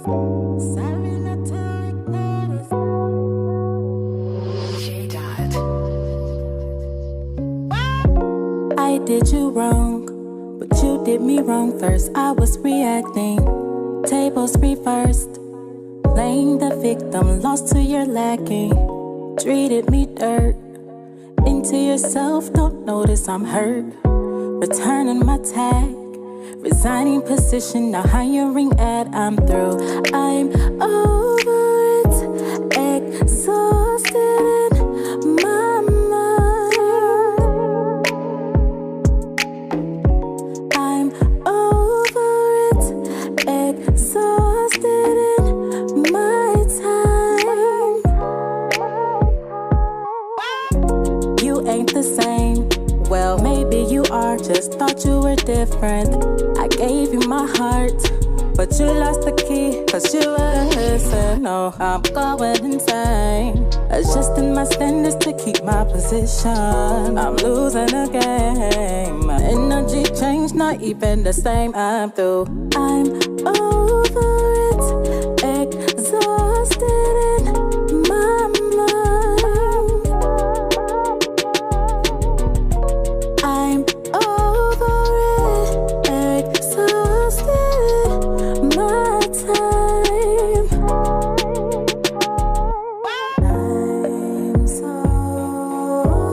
Sorry not to notice. I did you wrong, but you did me wrong first. I was reacting, tables reversed, playing the victim, lost to your lacking. Treated me dirt, into yourself, don't notice I'm hurt. Returning my tag, resigning position, now hiring ad, I'm through. I'm over it, exhausted in my mind. I'm over it, exhausted in my time. You ain't the same. Well, maybe you are, just thought you were different. I gave you my heart, but you lost the key, cause you wouldn't listen. No, I'm going insane, adjusting my standards to keep my position. I'm losing the game, my energy changed, not even the same. I'm through, I'm over it, exhausted in my mind. I'm over it, exhausted my time.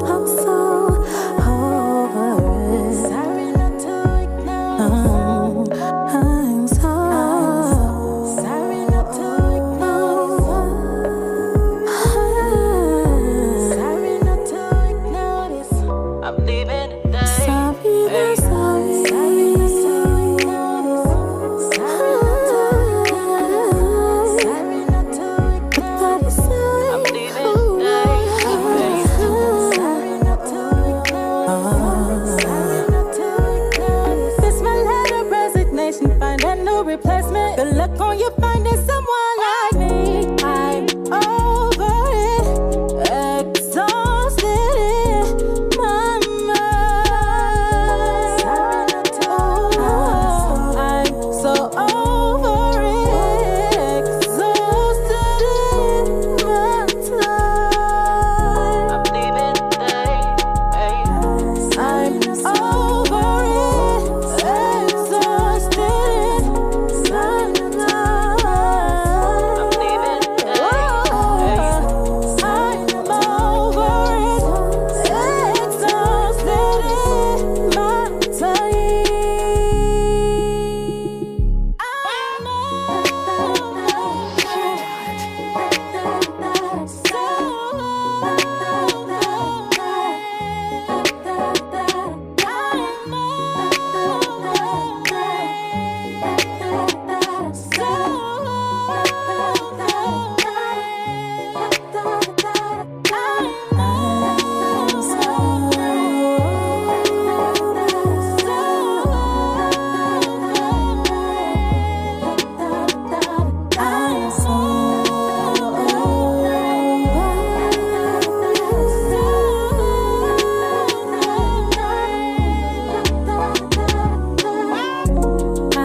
I'm so over it. Sorry not to ignore. I'm so sorry not to ignore. Sorry not to ignore this. I'm leaving today. Sorry, not sorry. Sorry not to ignore this. Sorry not to ignore this. I'm leaving today. Sorry not to ignore this. Sorry not to ignore this. This my letter of resignation. Find a new replacement. Good luck on you finding someone like me. I'm over it, exhausted in my mind. I'm so over it, exhausted in my time. I'm leaving today. I'm over it, exhausted in my time. I'm leaving today.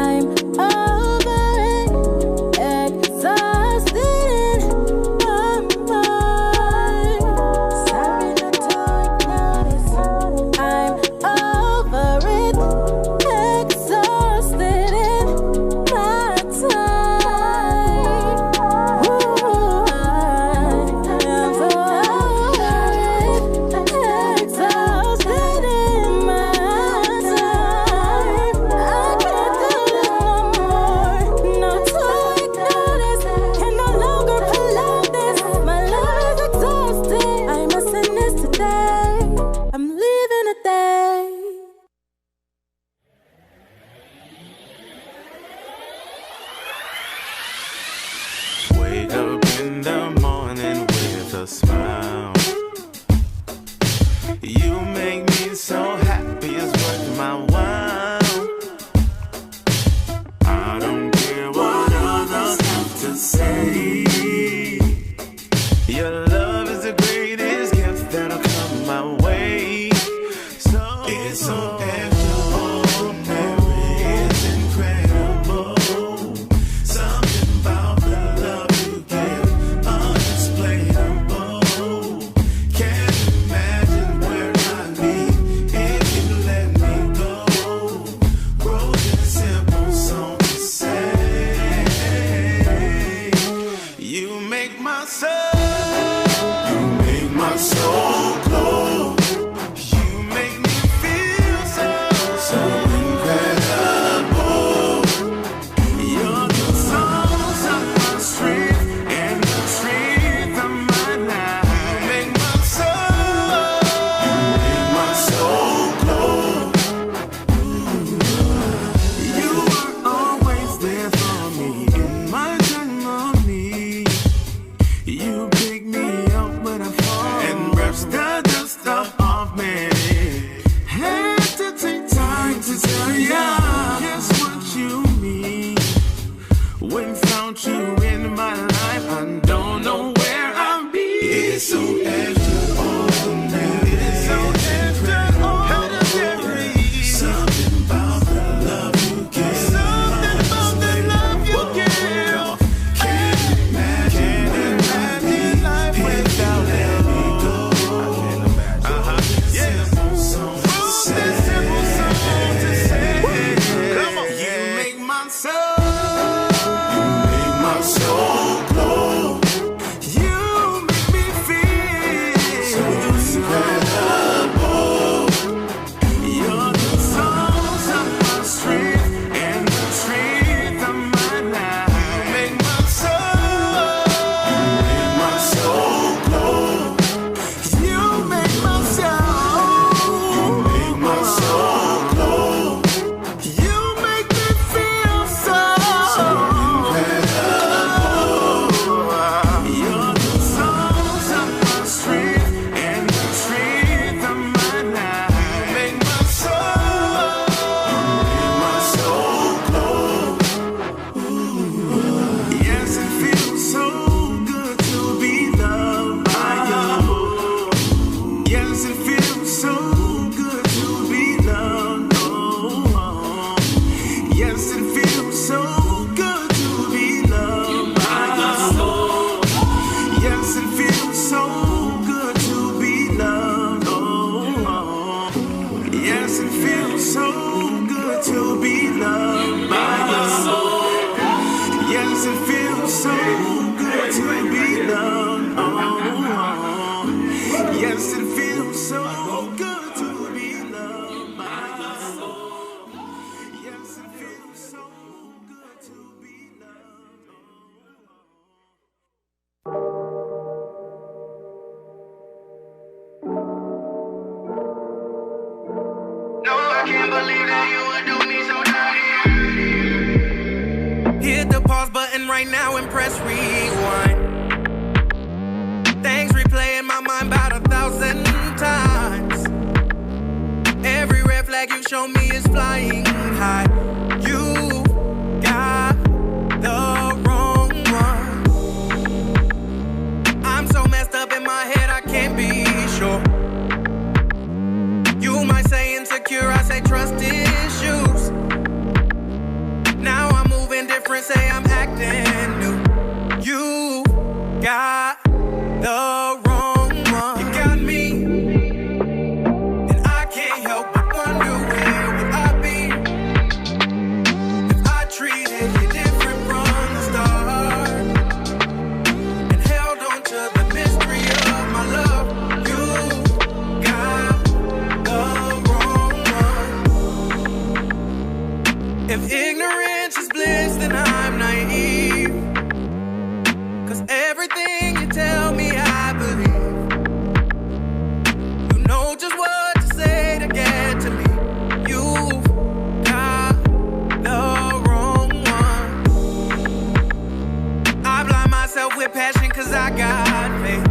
I'm over it, exhausted in my time. Wake up in the morning with a smile. You make me so happy, it's worth my while. I don't care what others have to say. Your love is the greatest gift that'll come my way. So it's so extraordinary, it's incredible. Something about without you in my life, I don't know where I'll be. It's so extraordinary. It's so extraordinary. Something about the love you give. Something about the love you give. Can't imagine life without you. Simple song to say. Come on. You make my soul. You make my soul glow. You make me feel so incredible. You're the source of my strength and the strength of my life. You make my soul glow. You make my soul. You make my soul glow. You make me feel so incredible. You're the source of my strength and the strength of my life. You make my soul glow. Yes, it feels so good to be loved by you. Yes, it feels so good to be loved. Oh, yes, it feels so good to be loved by you. Yes, it feels so good to be loved. Oh, yes, it feels so good to be loved by you. Yes, it feels so good to be loved. Oh, yes, it feels so good to be loved by you. Yes, it feels so good to be loved. No, I can't believe that you would do me so dirty. Hit the pause button right now and press rewind. Things replay in my mind about 1,000 times. Every red flag you show me is flying high. You got the wrong one. I'm so messed up in my head, I can't be sure. You might say insecure, I say trust issues. Now I'm moving different, say I'm acting new. You got the wrong one. You got me, and I can't help but wonder where would I be if I treated you different from the start and held on to the mystery of my love. You got the wrong one. If ignorance is bliss, then I'm naive. 'Cause everything you tell me I believe. You know just what to say to get to me. You've got the wrong one. I blind myself with passion 'cause I got faith.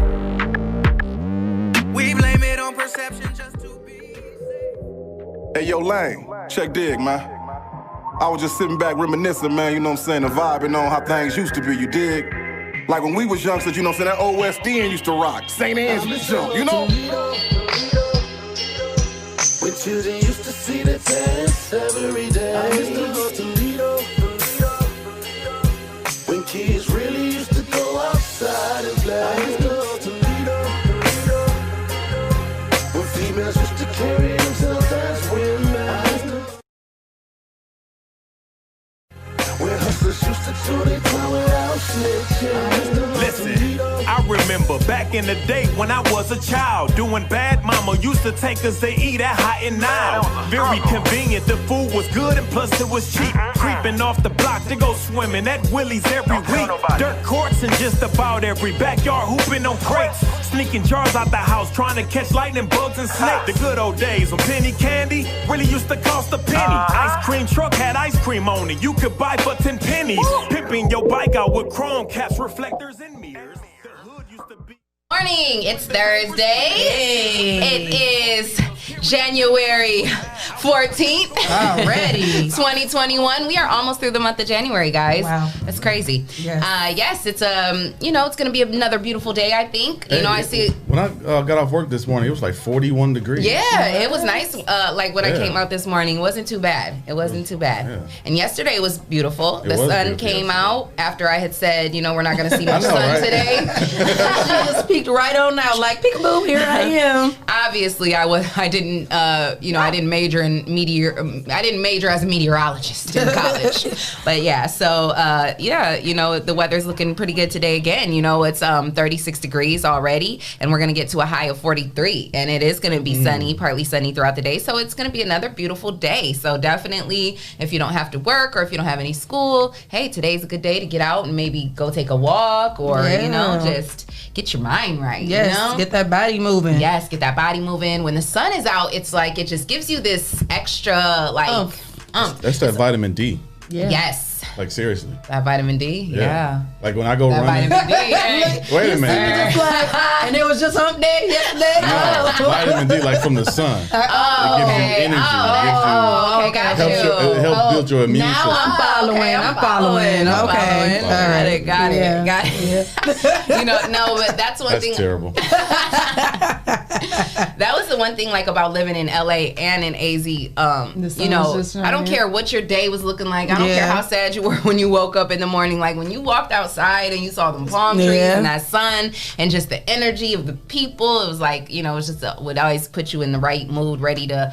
We blame it on perception just to be safe. Hey, yo, Lane, check dig, man. I was just sitting back reminiscing, man, you know what I'm saying, and vibing on how things used to be, you dig? Like when we was youngsters, you know what I'm saying, that old West End used to rock. St. Anne's jump, you know? When children used to see the test every day. I used to go to Toledo. When kids really used to go outside and play. I used to go to Toledo. When females used to carry themselves as women. When hustlers used to do their time without snitching. Listen, I remember back in the day when I was a child, doing bad, mama used to take us to eat at Hot and Now. Very convenient, the food was good and plus it was cheap. Creeping off the block to go swimming at Willie's every week. Dirt courts in just about every backyard, hooping on crates. Sneaking jars out the house, trying to catch lightning bugs and snakes. The good old days when penny candy really used to cost a penny. Ice cream truck had ice cream on it, you could buy for 10 pennies. Pimping your bike out with chrome caps, reflectors, and mirrors. The hood used to be. Morning, it's Thursday. It is January 14th. Already. 2021. We are almost through the month of January, guys. Wow. That's crazy. Yes. It's it's going to be another beautiful day, I think. I see. When I got off work this morning, it was like 41 degrees. Yeah, it was nice. Like when I came out this morning, it wasn't too bad. Yeah. And yesterday was beautiful. The was sun beautiful came out after I had said, we're not going to see much sun today. She just peeked right on out, like peekaboo, here I am. Obviously, I didn't major in I didn't major as a meteorologist in college. But yeah, so the weather's looking pretty good today again. It's 36 degrees already, and we're gonna get to a high of 43, and it is gonna be sunny, partly sunny throughout the day. So it's gonna be another beautiful day. So definitely, if you don't have to work or if you don't have any school, hey, today's a good day to get out and maybe go take a walk or just get your mind right. Yes, get that body moving. Yes, get that body moving. When the sun is out, it's like it just gives you this extra That's that vitamin D. Yeah. Yes. Like seriously. That vitamin D? Yeah. Like when I go that running. Vitamin D. Hey. Wait a minute. And it was just hump day yesterday. No, vitamin D like from the sun. It gives you energy. Okay, got you. It helps build your immune system. I'm following. Okay. All right. Got it. But that's one thing. That's terrible. That was the one thing about living in LA and in AZ. I don't care what your day was looking like. I don't care how sad you were when you woke up in the morning. Like when you walked outside and you saw them palm trees and that sun and just the energy of the people, it was like, it was just would always put you in the right mood, ready to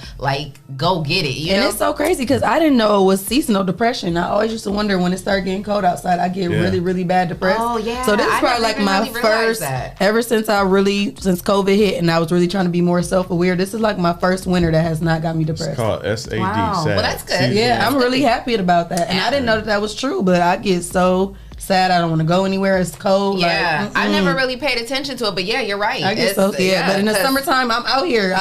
go get it. And it's so crazy because I didn't know it was seasonal depression. I always used to wonder when it started getting cold outside, I get really, really bad depressed. Oh yeah. So this is probably my first, ever since COVID hit and I was really trying to be more self-aware, this is my first winter that has not got me depressed. It's called SAD. Wow. Sad. Well, that's good. Yeah, I'm really happy about that. And I didn't know that was true, but I get so sad. I don't want to go anywhere. It's cold. Yeah, I never really paid attention to it, but yeah, you're right. I get but in the summertime, I'm out here.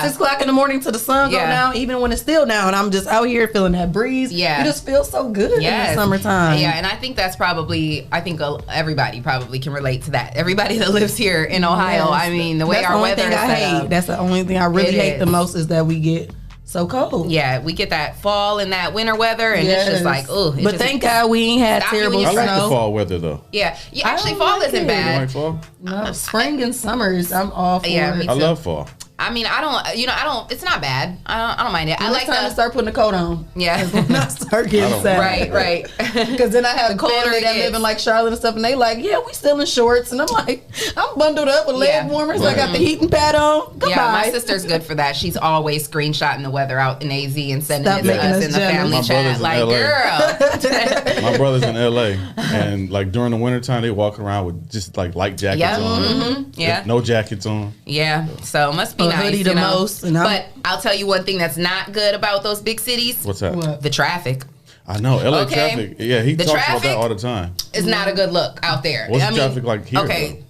6 o'clock in the morning till the sun go down, even when it's still down. I'm just out here feeling that breeze. Yeah, you just feel so good in the summertime. Yeah, and I think that's everybody probably can relate to that. Everybody that lives here in Ohio. Yes. I mean, the way our weather is set up. That's the only thing I really hate the most is that we get so cold. Yeah, we get that fall and that winter weather, and it's just like, But thank God we ain't had terrible snow. I like the fall weather though. Yeah, actually, fall isn't bad. You like fall? No, spring and summers, I'm all for it. I love fall. I mean, I don't. It's not bad. I don't mind it. I like to start putting the coat on. Yeah, when I start getting sad. Right. Because then I have the family that live in Charlotte and stuff, and they we still in shorts, and I'm like, I'm bundled up with leg warmers. I got the heating pad on. Goodbye. Yeah, my sister's good for that. She's always screenshotting the weather out in AZ and sending it to us in the family chat. Like, girl. My brother's in LA, and during the wintertime, they walk around with just light jackets on. Mm-hmm. Yeah, no jackets on. Yeah, so it must be nice, the most. But I'll tell you one thing that's not good about those big cities. What's that? The traffic. I know, LA traffic. Yeah, he talks about that all the time. It's not a good look out there. What's the traffic like here? Okay.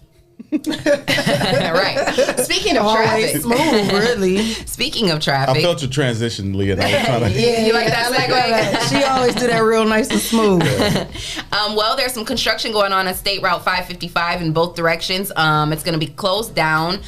Right. Speaking of traffic, smooth, really. Speaking of traffic, I felt your transition, Leah. I was trying to. You like that segue? She always do that real nice and smooth. Well, there's some construction going on State Route 555 in both directions. It's going to be closed down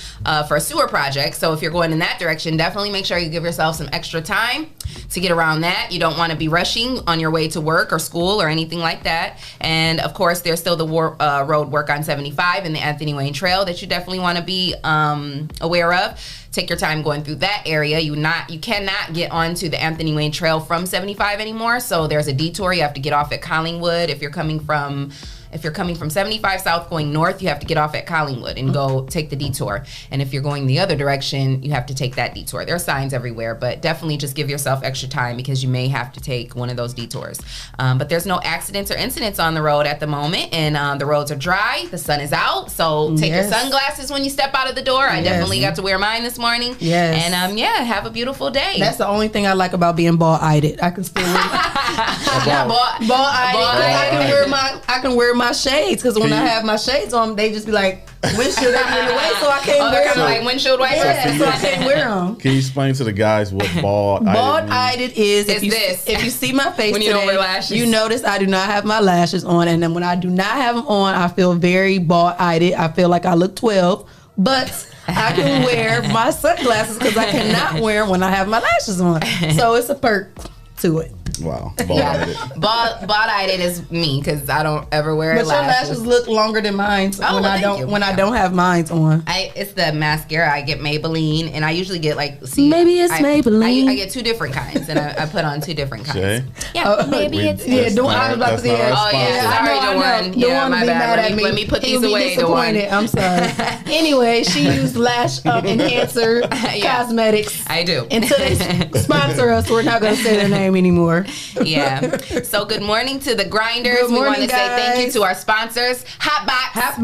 for a sewer project. So if you're going in that direction, definitely make sure you give yourself some extra time to get around that. You don't want to be rushing on your way to work or school or anything like that. And of course, there's still the road work on 75 and the Anthony Wayne Trail that you definitely want to be aware of. Take your time going through that area. You cannot get onto the Anthony Wayne Trail from 75 anymore. So there's a detour. You have to get off at Collingwood. If you're coming from 75 south going north, you have to get off at Collingwood and go take the detour. And if you're going the other direction, you have to take that detour. There are signs everywhere, but definitely just give yourself extra time because you may have to take one of those detours. But there's no accidents or incidents on the road at the moment, and the roads are dry. The sun is out, so take your sunglasses when you step out of the door. I definitely got to wear mine this morning. Yes. And have a beautiful day. That's the only thing I like about being ball-eyed. I can still wear ball-eyed. I can wear my shades because when I have my shades on, they just be like windshield in the way, so I can't wear them. Like windshield wipers. Yeah, so I can't wear them. Can you explain to the guys what bald-eyed is? If you see my face when you don't wear lashes, you notice I do not have my lashes on, and then when I do not have them on, I feel very bald-eyed. I feel like I look 12. but I can wear my sunglasses because I cannot wear them when I have my lashes on. So it's a perk to it. Wow. Bald-eyed. Bald-eyed is me because I don't ever wear lashes. But your lashes look longer than mine when I don't have mine on. It's the mascara. I get Maybelline, and I usually get maybe it's Maybelline. I get 2 different kinds, and I put on 2 different kinds. Jay? Yeah, maybe it's I was about to say. Oh yeah, sorry, DeJuan. Yeah, my bad. Let me put these away, DeJuan. I'm sorry. Anyway, she used lash enhancer cosmetics. I do. Until they sponsor us, we're not going to say their name anymore. Yeah. So good morning to the grinders. We want to say thank you to our sponsors. Hot Box.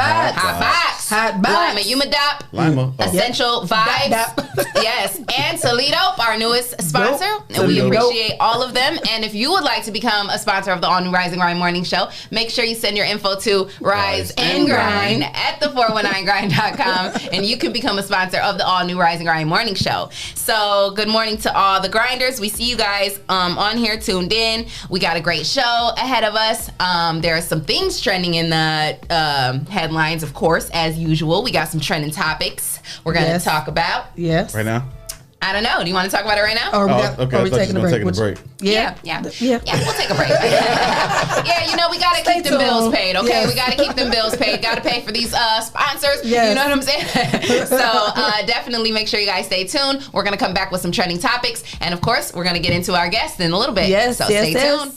Lima Umidop. Lima. Essential Vibes. Yes. And Toledo, our newest sponsor. And we appreciate all of them. And if you would like to become a sponsor of the all new Rise and Grind Morning Show, make sure you send your info to Rise and Grind at the419grind.com and you can become a sponsor of the all new Rise and Grind Morning Show. So good morning to all the grinders. We see you guys on here tuned in. We got a great show ahead of us. There are some things trending in the headlines, of course, as usual. We got some trending topics we're going to talk about. Yes. Right now? I don't know. Do you want to talk about it right now? Or we taking a break? Yeah, we'll take a break. Yeah, we got to keep them bills paid, okay? Yes. We got to keep them bills paid. Got to pay for these sponsors. Yes. You know what I'm saying? So definitely make sure you guys stay tuned. We're going to come back with some trending topics. And, of course, we're going to get into our guests in a little bit. Yes, so stay tuned.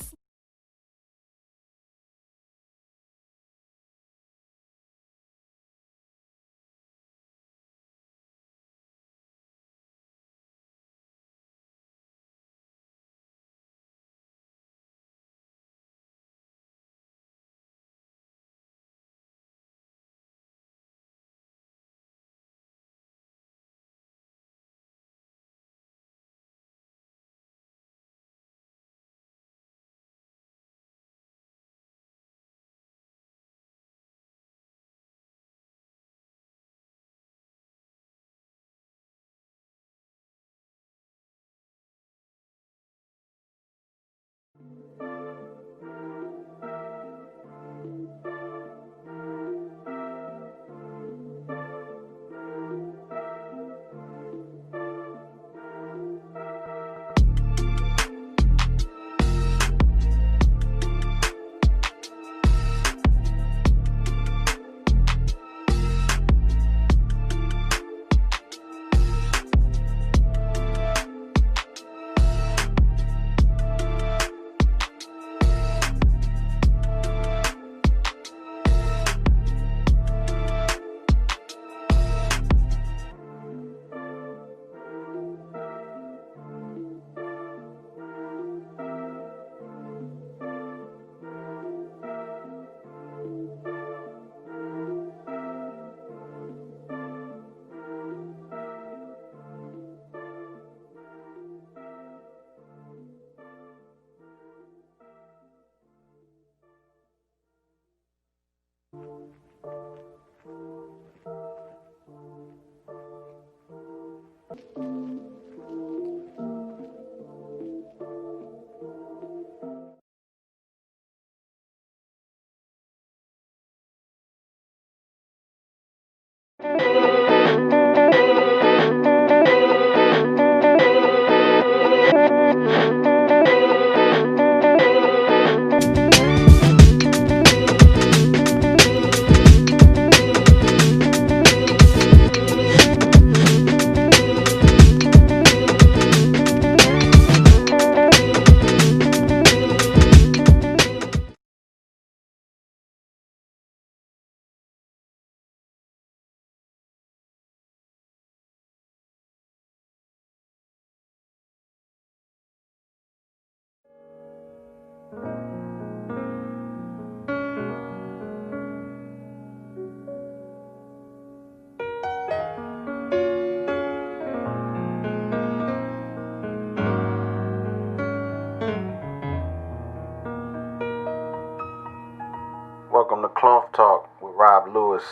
Welcome to Cloth Talk with Rob Lewis,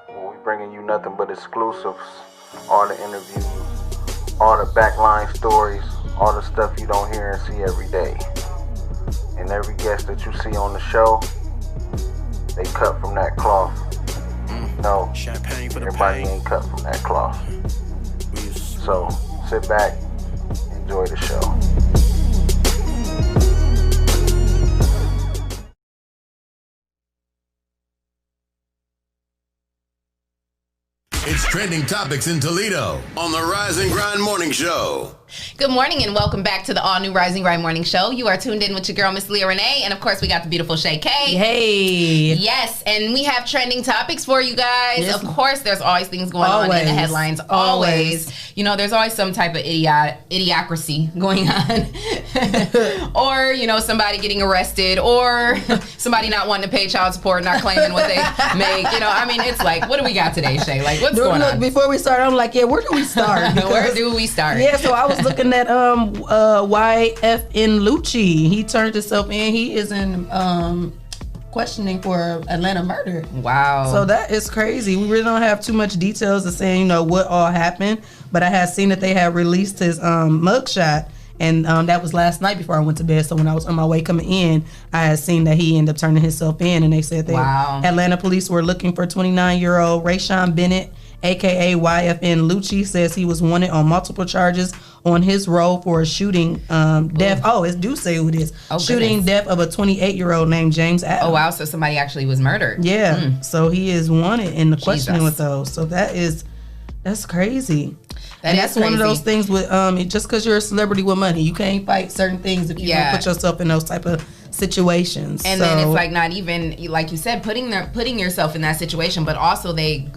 where we bringing you nothing but exclusives, all the interviews, all the backline stories, all the stuff you don't hear and see every day. And every guest that you see on the show, they cut from that cloth. know everybody ain't cut from that cloth. So sit back, enjoy the show. It's Trending Topics in Toledo on the Rise and Grind Morning Show. Good morning and welcome back to the all-new Rise and Grind Morning Show. You are tuned in with your girl, Miss Leah Renee, and of course we got the beautiful Shay K. Hey. Yes, and we have trending topics for you guys. Yes. Of course, there's always things going on in the headlines. Always. You know, there's always some type of idiocracy going on. Or, you know, somebody getting arrested, or somebody not wanting to pay child support, not claiming what they make. You know, I mean, it's like, what do we got today, Shay? Like, what's going on? Before we start, I'm like, yeah, where do we start? Where do we start? Yeah, so I was looking at YFN Lucci. He turned himself in. He is in questioning for Atlanta murder. Wow. So that is crazy. We really don't have too much details of saying, you know, what all happened, but I had seen that they had released his mugshot. And that was last night before I went to bed. So when I was on my way coming in, I had seen that he ended up turning himself in. And they said Atlanta police were looking for 29-year-old Rayshawn Bennett, a.k.a. YFN Lucci, says he was wanted on multiple charges on his role for a shooting death. Oh, it do say who it is. Shooting death of a 28-year-old named James Adams. Oh, wow. So somebody actually was murdered. Yeah. So he is wanted in the questioning with those. So that's crazy. That's one of those things with just because you're a celebrity with money, you can't fight certain things if you don't put yourself in those type of situations. And then it's like not even, like you said, putting yourself in that situation, but also they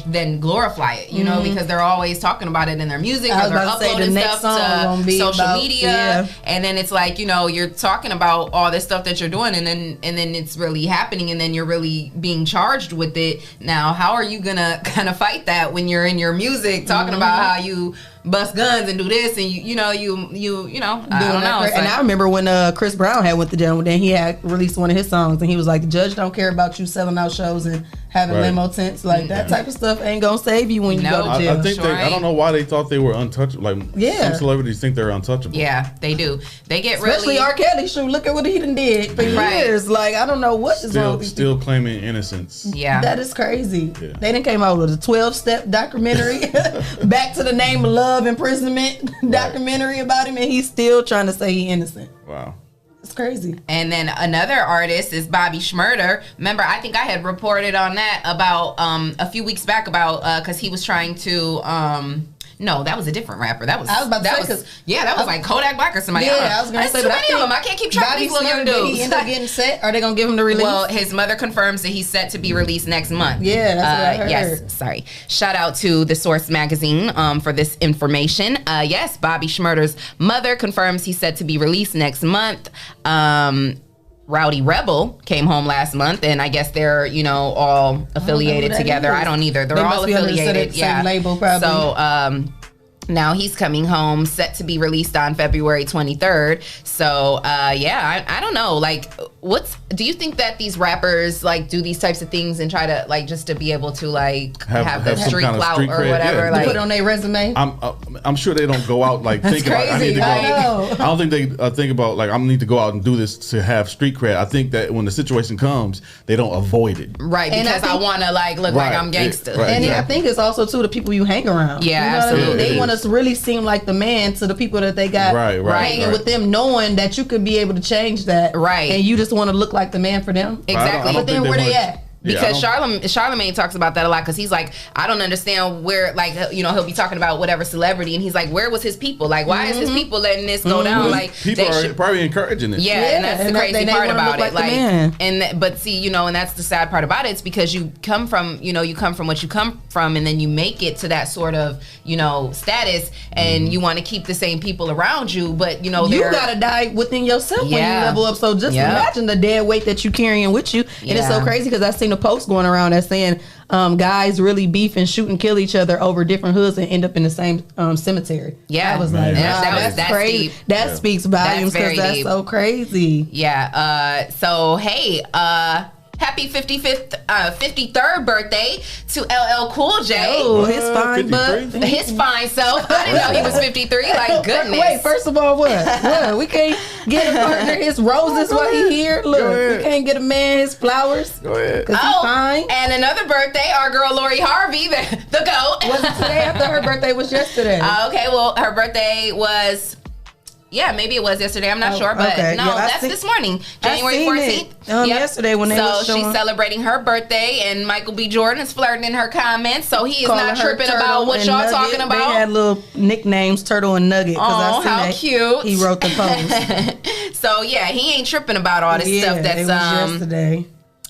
then glorify it, you know, because they're always talking about it in their music, or they're uploading stuff to social media, and then it's like, you know, you're talking about all this stuff that you're doing, and then it's really happening, and then you're really being charged with it. Now, how are you gonna kind of fight that when you're in your music talking about how you bust guns and do this, and you know, I don't know. And I remember when Chris Brown had went to jail, then he had released one of his songs, and he was like, the judge don't care about you selling out shows and having limo tents. Like, that type of stuff ain't gonna save you when you go to jail. I think I don't know why they thought they were untouchable. Like, some celebrities think they're untouchable. Yeah, they do. They get especially R. Kelly. Shoot, look at what he done did for years. Like, I don't know what is wrong with still claiming innocence. Yeah, that is crazy. Yeah. They done came out with a 12-step documentary, Back to the Name of Love imprisonment documentary about him, and he's still trying to say he's innocent. Wow. It's crazy. And then another artist is Bobby Shmurda. Remember, I think I had reported on that about a few weeks back about because he was trying to no, that was a different rapper. That was I was about to say, that was like Kodak Black or somebody. Yeah, I was gonna say, too many of them. I can't keep track of these little young dudes. Did he end up getting set? Are they gonna give him the release? Well, his mother confirms that he's set to be released next month. Yeah, that's what I heard. Yes, sorry. Shout out to The Source magazine for this information. Yes, Bobby Shmurda's mother confirms he's set to be released next month. Rowdy Rebel came home last month, and I guess they're, you know, all affiliated together. I don't either. They're all affiliated. Same label, probably. So now he's coming home, set to be released on February 23rd. So I don't know. Like, do you think that these rappers like do these types of things and try to like just to be able to like have the street clout or whatever, like put it on their resume? I'm sure they don't go out like thinking about I need to go. I don't think they think about like I need to go out and do this to have street cred. I think that when the situation comes, they don't avoid it. Right, because I want to like look like I'm gangster. And I think it's also too the people you hang around. Yeah, you know absolutely. What I mean? They want us to really seem like the man to the people that they got hanging with them, knowing that you could be able to change that. Right. And you just want to look like the man for them. Exactly. But then where they at? Because Charlamagne talks about that a lot, because he's like, I don't understand where, like, you know, he'll be talking about whatever celebrity, and he's like, where was his people? Like, why is his people letting this go down? Like, people are probably encouraging it. Yeah, and that's the crazy part about it. Like, but see, you know, and that's the sad part about it. It's because you come from what you come from, and then you make it to that sort of, you know, status, and you want to keep the same people around you, but you know, you gotta die within yourself when you level up. So just imagine the dead weight that you carrying with you, and it's so crazy because I seen a post going around that's saying guys really beef and shoot and kill each other over different hoods and end up in the same cemetery. Yeah, I was like, that's crazy. Deep. That speaks volumes because that's so crazy. Yeah. So hey, happy 53rd birthday to LL Cool J. Oh, his fine butt. His fine self. I didn't know he was 53. Like, goodness. Wait, first of all, what? We can't get a partner his roses while he here. Look, we can't get a man his flowers. Go ahead. Cause he's fine. And another birthday, our girl Lori Harvey, the GOAT. Was it today? I thought her birthday was yesterday. Okay, well, her birthday was... Yeah, maybe it was yesterday. I'm not sure, but okay. no, that's this morning, January 14th. Yesterday when they were showing. So she's celebrating her birthday, and Michael B. Jordan is flirting in her comments, so he is not tripping about what y'all talking about. They had little nicknames, Turtle and Nugget. Oh, how cute! He wrote the post. So yeah, he ain't tripping about all this stuff that's it was yesterday.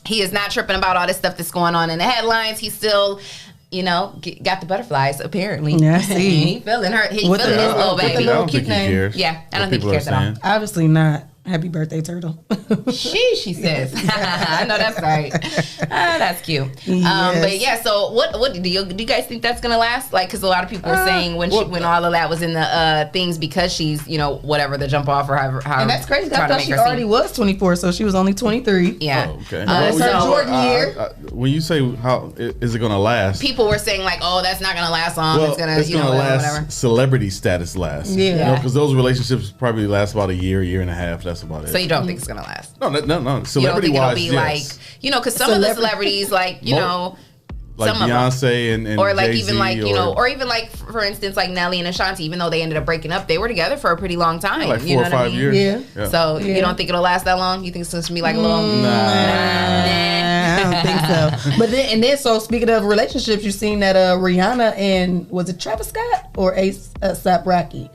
He is not tripping about all this stuff that's going on in the headlines. He's still. Got the butterflies, apparently. Yeah, I see. He feeling her. He feeling his little baby. I don't think he cares. Yeah, I don't think he cares at all. Obviously not. Happy birthday, Turtle. she says. I know that's right. That's cute. Yes. But yeah, so what do you guys think that's gonna last? Like, because a lot of people are saying when all of that was in the things because she's whatever the jump off or however. And that's crazy. I thought she already was 24, so she was only 23. Yeah. Oh, okay. It's her Jordan year. When you say how is it gonna last? People were saying like, oh, that's not gonna last long. Well, it's gonna last. Whatever. Celebrity status lasts. Yeah. Because those relationships probably last about a year and a half. That's about it. So you don't think it's gonna last? No. Celebrity you don't wise, think it'll be yes. because some of the celebrities, like like some Beyonce and or like Jay-Z even like or even like for instance like Nelly and Ashanti, even though they ended up breaking up, they were together for a pretty long time. Like 4 or 5 years. Yeah. So you don't think it'll last that long? You think it's going to be like a little? Nah, I don't think so. But then so speaking of relationships, you seen that Rihanna and was it Travis Scott or A$AP Rocky?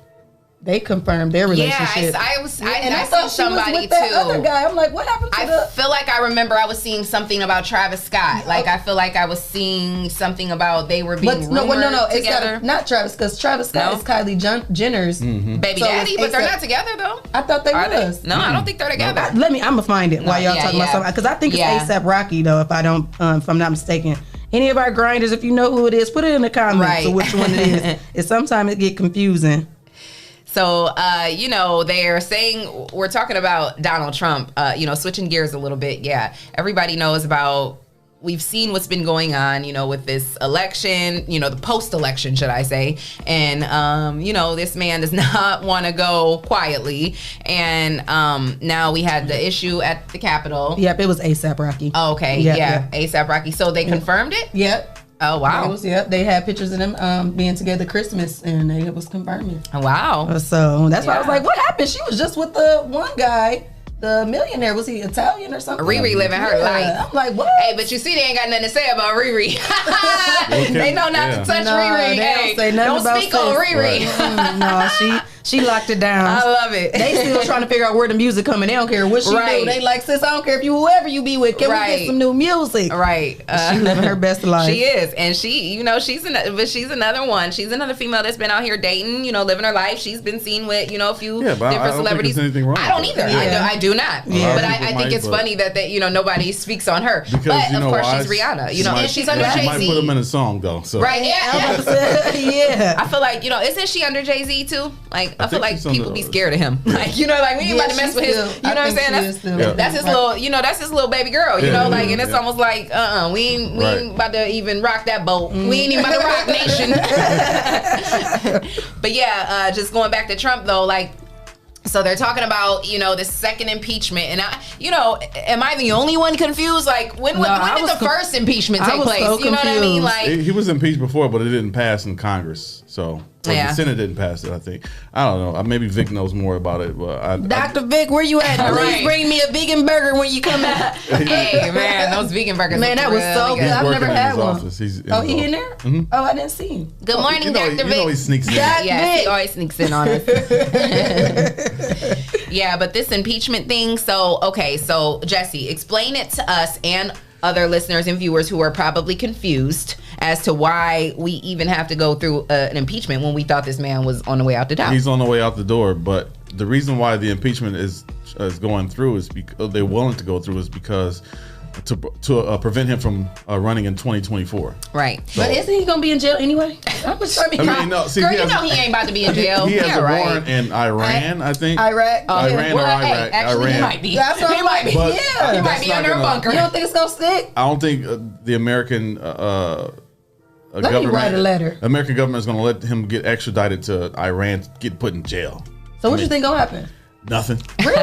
They confirmed their relationship. Yeah, I thought seen somebody she was with that other guy. I'm like, what happened to I feel like I remember I was seeing something about Travis Scott. Like I feel like I was seeing something about they were being rumored together. It's not Travis, because Travis Scott is Kylie Jenner's baby daddy, but they're not together though. I thought they was. No, I don't think they're together. I'm gonna find it while y'all talking about something, because I think it's A$AP Rocky though. If I'm not mistaken. Any of our grinders, if you know who it is, put it in the comments of which one it is. It's sometimes it get confusing. So, they're saying, we're talking about Donald Trump, switching gears a little bit. Yeah, everybody knows about, we've seen what's been going on, with this election, the post-election, should I say. And, this man does not want to go quietly. And now we had the issue at the Capitol. Yep, it was A$AP Rocky. Oh, okay, yeah, A$AP Rocky. So they confirmed it? Yep. Oh, wow. They had pictures of them being together Christmas, and it was confirming. Oh, wow. So that's why I was like, what happened? She was just with the one guy, the millionaire. Was he Italian or something? Riri living her life. I'm like, what? Hey, but you see, they ain't got nothing to say about Riri. They know not to touch Riri. They don't say nothing about speak on Riri. No, she locked it down. I love it. They still trying to figure out where the music coming. They don't care what she do. They like, sis, I don't care if you whoever you be with. Can we get some new music? Right. She living her best life. She is, and she, she's another one. She's another female that's been out here dating, living her life. She's been seen with, a few different celebrities. Think there's anything wrong. I don't either. Yeah. I do not. Yeah. But I think it's funny that nobody speaks on her. Because, but of course she's Rihanna. And she's under Jay-Z. She might put them in a song though. So. Right. Yeah. Yeah. I feel like isn't she under Jay-Z too? Like I feel like people be scared of him. Like we ain't about to mess with his. You know what I'm saying? That's his little. That's his little baby girl. And it's almost like we ain't about to even rock that boat. We ain't even about to rock nation. But yeah, just going back to Trump though, like. So they're talking about, the second impeachment. And, am I the only one confused? Like, when did the first impeachment take place? So you know what I mean? Like, he was impeached before, but it didn't pass in Congress. So the Senate didn't pass it, I think. I don't know. Maybe Vic knows more about it. But Dr. Vic, where you at? Please bring me a vegan burger when you come in. Hey, man, those vegan burgers. Man, that was so good. I've never had one. He's in he in there? Mm-hmm. Oh, I didn't see him. Good morning, Dr. Vic. You know he sneaks in. Yes, he always sneaks in on us. Yeah, but this impeachment thing. So Jesse, explain it to us and other listeners and viewers who are probably confused as to why we even have to go through an impeachment when we thought this man was on the way out the door. He's on the way out the door, but the reason why the impeachment is going through is because they're willing to go through is because to prevent him from running in 2024. Right. So, but isn't he gonna be in jail anyway? I mean, no. See, girl, you know he ain't about to be in jail. He has a warrant in Iran, I think. Iraq. Iran or Iraq. Actually, Iran. He might be. That's what he might be. But He might be under a bunker. You don't think it's gonna stick? I don't think the American Let me write a letter. American government is going to let him get extradited to Iran, get put in jail. So what you think gonna happen? Nothing. Really?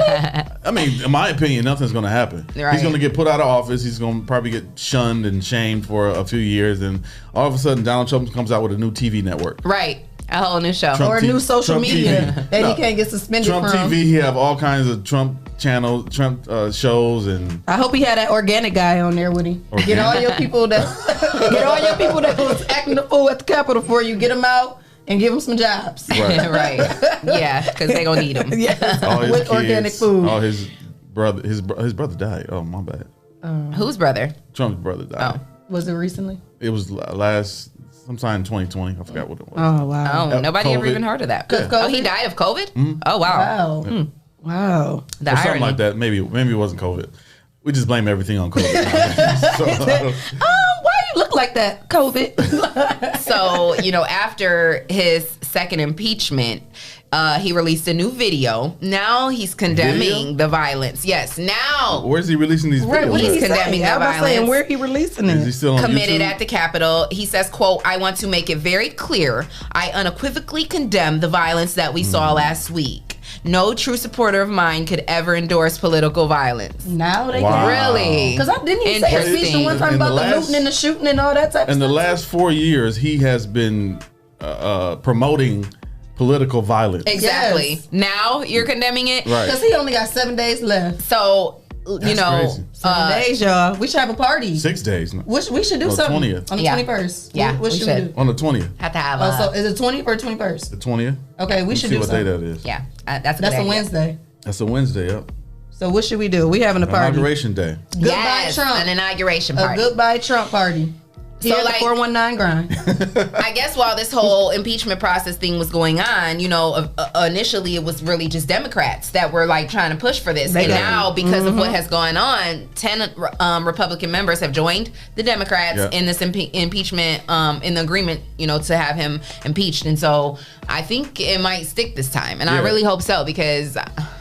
I mean, in my opinion, nothing's going to happen. Right. He's going to get put out of office. He's going to probably get shunned and shamed for a few years, and all of a sudden, Donald Trump comes out with a new TV network. Right. A whole new show. Or a new social Trump media TV. that he can't get suspended Trump from. TV, he have all kinds of Trump channels, Trump shows, and I hope he had that organic guy on there with him. Get all your people that was acting the fool at the Capitol for you. Get them out and give them some jobs. Right. Right. Yeah, because they're going to need them. Yeah. all his With kids, organic food. all his brother died. Oh, my bad. Whose brother? Trump's brother died. Oh. Was it recently? It was sometime in 2020. I forgot what it was. Oh wow. Oh, nobody ever COVID. even heard of that. Yeah. Oh, he died of COVID? Mm-hmm. Oh, wow. Wow. Wow. The Or something irony. like that. Maybe it wasn't COVID. We just blame everything on COVID. So, Why you look like that? COVID. So, after his second impeachment, he released a new video. Now he's condemning the violence. Yes, now where's he releasing these Right, videos? what he's he condemning saying? the I was saying, violence. where he releasing Is he it? still on Committed YouTube? at the Capitol. He says, quote, "I want to make it very clear. I unequivocally condemn the violence that we saw last week. No true supporter of mine could ever endorse political violence." Now they Wow. can. Really? Because I didn't he say a speech the one time In the about the last- looting and the shooting and all that type of In stuff? the last 4 years, he has been promoting political violence. Exactly. Yes. Now you're condemning it. Right. Because he only got 7 days left. So, That's crazy. 7 days, y'all. We should have a party. 6 days. We should do On the something 20th. on the Yeah. 21st. Yeah, what we should should. we do? On the 20th. have to have So is it 20th or 21st? The 20th. Okay, we Let's should see do what day something. that is. yeah, that's a That's good a idea. Wednesday. That's a Wednesday, yep. So what should we do? We having a party. Inauguration day. Goodbye Yes, Trump. an inauguration A party. goodbye Trump party. Here So, at the like- 419 grind. I guess while this whole impeachment process thing was going on, initially it was really just Democrats that were like trying to push for this. And now, because of what has gone on, 10 Republican members have joined the Democrats Yeah. in this impeachment, in the agreement, to have him impeached. And so I think it might stick this time. And I Yeah. really hope so because,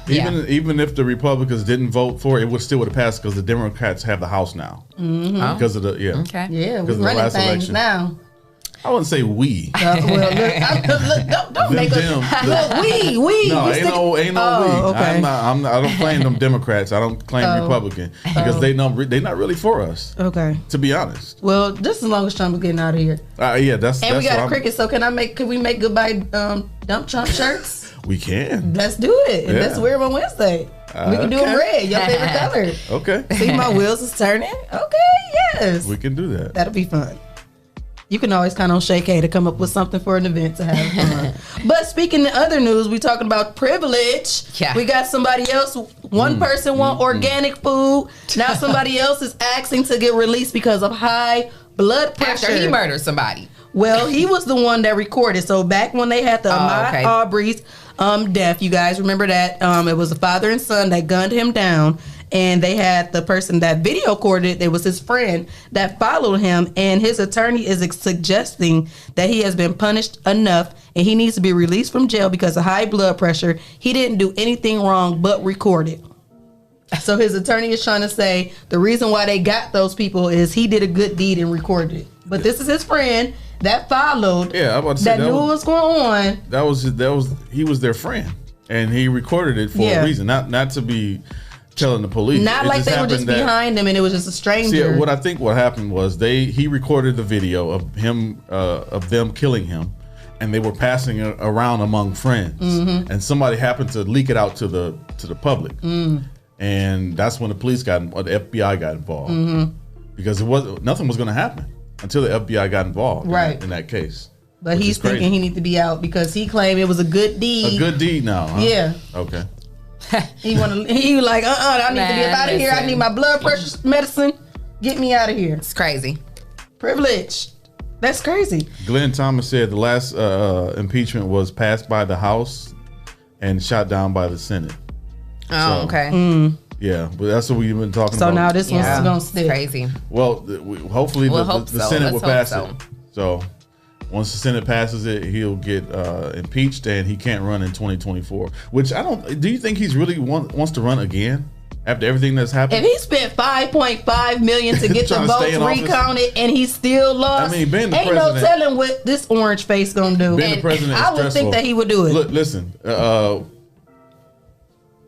Even if the Republicans didn't vote for it, it would still would have passed because the Democrats have the House now. Oh. Because of the Okay. Yeah, Because we're of the running last things election. now. I wouldn't say we. Well, look, don't make us. them. Look, we. No, you ain't stick- no we. Okay. I don't claim them Democrats. I don't claim Republican because they not really for us. Okay. To be honest. Well, just as long as Trump is getting out of here. Yeah, that's. And we that's got what a cricket, so can we make goodbye dump Trump shirts? We can. Let's do it. And Yeah. let's wear them on Wednesday. We can do them Okay. red, your favorite color. Okay. See, my wheels is turning. Okay, yes. We can do that. That'll be fun. You can always count on Shay K to come up with something for an event to have fun. But speaking of other news, we talking about privilege. Yeah. We got somebody else. One person want organic food. Now somebody else is asking to get released because of high blood pressure. After he murdered somebody. Well, he was the one that recorded. So back when they had the Ahmaud okay. Arbery's death, you guys remember that? It was a father and son that gunned him down. And they had the person that video recorded, it was his friend that followed him. And his attorney is suggesting that he has been punished enough and he needs to be released from jail because of high blood pressure. He didn't do anything wrong but record it. So his attorney is trying to say the reason why they got those people is he did a good deed and recorded it. But this is his friend that followed. Yeah, I'm about to say that knew what was going on. That was he was their friend, and he recorded it for a reason, not to be telling the police. Not It like they were just happened that- behind him and it was just a stranger. See, what I think what happened was he recorded the video of him of them killing him, and they were passing it around among friends, and somebody happened to leak it out to the public, and that's when the FBI got involved, because nothing was going to happen until the FBI got involved in that case. But he's thinking he needs to be out because he claimed it was a good deed. A good deed now, huh? Yeah. Okay. He like, I need to get out of here. I need my blood pressure medicine. Get me out of here. It's crazy. Privilege. That's crazy. Glenn Thomas said the last impeachment was passed by the House and shot down by the Senate. Oh, So, okay. Yeah, but that's what we've been talking So about. now this one's gonna stick. Crazy. Well, hopefully We'll the hope so. Senate will Let's pass hope it. So once the Senate passes it, he'll get impeached and he can't run in 2024. Which I don't. Do you think he's really wants to run again after everything that's happened? If he spent $5.5 million to get the Trying to stay votes in office? recounted and he still lost, I mean, being the ain't no president- telling what this orange face gonna do. Being the president is I would stressful. think that he would do it. Look, listen.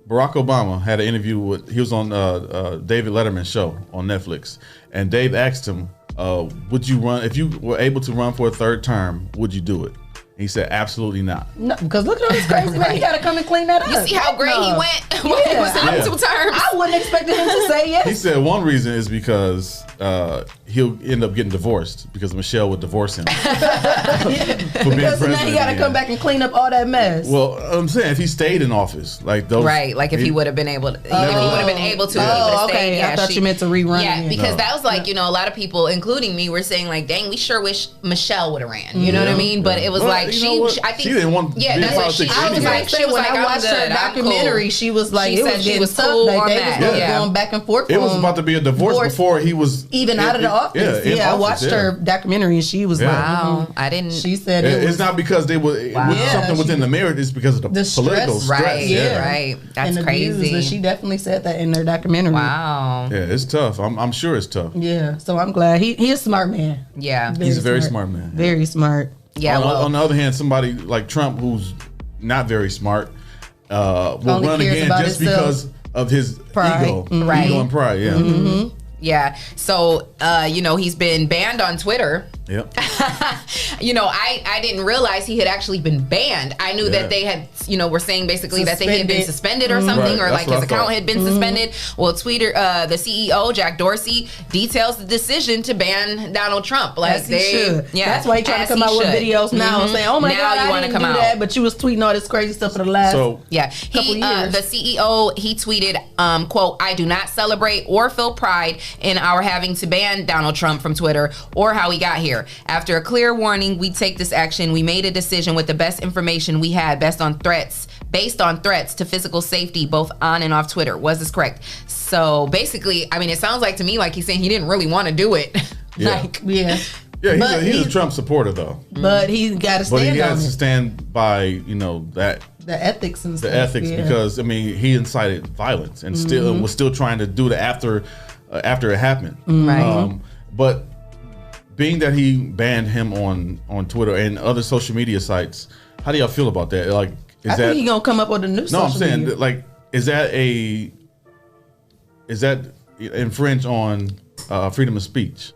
Barack Obama had an interview with. He was on David Letterman's show on Netflix, and Dave asked him, "Would you run if you were able to run for a third term? Would you do it?" He said, "Absolutely not." No, because look at all this crazy man. He got to come and clean that up. You see how great he went when he was in 2 terms? I wouldn't expect him to say yes. He said one reason is because he'll end up getting divorced because Michelle would divorce him. For being Because now he got to again. come back and clean up all that mess. Well, I'm saying if he stayed in office, like those, Right, like if he would have been able to, if he would have been able to, if he would have okay. stayed. Yeah, I thought you meant to rerun Yeah, it. because No. that was like, a lot of people, including me, were saying like, dang, we sure wish Michelle would have ran. You know what I mean? But it was Well, like, you know what? I think she didn't want to yeah, be in that's what she, politics I was anyway. like, she was when like, I I'm watched good, her I'm documentary, cool. she was like, She it said was she getting was tough. cool Like, on they that. was Yeah. going back and forth. It was about to be a divorce before he was even out of the office. in Yeah, I office, watched yeah. her documentary and she was Wow, like, I didn't. she said It's not because they were with Yeah, something within the marriage. It's because of the political stress. Right, Yeah. right. That's and abused, crazy. and she definitely said that in her documentary. Wow. Yeah, it's tough. I'm sure it's tough. Yeah, so I'm glad he a smart man. Yeah. He's a very smart man. Very smart. Yeah. On the other hand, somebody like Trump, who's not very smart, will Only run cares again about just himself. because of his Pride. ego, Right. ego and pride. Yeah. Mm-hmm. Yeah. So, he's been banned on Twitter. Yep. I didn't realize he had actually been banned. I knew that they had, were saying basically that he had been suspended or something, Right, or like that's what his I account thought. had been suspended. Well, the CEO, Jack Dorsey, details the decision to ban Donald Trump. Like As he should. Yeah. That's why he's trying as to come he out with should. videos now and saying, "Oh my Now God, you I wanna didn't come do out. that," but you was tweeting all this crazy stuff for the last. So Yeah, couple years. The CEO, he tweeted, quote, "I do not celebrate or feel pride in our having to ban Donald Trump from Twitter or how he got here. After a clear warning, we take this action. We made a decision with the best information we had, based on threats to physical safety, both on and off Twitter." Was this correct? So basically, I mean, it sounds like to me like he's saying he didn't really want to do it. Yeah. Yeah. Yeah, But he's a Trump supporter though. But he got to But stand he on has to it. stand by that The ethics and stuff. the ethics yeah. because I mean he incited violence and still was still trying to do it after it happened. Right. But being that he banned him on Twitter and other social media sites, how do y'all feel about that? Like, is I that think he gonna come up with a new. no? I'm social saying media. like, is that infringe on freedom of speech?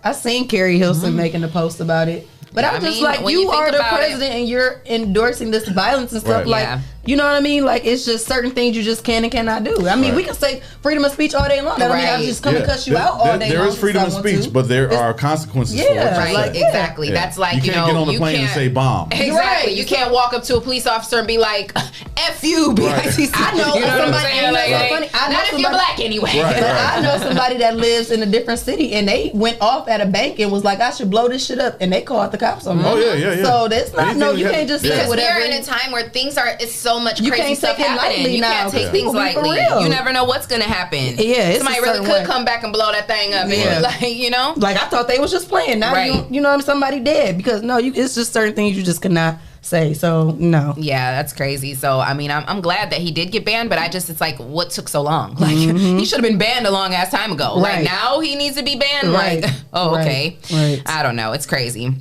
I seen Carrie Hilson making a post about it. But Yeah, I'm I just mean, like, when you you think are the about president and you're endorsing this violence and stuff. Right. Like, Yeah. you know what I mean? Like, it's just certain things you just can and cannot do. I mean, Right. we can say freedom of speech all day long. That don't mean I Right. just come and cuss you out all day There long. is freedom of because I want speech, to. but there are consequences for what you Yeah, Right, say. like, exactly. Yeah. That's like, you can't get on the plane and can't- say bomb. Exactly. Right. You can't walk up to a police officer and be like, "F you," because Right. he's. I know you know what I'm somebody- saying? you know Like, what's hey, funny? I know not if you're somebody- black anyway. Right. But I know somebody that lives in a different city and they went off at a bank and was like, "I should blow this shit up," and they called the cops on me. Oh, yeah. So that's not Anything you you can't have- just yeah. say Because whatever. we're in a time where it's so much You crazy can't stuff take it happening. lightly You now, can't take 'cause things people be for lightly. real. You never know what's gonna happen. Yeah, it's somebody a really certain could way. come back and blow that thing up. Yeah. And like, Like, I thought they was just playing. Now Right. you know what I'm saying? Somebody dead because no, it's just certain things you just cannot say. So no. Yeah, that's crazy. So I mean, I'm glad that he did get banned, but it's like, what took so long? Like, he should have been banned a long ass time ago. Like, Right. now he needs to be banned. Right. Like, oh, Right. okay. Right. I don't know. It's crazy.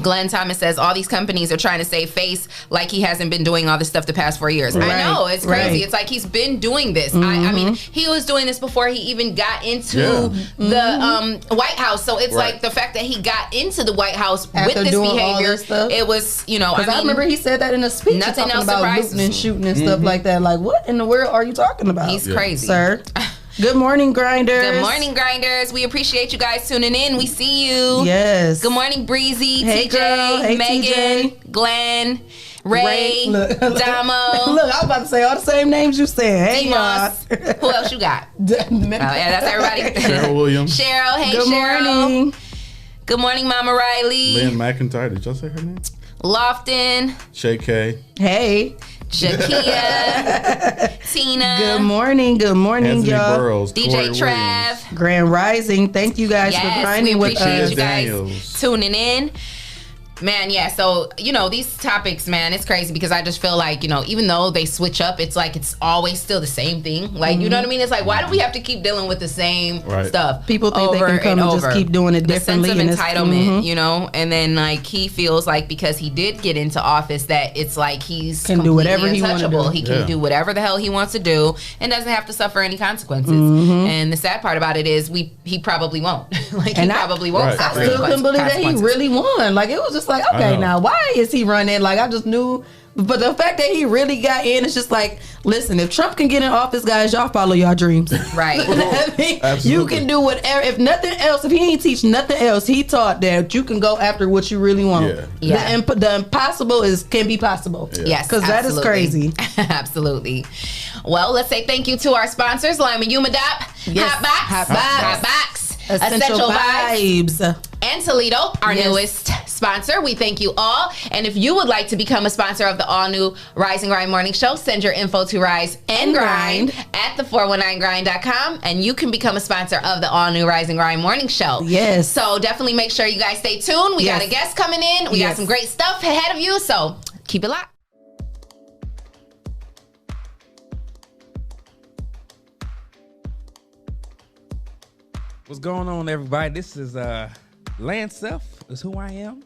Glenn Thomas says all these companies are trying to save face, like he hasn't been doing all this stuff the past 4 years. Right. I know, it's crazy. Right. It's like he's been doing this. I mean, he was doing this before he even got into the White House. So it's Right. like the fact that he got into the White House After with this doing all behavior, this stuff? it was, Because I remember he said that in a speech. Nothing talking else about surprises looting and me. shooting and stuff like that. Like, what in the world are you talking about? he's crazy. Sir. Good morning, Grinders. Good morning, Grinders. We appreciate you guys tuning in. We see you. Yes. Good morning, Breezy, Hey, TJ, girl. Hey, Megan, TJ. Glenn, Ray, Look. Damo, Look, I was about to say all the same names you said. Hey, y'all. Demos. Who else you got? Yeah, that's everybody. Cheryl Williams, Cheryl. Hey, Good Cheryl. morning. Good morning, Mama Riley. Lynn McIntyre. Did y'all say her name? Lofton, Shay K. Hey. Shakia, Tina. Good morning, Anthony y'all. Burrows, DJ Corey Trav. Williams. Grand Rising. Thank you guys for Yes, we grinding with appreciate us. you guys Daniels. tuning in. Man, yeah, so, these topics, man, it's crazy because I just feel like, even though they switch up, it's like it's always still the same thing. Like, you know what I mean? It's like, why do we have to keep dealing with the same stuff? People think they can come and just keep doing it differently. The sense of entitlement, and then, like, he feels like because he did get into office that it's like he's can do whatever he wants to do. He can do whatever the hell he wants to do and doesn't have to suffer any consequences. And the sad part about it is he probably won't. Like, he probably won't suffer any consequences. I still couldn't believe that he really won. Like, it was just like, okay, now, why is he running? Like, I just knew. But the fact that he really got in, it's just like, listen, if Trump can get in office, guys, y'all follow your dreams. Right. You can do whatever. If nothing else, if he ain't teach nothing else, he taught that you can go after what you really want. Yeah. The impossible can be possible. Yeah. Yes, because that is crazy. Absolutely. Well, let's say thank you to our sponsors, Lima Yumadap, Hot Box, Essential Vibes, and Toledo, our newest sponsor. We thank you all. And if you would like to become a sponsor of the all-new Rise and Grind Morning Show, send your info to Rise and Grind at the419grind.com, and you can become a sponsor of the all-new Rise and Grind Morning Show. Yes. So definitely make sure you guys stay tuned. We got a guest coming in. We got some great stuff ahead of you, so keep it locked. What's going on, everybody? This is Lance Self is who I am.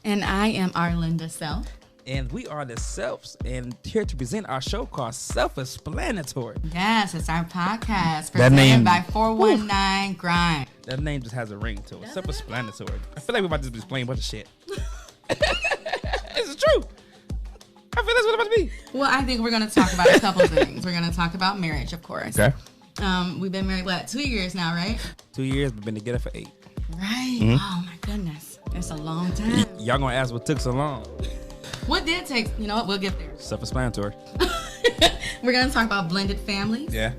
And I am Arlinda Self. And we are the Selfs, and here to present our show called Self-Explanatory. Yes, it's our podcast presented by 419 Grind. That name just has a ring to it. Self-Explanatory. I feel like we're about to be explaining a bunch of shit. It's true. I feel that's what it's about to be. Well, I think we're going to talk about a couple things. We're going to talk about marriage, of course. Okay. We've been married, 2 years now, right? 2 years, we've been together for 8. Right. Oh, my goodness. It's a long time. Y'all gonna ask what took so long. What did take? You know what? We'll get there. Self-explanatory. We're going to talk about blended families. Yeah.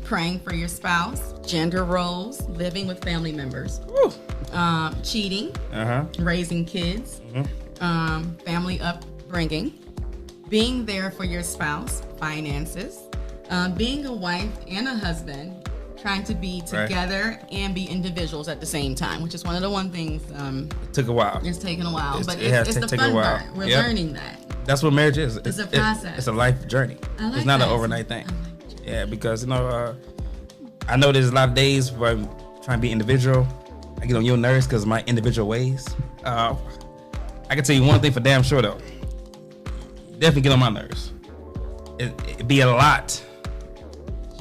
Praying for your spouse. Gender roles. Living with family members. Cheating. Raising kids. Family upbringing. Being there for your spouse. Finances. Being a wife and a husband, trying to be together and be individuals at the same time, which is one of the things. It took a while. It's taken a while, but it's the fun part. We're learning that. That's what marriage is. It's a process. It's a life journey. It's not an overnight thing. Yeah, because I know there's a lot of days where I'm trying to be individual. I get on your nerves because of my individual ways. I can tell you one thing for damn sure though. Definitely get on my nerves. It'd be a lot.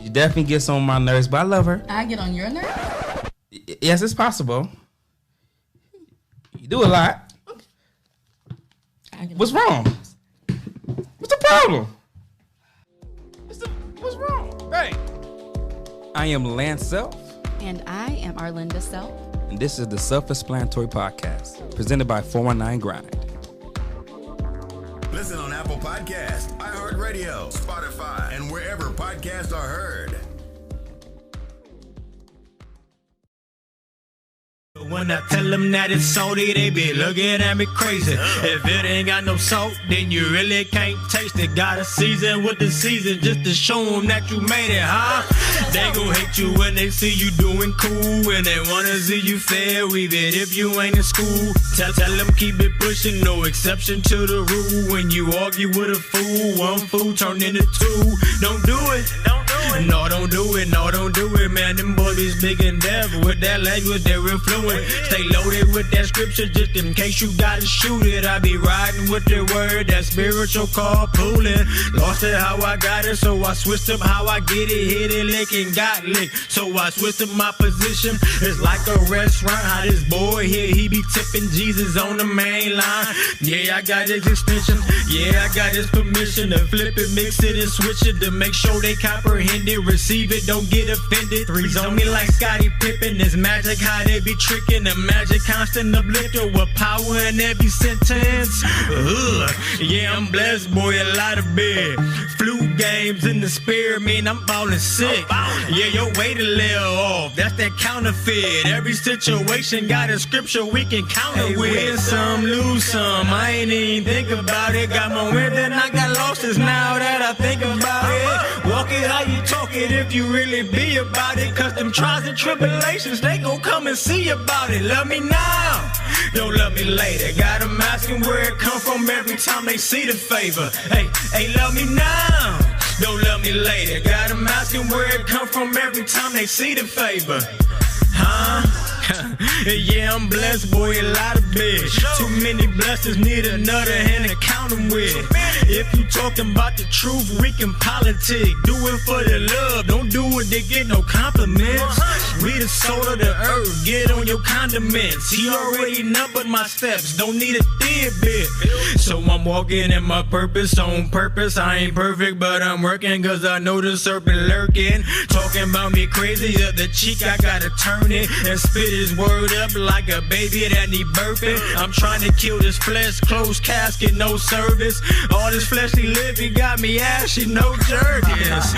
She definitely gets on my nerves, but I love her. I get on your nerves? Yes, it's possible. You do a lot. What's wrong? What's the problem? What's wrong? Hey. I am Lance Self. And I am Arlinda Self. And this is the Self-Explanatory Podcast, presented by 419 Grind. Listen on Apple Podcasts, iHeartRadio, Spotify, and wherever podcasts are heard. When I tell them that it's salty, they be looking at me crazy. If it ain't got no salt, then you really can't taste it. Gotta season with the season just to show them that you made it, huh? They gon' hate you when they see you doing cool, and they wanna see you fair, even if you ain't in school. Tell them keep it pushing, no exception to the rule. When you argue with a fool, one fool turn into two. Don't do it. No, don't do it. No, don't do it, man. Them boys be speaking deaf with that language, they're influent. Stay loaded with that scripture just in case you gotta shoot it. I be riding with the word, that spiritual carpooling. Lost it how I got it, so I switched up how I get it. Hit it, lick, and got licked. So I switched up my position. It's like a restaurant. How this boy here, he be tipping Jesus on the main line. Yeah, I got his extension. Yeah, I got his permission to flip it, mix it, and switch it to make sure they comprehend send it, receive it, don't get offended. Threes on me like Scottie Pippen. It's magic how they be tricking. The magic constant uplifter with power in every sentence. Yeah, I'm blessed, boy, a lot of big. Flu games in the spirit mean I'm falling sick. Yeah, your weight a little off. That's that counterfeit. Every situation got a scripture we can counter with. Win some, lose some. I ain't even think about it. Got more win than I got losses now that I think about it. Walk it how you talk it if you really be about it. Cause them trials and tribulations, they gon' come and see about it. Love me now, don't love me later. Got them asking where it come from every time they see the favor. Hey, love me now, don't love me later. Got them asking where it come from every time they see the favor. Yeah, I'm blessed, boy, a lot of big. Too many blessings, need another hand to count them with. If you talking about the truth, we can politic. Do it for the love, don't do it to get no compliments. We the soul of the earth, get on your condiments. He already numbered my steps, don't need a bit. So I'm walking in my purpose, on purpose. I ain't perfect, but I'm working, cause I know the serpent lurking. Talking about me crazy, the cheek, I gotta turn it and spit his word up like a baby that need burping. I'm trying to kill this flesh, closed casket, no service. All this fleshly living got me ashy, no jerkins.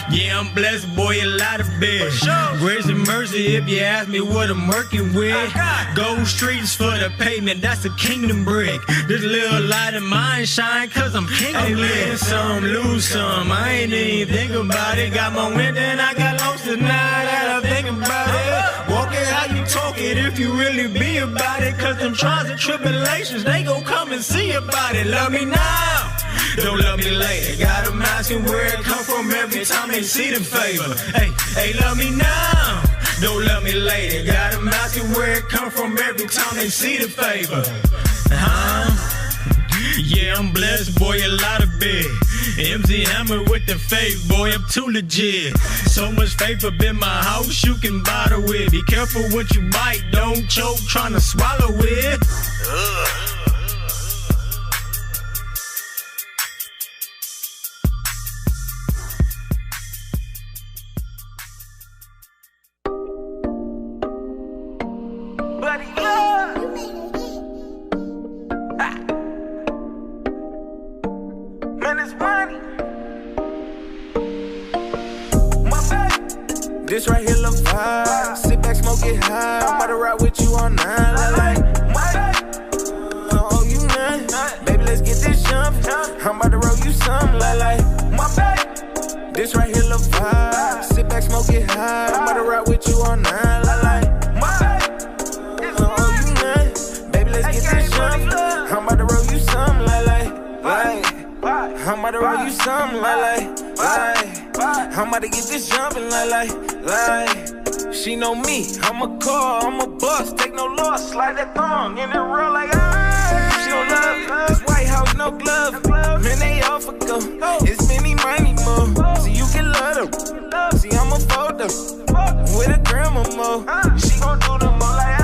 Yeah, I'm blessed, boy, a lot of big. Grace and mercy if you ask me what I'm working with. Gold streets for the pavement, that's a kingdom brick. This little light of mine shine cause I'm kingdom lit. Win some, lose some, I ain't even think about it. Got more win than I got losses now that I think about it. Walk it how you talk it if you really be about it. Cause them trials and tribulations, they gon' come and see about it. Love me now, don't love me later. Got them asking where it come from every time they see the favor. Hey, love me now, don't love me later. Got them asking where it come from every time they see the favor. Yeah, I'm blessed, boy, a lot of big. MC Hammer with the faith, boy, I'm too legit. So much faith up in my house, you can bottle with. Be careful what you bite, don't choke trying to swallow it. This right here, love vibe. Sit back, smoke it high. I'm about to ride with you all night. Like, oh, you none. Baby, let's get this jumping. I'm about to roll you some. Like, my baby. This right here, love vibe. Sit back, smoke it high. I'm about to ride with you all night. Like, my baby. Oh, you none. Baby, let's get this jumping. I'm about to roll you some. Like. I'm about to roll you some. I'm about to get this jumping. She know me, I'm a car, I'm a boss, take no loss, slide that thong in the real like she don't love this White House, no glove, man they all for go, it's many money more, so you can love them, see I'm a photo, with a grandma mo, she gon' do them all like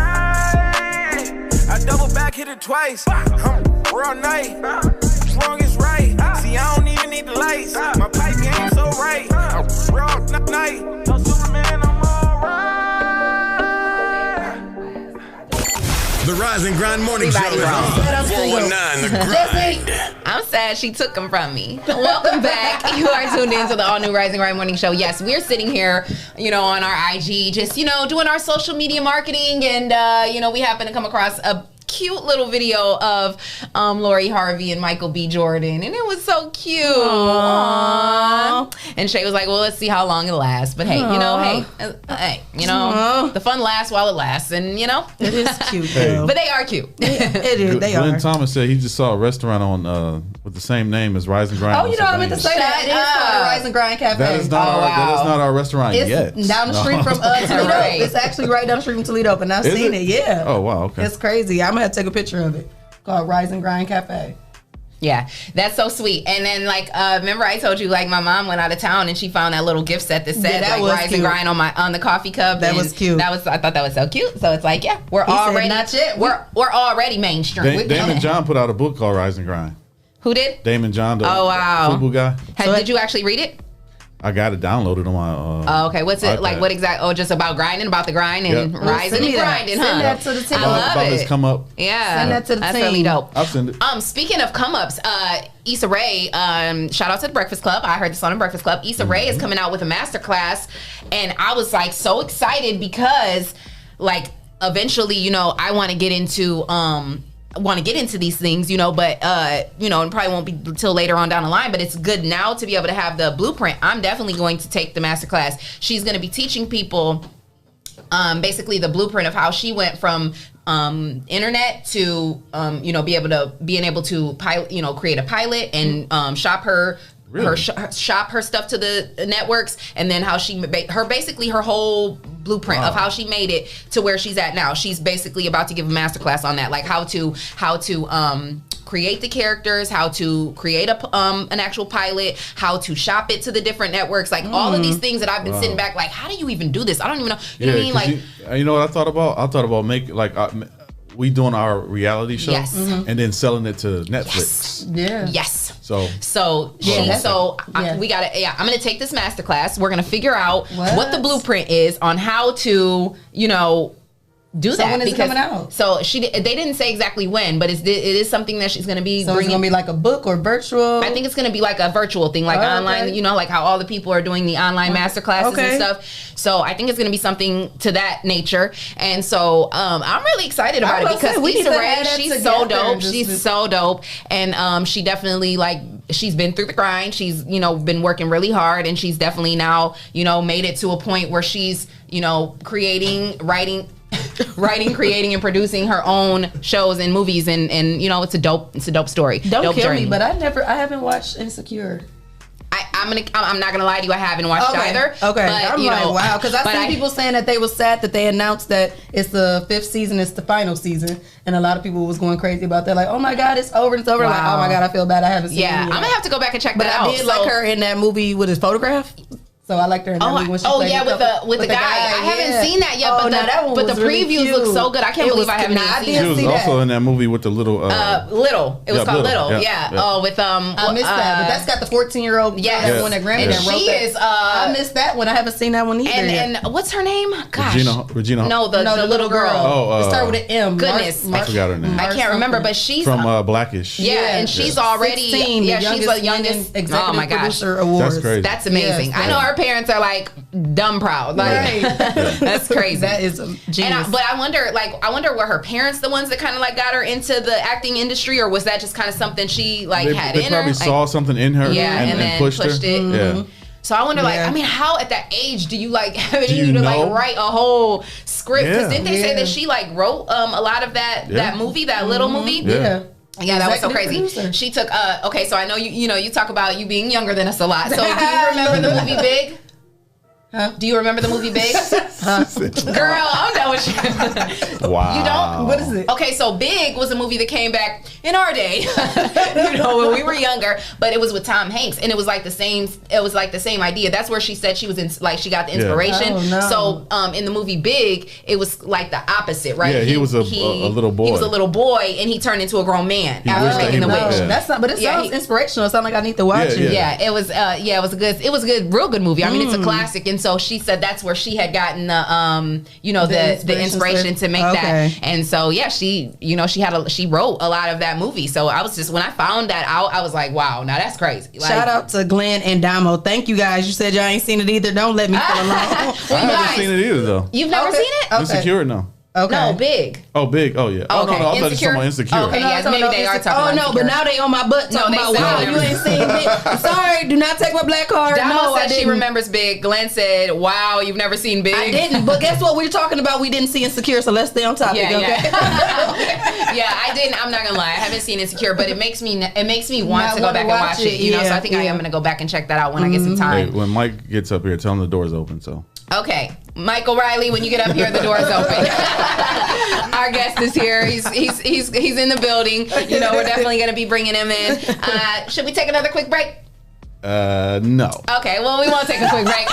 I double back, hit it twice, I'm raw night, wrong is right, see I don't even need the lights, my pipe game so right, I'm raw night, no Superman, I'm The Rise and Grind Morning Show is on 419 The Grind. I'm sad she took them from me. Welcome back. You are tuned in to the all-new Rise and Grind Morning Show. Yes, we're sitting here, on our IG, just, doing our social media marketing. And, we happen to come across a cute little video of Lori Harvey and Michael B. Jordan, and it was so cute. Aww. And Shay was like, well, let's see how long it lasts. But hey, the fun lasts while it lasts, and it is cute. Hey. But they are cute. It is. They Glenn are. Thomas said he just saw a restaurant on with the same name as Rise and Grind. Oh, I meant to say that. It is called the Rise and Grind Cafe. That is not our restaurant it's yet. Down the street from Toledo. Right. It's actually right down the street from Toledo, but I've seen it. Yeah. Oh wow. Okay. It's crazy. I'm gonna have to take a picture of it. Called Rise and Grind Cafe. Yeah, that's so sweet. And then, remember I told you, my mom went out of town and she found that little gift set that said, Rise and Grind on the coffee cup. That was cute. I thought that was so cute. So it's we're already not yet. We're already mainstream. Damon John put out a book called Rise and Grind. Who did? Damon John, the FUBU guy. Did you actually read it? I got it downloaded on my. Okay, what's it iPad. like? What exact? Oh, just about grinding, about the grind and rising and grinding, huh? Send that to the team. I love about it. this come up. Yeah, Send that to the that's team. really dope. I'll send it. Speaking of come ups, Issa Rae, shout out to the Breakfast Club. I heard this on the Breakfast Club. Issa Rae is coming out with a masterclass, and I was like so excited because, like, eventually, you know, I want to get into these things, you know, but you know, and probably won't be until later on down the line, but it's good now to be able to have the blueprint. I'm definitely going to take the masterclass. She's going to be teaching people basically the blueprint of how she went from internet to you know, being able to pilot, you know, create a pilot and shop her shop her stuff to the networks, and then how she her whole blueprint of how she made it to where she's at now. She's basically about to give a masterclass on that, like how to create the characters, how to create an actual pilot, how to shop it to the different networks, like all of these things that I've been sitting back like, how do you even do this? I don't even know. You know what I mean? Like, you know what I thought about? I thought about making like we doing our reality show and then selling it to Netflix. Yes. So we got to. Yeah, I'm gonna take this masterclass. We're gonna figure out what the blueprint is on how to, you know, do that. When is it coming out? So they didn't say exactly when, but it is something that she's going to be bringing. It's going to be like a book or virtual? I think it's going to be like a virtual thing, like online, you know, like how all the people are doing the online master classes and stuff. So I think it's going to be something to that nature. And so I'm really excited about it because Issa Rae, she's so dope. She's so dope. And she definitely, like, she's been through the grind. She's, you know, been working really hard, and she's definitely now, you know, made it to a point where she's, you know, writing, creating, and producing her own shows and movies, and you know, it's a dope story. Don't kill me, but I haven't watched Insecure. I'm not gonna lie to you, I haven't watched either. Okay, but, I'm like, wow, because I seen people saying that they were sad that they announced that it's the 5th season, it's the final season, and a lot of people was going crazy about that. Like, oh my God, it's over, it's over. Wow. Like, oh my God, I feel bad, I haven't seen it. Yeah, I'm gonna have to go back and check that out. But I did like her in that movie with his photograph. So I liked her in that movie when she played with the guy. I haven't seen that yet, but the previews look so good. I can't believe I haven't seen it. She was also in that movie with the little Little. It was called Little. Yeah. Oh, with I missed that, but that's got the 14-year-old that won that Grammy. And she is I missed that one. I haven't seen that one either. And what's her name? Gosh. Regina. No, the little girl. Oh, it started with an M. Goodness. I forgot her name. I can't remember, but she's from Blackish. Yeah, and she's already 16, she's the youngest executive producer awards. That's crazy. That's amazing. I know our parents are like dumb proud. Like, that's crazy. That is genius. But I wonder were her parents the ones that kind of like got her into the acting industry, or was that just kind of something she had in her? They probably saw something in her and then pushed her. It. Mm-hmm. Yeah. So I wonder, like, I mean, how at that age do you like have it in you to like write a whole script? Because didn't they say that she like wrote a lot of that movie, that little movie? Yeah. Yeah, that was so crazy. Producer. She took okay, so I know you talk about you being younger than us a lot. So do you remember the movie Big? Huh? Do you remember the movie Big? Girl, I'm done with you. Wow. You don't? What is it? Okay, so Big was a movie that came back in our day, you know, when we were younger, but it was with Tom Hanks, and it was like the same idea. That's where she said she was in, like, she got the inspiration. Oh, no. So in the movie Big, it was like the opposite, right? Yeah, he was a little boy. He was a little boy, and he turned into a grown man after making the witch. That's not, but it sounds inspirational. It sounds like I need to watch it. Yeah, it was a good, real good movie. I mean, it's a classic, and so she said that's where she had gotten the inspiration to make that. And so she wrote a lot of that movie. So I was just, when I found that out, I was like, wow, now that's crazy. Like, shout out to Glenn and Damo. Thank you guys. You said y'all ain't seen it either. Don't let me feel alone. I haven't seen it either though. You've never seen it? Insecure, no. Okay. No, Big. Oh, Big. Oh, yeah. Oh, no, I thought you were talking about Insecure. Okay, yeah, maybe they are talking about Insecure. But now they on my butt talking about, wow, you ain't seen Big. Sorry, do not take my black card. Damo said she remembers Big. Glenn said, wow, you've never seen Big. I didn't, but guess what? We're talking about we didn't see Insecure, so let's stay on topic, okay? Yeah, I didn't. I'm not going to lie. I haven't seen Insecure, but it makes me want to go back and watch it. You know, so I think I am going to go back and check that out when I get some time. Hey, when Mike gets up here, tell him the door's open, so. Okay, Mike O'Reilly, when you get up here, the door is open. Our guest is here. He's in the building. You know, we're definitely going to be bringing him in. Should we take another quick break? No. Okay, well, we won't take a quick break.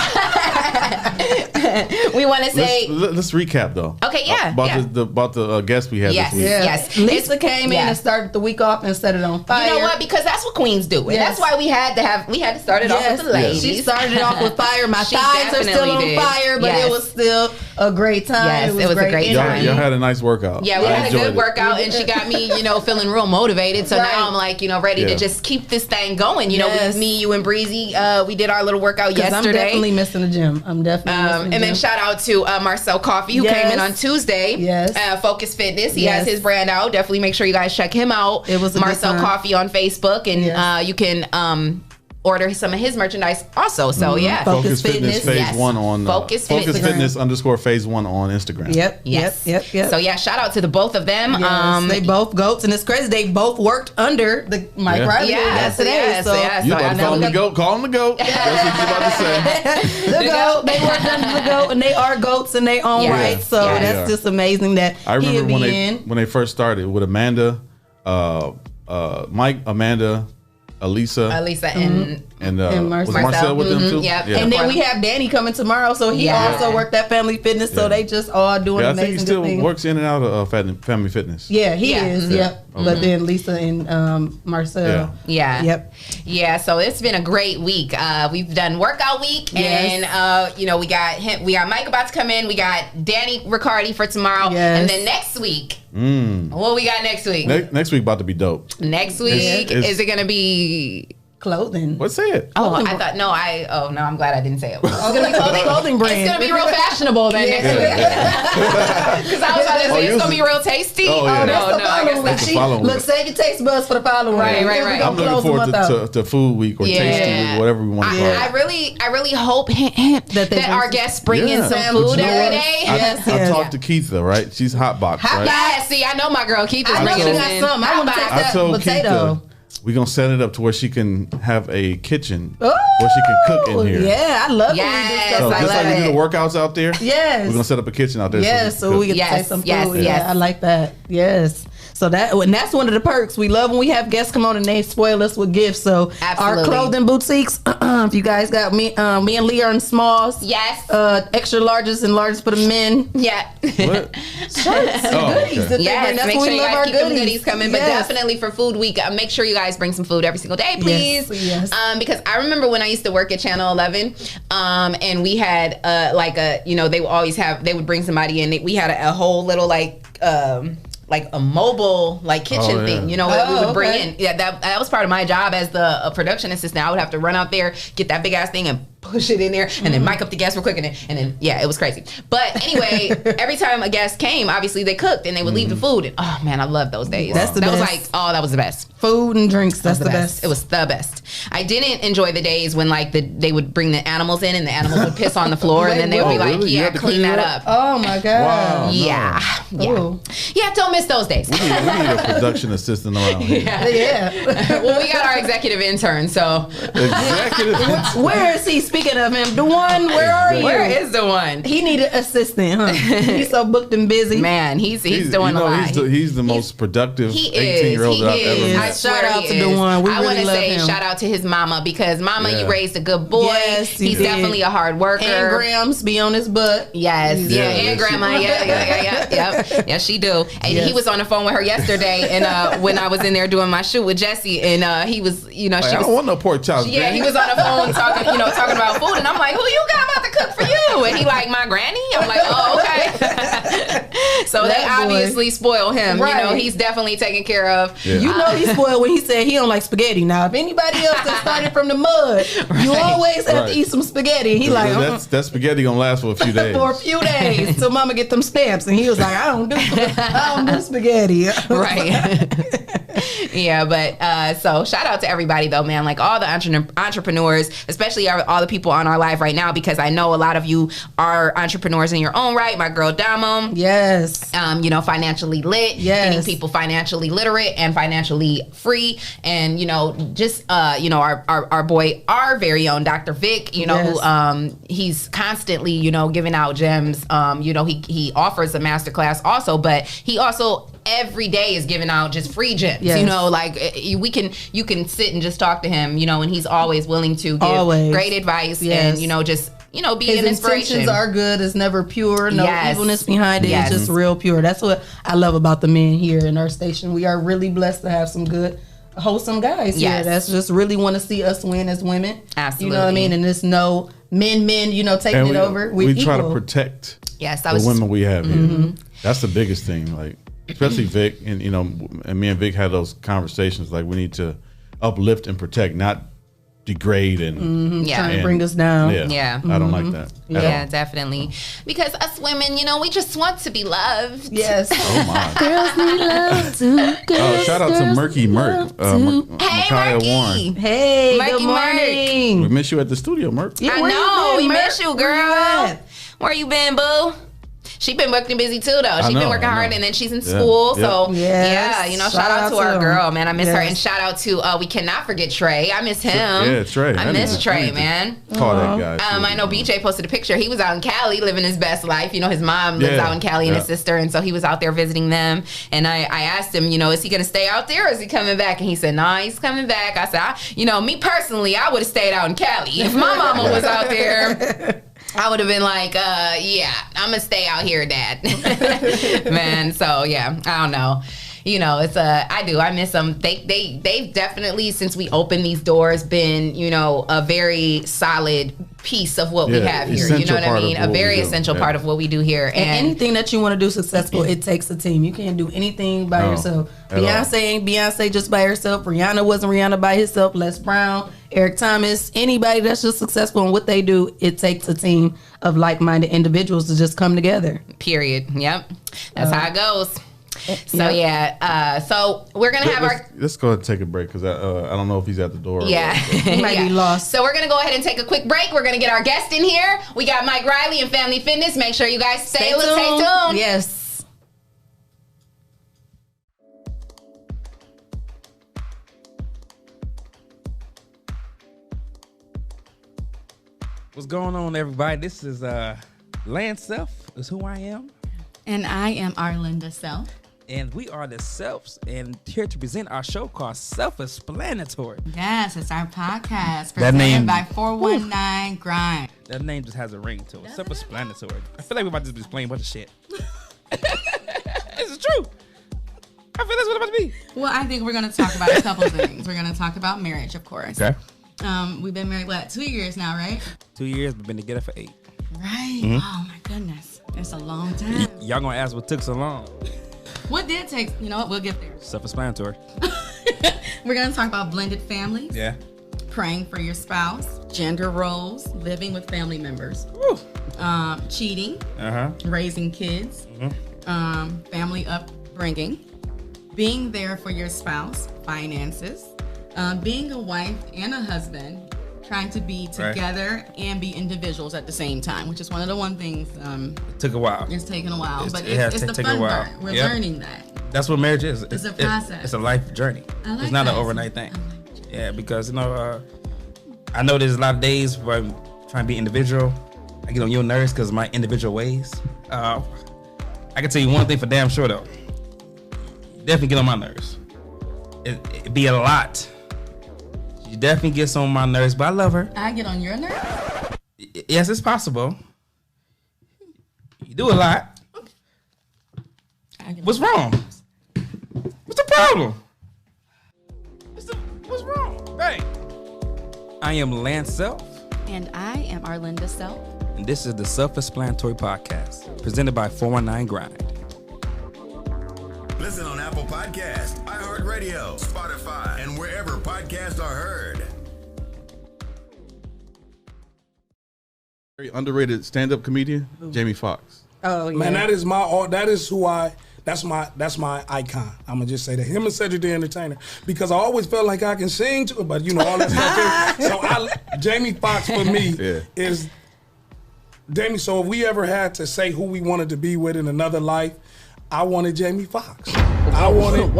We want to say. Let's recap though. Okay, yeah. About the guest we had this week. Yes. Lisa came in and started the week off and set it on fire. You know what? Because that's what queens do. And that's why we had to start it off with the ladies. She started it off with fire. My thighs are still on fire, but it was still a great time. Yes, it was a great time. Y'all had a nice workout. Yeah, we had a good workout, and she got me, feeling real motivated. So now I'm like, ready to just keep this thing going. Me, you, and Breezy, we did our little workout yesterday. I'm definitely missing the gym. I'm definitely missing the gym. And then shout out to Marcel Coffee, who came in on Tuesday. Yes. Focus Fitness. He has his brand out. Definitely make sure you guys check him out. It was Marcel Coffee on Facebook, and you can order some of his merchandise also. So Focus Fitness Phase 1 on Focus Fitness _ Phase 1 on Instagram. Yep. So shout out to the both of them. Yes, they both goats, and it's crazy. They both worked under the Mike Riley today. You about to call him the goat? Call him the goat. That's what you about to say. The goat. They worked under the goat, and they are goats in their own right. So that's just amazing that I remember when they first started with Amanda, Mike, Amanda, Alisa and Marcel with them too. Yep. Yeah. And then we have Danny coming tomorrow, so he also worked at Family Fitness. So they just all doing amazing things. I think he still works in and out of Family Fitness. Yeah, he is. Yep. Okay. But then Lisa and Marcel. Yep. Yeah. So it's been a great week. We've done workout week, and we got him. We got Mike about to come in. We got Danny Riccardi for tomorrow, and then next week. What we got next week? Next week about to be dope. Next week is it gonna be clothing? Let's say it. I'm glad I didn't say it. It's gonna be clothing brand. It's gonna be real fashionable then next week. Because I was about to say it's gonna be real tasty. No, I guess not. Look, save your taste buds for the following week. Right. I'm looking forward to Food Week or Tasty Week, whatever we want to call it. I really hope that our guests bring in some food every day. I talked to Keitha, right? She's hotbox, right? Yeah, see, I know my girl Keitha's bringing in. I want to taste that potato. We're going to set it up to where she can have a kitchen where she can cook in here. Yeah, I love it. So just like we do the workouts out there, yes, we're going to set up a kitchen out there. Yes, so we can taste some food. Yes. I like that. Yes. So that's one of the perks. We love when we have guests come on and they spoil us with gifts. So our clothing boutiques, if you guys got me and Lee are in smalls. Yes. Extra larges and larges for the men. Yeah. What? Shirts and goodies. Yes, make sure you guys keep them goodies coming. But definitely for Food Week, make sure you guys bring some food every single day, please. Yes. Because I remember when I used to work at Channel 11, and we had they would bring somebody in. We had a whole little like a mobile kitchen thing, that we would bring in. Yeah, that was part of my job as the production assistant. I would have to run out there, get that big ass thing and push it in there and then mic up the gas real quick and then it was crazy. But anyway, every time a guest came, obviously they cooked and they would leave the food. And oh man, I love those days. That was the best. Food and drinks, that's the best. It was the best. I didn't enjoy the days when they would bring the animals in and the animals would piss on the floor and then they would be like, clean that up. Oh my God. Wow, yeah, don't miss those days. We need a production assistant around here. Well, we got our executive intern, so. Where is he? Speaking of him, the one, where are you? Where is the one? He needed an assistant, huh? He's so booked and busy. Man, he's doing a lot. He's the most productive 18-year-old that I've ever met. Shout out to the one. I want to say shout out to his mama because mama, you raised a good boy. Yes, he's definitely a hard worker. And Grams be on his butt. Yes, and grandma, yes, she do. And he was on the phone with her yesterday, and when I was in there doing my shoot with Jesse, and he was, she was. I don't want no pork chops. Yeah, he was on the phone talking about food, and I'm like, who you got about to cook for you? And he like, my granny. I'm like, oh, okay. So they obviously spoil him. Right. He's definitely taken care of. Yeah. You know he's spoiled when he said he don't like spaghetti. Now, if anybody else that started from the mud, you always have to eat some spaghetti. He like, that spaghetti gonna last for a few days. For a few days, till mama get them stamps. And he was like, I don't do spaghetti. Right. Yeah, but so shout out to everybody though, man. Like all the entrepreneurs, especially all the people on our live right now, because I know a lot of you are entrepreneurs in your own right. My girl Damo. Yes. Financially lit. Yes. Getting people financially literate and financially free. And, our boy, our very own Dr. Vic, who he's constantly, giving out gems. He offers a masterclass also, but he also every day is giving out just free gems. Yes. You know, like you can sit and just talk to him, you know, and he's always willing to give great advice and, you know, just, you know, be his an inspiration. intentions are good. It's never pure. No Yes. evilness behind it. Yes. It's just real pure. That's what I love about the men here in our station. We are really blessed to have some good, wholesome guys here. Yes. That's just really want to see us win as women. Absolutely. You know what I mean? And there's no men, you know, taking it over. We try to equal. protect Yes, the women we have here. That's the biggest thing. Like, especially Vic, and, you know, and me and Vic had those conversations. Like, we need to uplift and protect, not degrade and trying to bring us down. Yeah. I don't like that. Yeah, definitely. Because us women, you know, we just want to be loved. Yes. Oh my. Girls need love too. Oh, shout out to Murky Murk. Hey, Micaiah Murky. Warren. Hey, Murky good morning. We miss you at the studio, Murk. Yeah, I where you know. been, We Murk? miss you, Where you girl. at? Where you been, boo? She been working busy too, though. She been working hard, and then she's in school. So yeah, you know, shout out to our girl, man. I miss her, and shout out to we cannot forget Trey. I miss him. Yeah, Trey. I miss Trey, man. Call that guy. I know BJ posted a picture. He was out in Cali living his best life. You know, his mom lives out in Cali and his sister, and so he was out there visiting them. And I asked him, you know, is he gonna stay out there or is he coming back? And he said, nah, he's coming back. I said, you know, me personally, I would have stayed out in Cali if my mama was out there. I would have been like, yeah, I'm gonna stay out here, Dad. Man, so yeah, I don't know. You know, it's I miss them. They've definitely, since we opened these doors, been, you know, a very solid piece of what we have here. You know what I mean? A very essential part of what we do here. And anything that you want to do successful, it takes a team. You can't do anything by yourself. Beyonce ain't Beyonce just by herself. Rihanna wasn't Rihanna by herself. Les Brown, Eric Thomas, anybody that's just successful in what they do, it takes a team of like-minded individuals to just come together. Period. Yep. That's how it goes. So yeah, so we're gonna have let's go ahead and take a break because I don't know if he's at the door. Yeah, he might be lost. So we're gonna go ahead and take a quick break. We're gonna get our guest in here. We got Mike Riley and Family Fitness. Make sure you guys stay tuned. Yes. What's going on, everybody? This is Lance Self is who I am. And I am Arlinda Self. And we are the Selfs, and here to present our show called Self-Explanatory. Yes, it's our podcast presented by 419 Grind. That name just has a ring to it. Self-Explanatory. I feel like we might just be explaining a bunch of shit. This is true. I feel that's what it's about to be. Well, I think we're going to talk about a couple things. We're going to talk about marriage, of course. Okay. We've been married, 2 years now, right? 2 years, but been together for 8. Right. Mm-hmm. Oh, my goodness. It's a long time. Y'all going to ask what took so long. What did take? You know what? We'll get there. Self-explanatory. We're going to talk about blended families. Yeah. Praying for your spouse. Gender roles. Living with family members. Cheating. Raising kids. Family upbringing. Being there for your spouse. Finances. Being a wife and a husband. Trying to be together and be individuals at the same time, which is one of the things. It took a while. It's taken a while, but it's the fun part. We're learning that. That's what marriage is. It's a process. It's a life journey. Like it's not an overnight thing. Yeah, because you know, I know there's a lot of days where I'm trying to be individual. I get on your nerves because of my individual ways. I can tell you one thing for damn sure though. Definitely get on my nerves. It be a lot. She definitely gets on my nerves, but I love her. I get on your nerves? Yes, it's possible. You do a lot. What's wrong? What's the problem? What's wrong? Hey. I am Lance Self. And I am Arlinda Self. And this is the Self-Explanatory Podcast, presented by 419 Grind. Listen on Apple Podcasts, iHeartRadio, Spotify, and wherever podcasts are heard. Very underrated stand-up comedian, Jamie Foxx. Oh yeah. Man, that is who that's my icon. I'm gonna just say that. Him and Cedric the Entertainer. Because I always felt like I can sing too, but you know, all that stuff. So Jamie Foxx for me is Jamie. So if we ever had to say who we wanted to be with in another life, I wanted Jamie Foxx. I wanted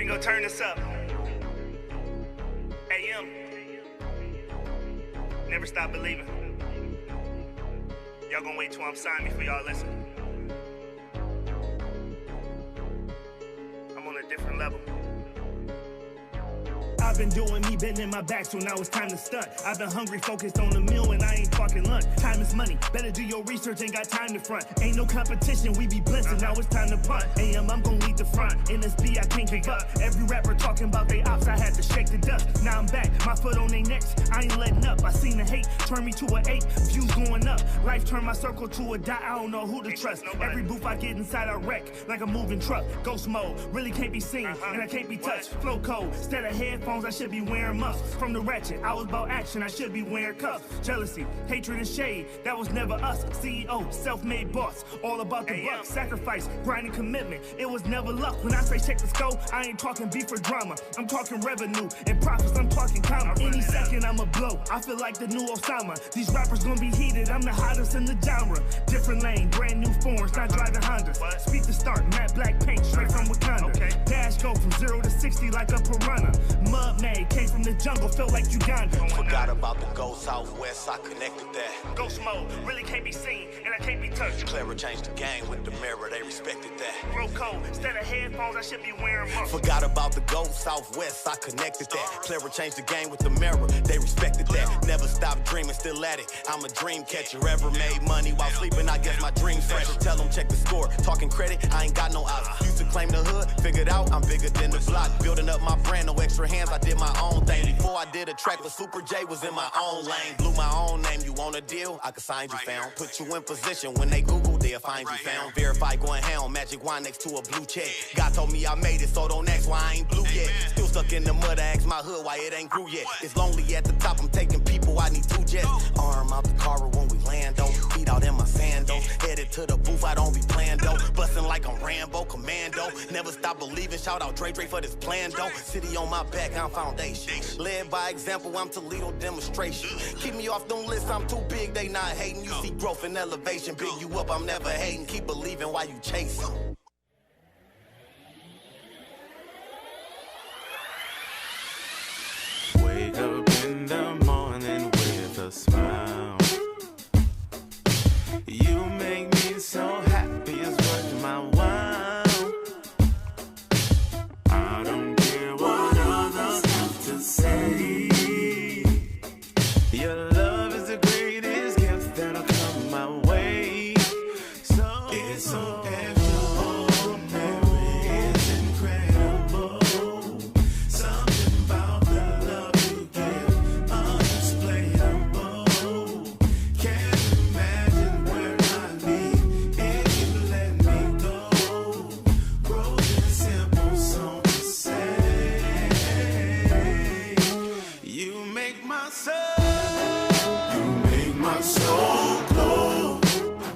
We gon' turn this up. AM. Never stop believing. Y'all gonna wait till I'm signed before y'all listen. I'm on a different level. I've been doing me, bending my back, so now it's time to stunt. I've been hungry, focused on the meal, and I ain't talking lunch. Time is money, better do your research, ain't got time to front. Ain't no competition, we be blitzing, now it's time to punt. AM, I'm gon' lead the front, NSB, I can't give up. Every rapper talking about they ops, I had to shake the dust. Now I'm back, my foot on they necks, I ain't letting up. I seen the hate, turn me to an 8, views going up. Life turned my circle to a dot, I don't know who to trust. Every booth I get inside, I wreck, like a moving truck. Ghost mode, really can't be seen, and I can't be touched. Flow code, instead of headphones, I should be wearing muffs. From the ratchet, I was about action, I should be wearing cuffs. Jealousy, hatred, and shade, that was never us. CEO, self-made boss, all about the buck. Sacrifice, grinding commitment, it was never luck. When I say check the scope, I ain't talking beef or drama. I'm talking revenue and profits, I'm talking comma. Any second I'ma blow, I feel like the new Osama. These rappers gonna be heated, I'm the hottest in the genre. Different lane, brand new forms, not driving Hondas. Speed to start, matte black paint, straight from Wakanda. Dash go from 0 to 60 like a piranha. Mud made, came from the jungle, felt like Uganda. Forgot about the go southwest, I connected that. Ghost mode, really can't be seen, and I can't be touched. Clever changed the game with the mirror, they respected that. Flow code, instead of headphones, I should be wearing muffs. Forgot about the go southwest, I connected that. Clever changed the game with the mirror, they respected that. Never stopped dreaming, still at it. I'm a dream catcher, ever made money while sleeping, I guess my dreams fresher. Tell them check the score, talking credit, I ain't got no odds. Used to claim the hood, figured out I'm bigger than the block. Building up my brand, no extra hands, I did my own thing. Before I did a track with Super J, was in my own lane. Blew my own name, you want a deal? I could sign you found. Put you in position, when they Google, they'll find you found. Verify going hound, magic wine next to a blue check. God told me I made it, so don't ask why I ain't blue yet. Still stuck in the mud, I ask my hood why it ain't grew yet. It's lonely at the top, I'm taking people, I need 2 jets. Arm out the car when we land, though. Feet out in my sandals. Headed to the booth, I don't be playing, though. Bustin' like I'm Rambo, Commando. Never stop believing, shout out Dre for this plan, though. City on my back, I'm foundation. Led by example, I'm Toledo demonstration. Keep me off them lists, I'm too big, they not hating. You see growth and elevation, big you up, I'm never hating. Keep believing while you chasing. Wake up in the morning with a smile. You make me so happy, it's worth my while. I don't care what others have to say. Your love is the greatest gift that'll come my way. So it's so extraordinary, it's incredible. Something about the love you give, unexplainable. Can't imagine where I'd be if you let me go. Broken, simple song to say. You make my soul. My soul glow.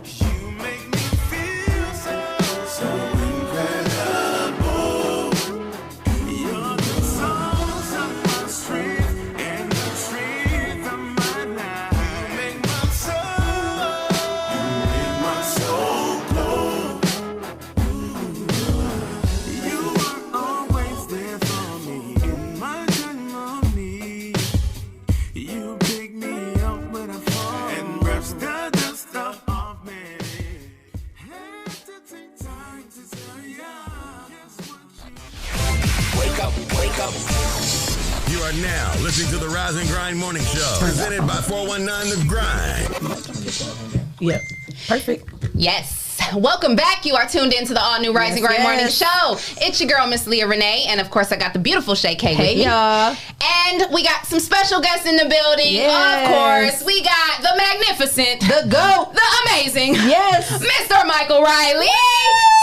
You make me feel so incredible. You're the source of my strength and the strength of my life. You make my soul glow. You are always there for me in my time of need. You pick me up when I fall. The dust off me. Had to take time to tell ya just what you Wake up, wake up. You are now listening to the Rise and Grind Morning Show, presented by 419 The Grind. Yep. Perfect. Yes. Welcome back. You are tuned into the all-new Rise and Grind Morning Show. It's your girl, Miss Leah Renee. And, of course, I got the beautiful Shay K with me. Hey, y'all. And we got some special guests in the building. Yes. Of course, we got the magnificent, the GOAT, the amazing, yes, Mr. Michael Riley,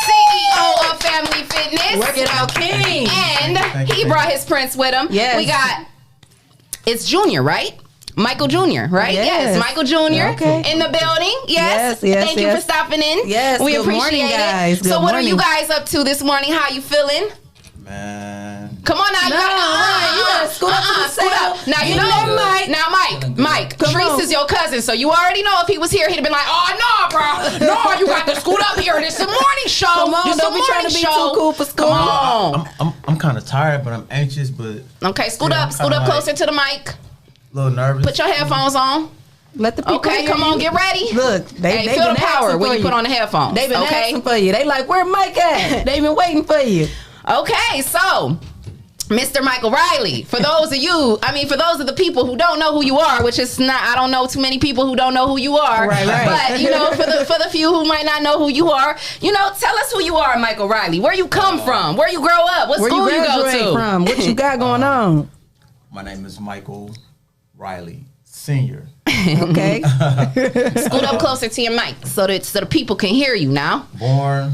CEO of Family Fitness. Work it out, King. And he brought his prince with him. Yes. We got, it's Junior, right? Michael Jr., right? Yes. Michael Jr. Okay. in the building. Yes. Thank you for stopping in. Yes. We Good appreciate morning, guys. it. Good So what morning. are you guys up to this morning? How you feeling? Man. Come on now. You gotta scoot up to the side. Now you know, Mike. Treese is your cousin, so you already know if he was here, he'd have been like, oh no, bro, no, you got to scoot up here. This is a morning show. Come on, this don't be trying to be too cool for school. Come on. I'm kind of tired, but I'm anxious. But okay, scoot up closer to the mic. A little nervous. Put your headphones on. Let the people Okay, come on, get ready. Look, they feel been the power asking when for you put on the headphones. They been okay? asking for you. They like, where Mike at? They been waiting for you. Okay, so Mr. Michael Riley. For those of the people who don't know who you are, which is not, I don't know too many people who don't know who you are. Right. But you know, for the few who might not know who you are, you know, tell us who you are, Michael Riley. Where you come from? Where you grow up? What school you go to? From? What you got going on? My name is Michael Riley, Senior. Okay. Scoot up closer to your mic so the people can hear you now. Born,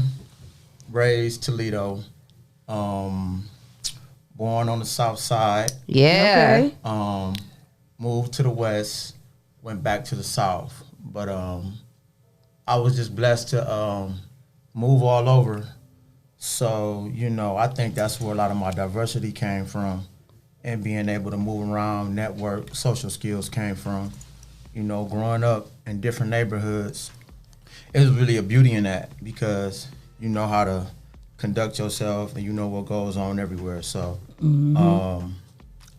raised Toledo. Born on the south side. Yeah. Okay. Moved to the west, went back to the south. But I was just blessed to move all over. So, you know, I think that's where a lot of my diversity came from. And being able to move around, network, social skills came from. You know, growing up in different neighborhoods, it was really a beauty in that because you know how to conduct yourself and you know what goes on everywhere. So I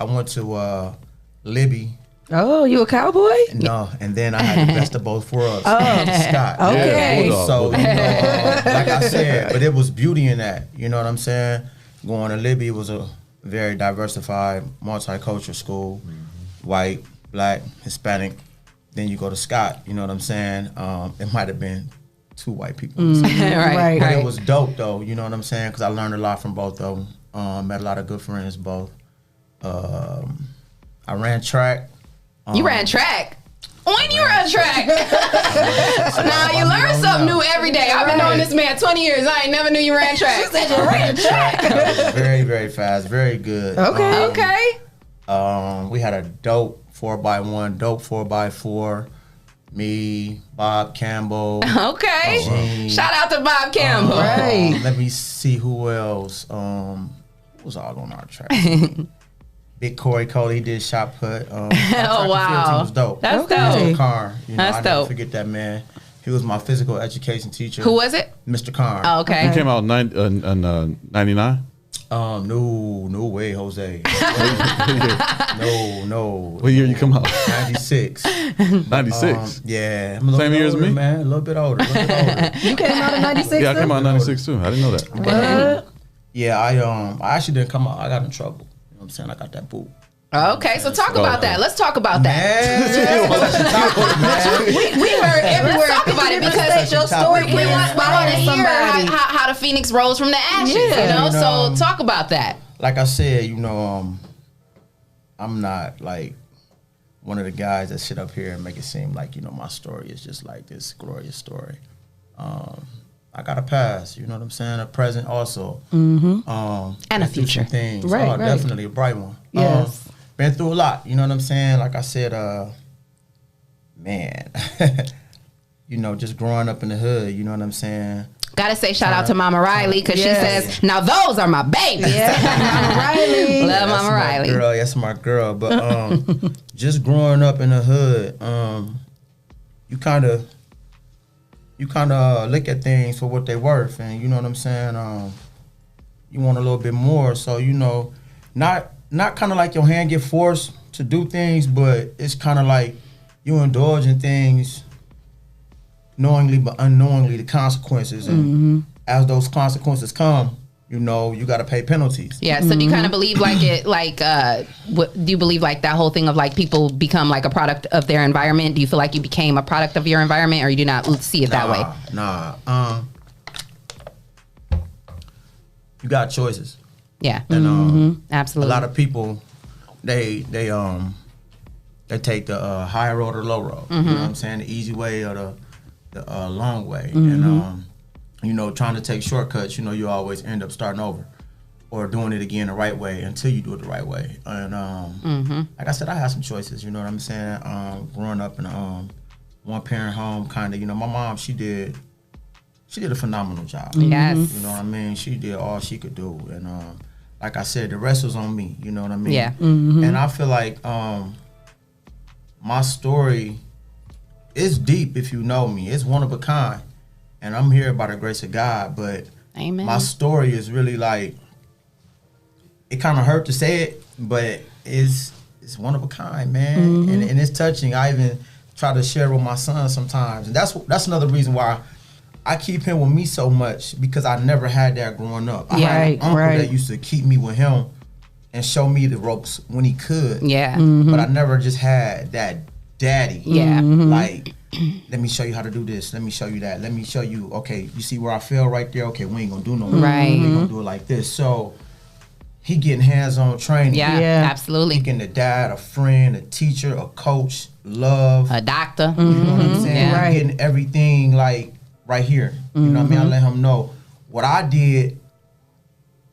went to Libby. Oh, you a cowboy? No, and then I had the best of both worlds. Oh, Scott. okay. Yeah, so, you know, like I said, but it was beauty in that. You know what I'm saying? Going to Libby was a very diversified, multicultural school. White, black, Hispanic. Then you go to Scott, you know what I'm saying? It might have been 2 white people. Right. But it was dope though, you know what I'm saying? Because I learned a lot from both of them. Met a lot of good friends both. I ran track. You ran track? When you run track? Now you learn something new every day. I've been knowing this man 20 years. I ain't never knew you ran track. She said you ran track. Very, very fast. Very good. Okay. We had a dope 4x1, dope 4x4. Me, Bob Campbell. Okay. Gene, shout out to Bob Campbell. Right. Let me see who else. Who was all on our track? Big Corey Cole, he did shot put. Oh wow, team was dope. That's Mr. dope. Karn, you know, That's I never dope. forget that man. He was my physical education teacher. Who was it? Mr. Karn. Oh, okay. He came out in 99. No way, Jose. No. What year you come out? 96. 96. Yeah, I'm a little Same bit year as older, me? man. A little bit older. You came out in 96? Yeah, I came out in 96 too. I didn't know that. What? Yeah, I actually didn't come out. I got in trouble. You know what I'm saying? I got that boot. Okay, so talk about that. Let's talk about that. We heard everywhere. Let's talk about it because your story. we want to hear how the Phoenix rose from the ashes. Yeah. You know, so talk about that. Like I said, you know, I'm not like one of the guys that sit up here and make it seem like, you know, my story is just like this glorious story. I got a past, you know what I'm saying? A present also. And a through future. some things. Right. Definitely a bright one. Yes. Been through a lot, you know what I'm saying? Like I said, man, you know, just growing up in the hood, you know what I'm saying? Gotta say shout out to Mama Riley because she says, now those are my babies. Yeah, Mama Riley. Love Mama Riley. Girl, that's my girl. But just growing up in the hood, you kind of look at things for what they're worth, and you know what I'm saying. You want a little bit more, so you know, not kind of like your hand get forced to do things, but it's kind of like you indulge in things knowingly but unknowingly, the consequences, and as those consequences come, you know, you got to pay penalties. Yeah, so do you kind of believe like it, like, do you believe like that whole thing of like people become like a product of their environment? Do you feel like you became a product of your environment, or you do not see it that way? Nah. You got choices. Yeah, And absolutely. a lot of people, they take the high road or low road. You know what I'm saying? The easy way or the long way. And you know, trying to take shortcuts, you know, you always end up starting over or doing it again the right way until you do it the right way. And like I said, I had some choices, you know what I'm saying? Growing up in a one-parent home, kind of, you know, my mom, she did a phenomenal job. Yes. You know what I mean? She did all she could do. And like I said, the rest was on me, you know what I mean? Yeah. And I feel like my story is deep if you know me. It's one of a kind. And I'm here by the grace of God, but Amen. my story is really like, it kind of hurt to say it, but it's one of a kind, man, and it's touching. I even try to share with my son sometimes, and that's another reason why I keep him with me so much, because I never had that growing up. I had an uncle that used to keep me with him and show me the ropes when he could. Yeah. But I never just had that daddy. Yeah. Like, let me show you how to do this. Let me show you that. Let me show you, okay, you see where I fell right there? Okay, we ain't gonna do no more. Right. We gonna do it like this. So he getting hands-on training. Yeah, absolutely. He getting a dad, a friend, a teacher, a coach, love. A doctor. You know what I'm saying? Yeah. He getting everything like right here. You know what I mean? I let him know what I did.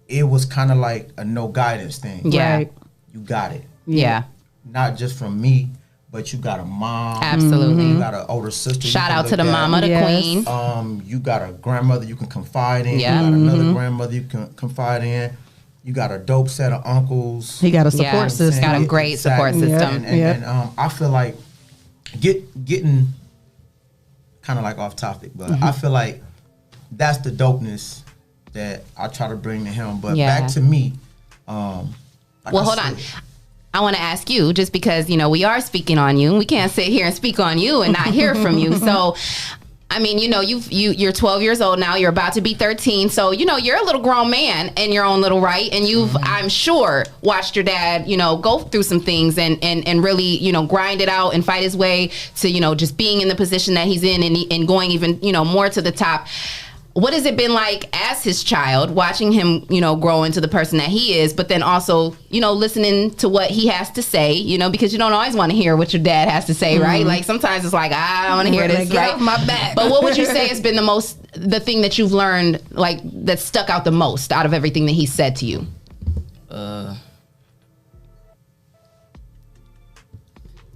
It was kind of like a no guidance thing. Yeah. Right. You got it. Yeah. Not just from me, but you got a mom. Absolutely. You got an older sister. Shout out to the mama, the queen. You got a grandmother you can confide in. Yeah. You got another grandmother you can confide in. You got a dope set of uncles. He got a support system. Got a great support system. And I feel like getting kind of like off topic, but I feel like that's the dopeness that I try to bring to him. But back to me. Well, hold on. I want to ask you, just because, you know, we are speaking on you. We can't sit here and speak on you and not hear from you. So, I mean, you know, you're 12 years old now. You're about to be 13. So, you know, you're a little grown man in your own little right. And you've, I'm sure, watched your dad, you know, go through some things and really, you know, grind it out and fight his way to, you know, just being in the position that he's in and going even, you know, more to the top. What has it been like as his child, watching him, you know, grow into the person that he is, but then also, you know, listening to what he has to say, you know, because you don't always want to hear what your dad has to say, right? Like sometimes it's like, I don't want to hear this, Get right? off my back. But what would you say has been the thing that you've learned, like, that stuck out the most out of everything that he said to you?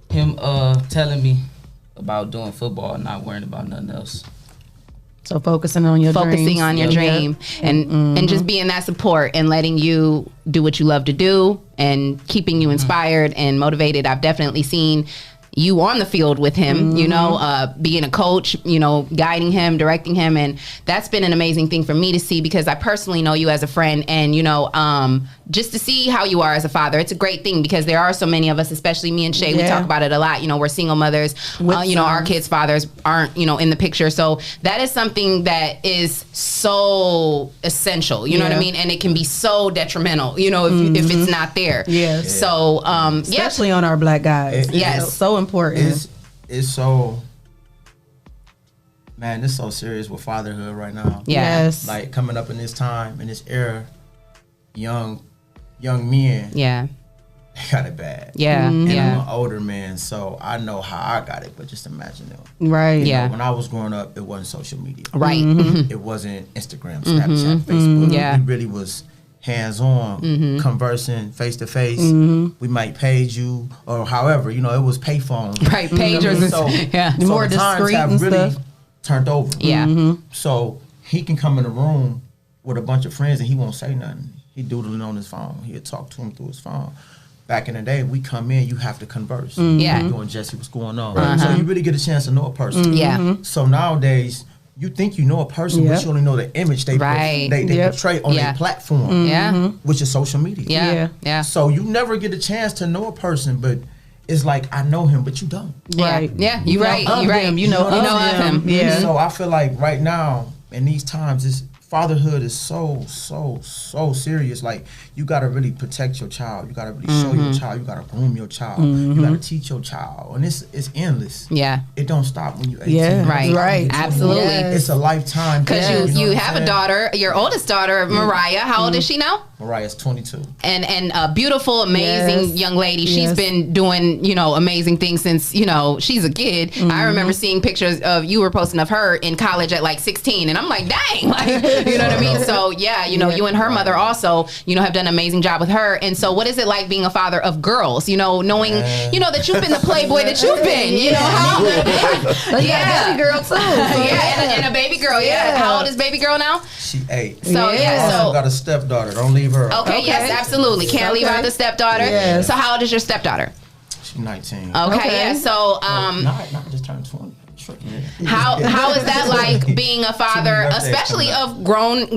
Him telling me about doing football and not worrying about nothing else. So focusing on your dream and just being that support and letting you do what you love to do and keeping you inspired and motivated. I've definitely seen you on the field with him, you know, being a coach, you know, guiding him, directing him. And that's been an amazing thing for me to see, because I personally know you as a friend, and, you know, just to see how you are as a father, it's a great thing, because there are so many of us, especially me and Shay, we talk about it a lot. You know, we're single mothers, you know, our kids' fathers aren't, you know, in the picture. So that is something that is so essential, you know what I mean? And it can be so detrimental, you know, if it's not there. Yes. So, especially on our black guys. Yes. So important. It's so, man, it's so serious with fatherhood right now. Yes. Like coming up in this time, in this era, young men. Yeah. They got it bad. Yeah. And Yeah. I'm an older man, so I know how I got it, but just imagine it. Right. You know, when I was growing up, it wasn't social media. Right. It wasn't Instagram, Snapchat, Facebook. Yeah. We really was hands-on, conversing face-to-face. We might page you or however, you know, it was payphones. Right, pagers. So, so more the times discreet have and really stuff. turned over. Yeah. So he can come in the room with a bunch of friends and he won't say nothing. He doodling on his phone. He'll talk to him through his phone. Back in the day, we come in, you have to converse. Yeah. How you doing, Jesse? What's going on? So you really get a chance to know a person. Yeah. So nowadays, you think you know a person, but you only know the image they portray on their platform, which is social media. Yeah. So you never get a chance to know a person, but it's like, I know him, but you don't. Right. Yeah, you're right. You're right. You know of him. Yeah. So I feel like right now, in these times, fatherhood is so serious. Like, you gotta really protect your child. You gotta really show your child. You gotta groom your child. You gotta teach your child, and it's endless. Yeah, it don't stop when you're 18. Yeah, right. Absolutely, it's a lifetime. Because you have a daughter, your oldest daughter, Mariah. How old is she now? Mariah's 22. And a beautiful, amazing young lady. She's been doing, you know, amazing things since, you know, she's a kid. I remember seeing pictures of you were posting of her in college at like 16, and I'm like, dang, like, you know what I mean? So yeah, you know, you and her mother also, you know, have done an amazing job with her. And so what is it like being a father of girls, you know, knowing, you know, that you've been the playboy that you've been, you know, how baby girl too. So and a baby girl. Yeah. How old is baby girl now? She 8. So I also got a stepdaughter. Don't leave her. Okay, yes, absolutely. Can't leave out the stepdaughter. Yes. So how old is your stepdaughter? She's 19. Okay, yeah. So not just turned 20. How is that like being a father, especially of grown,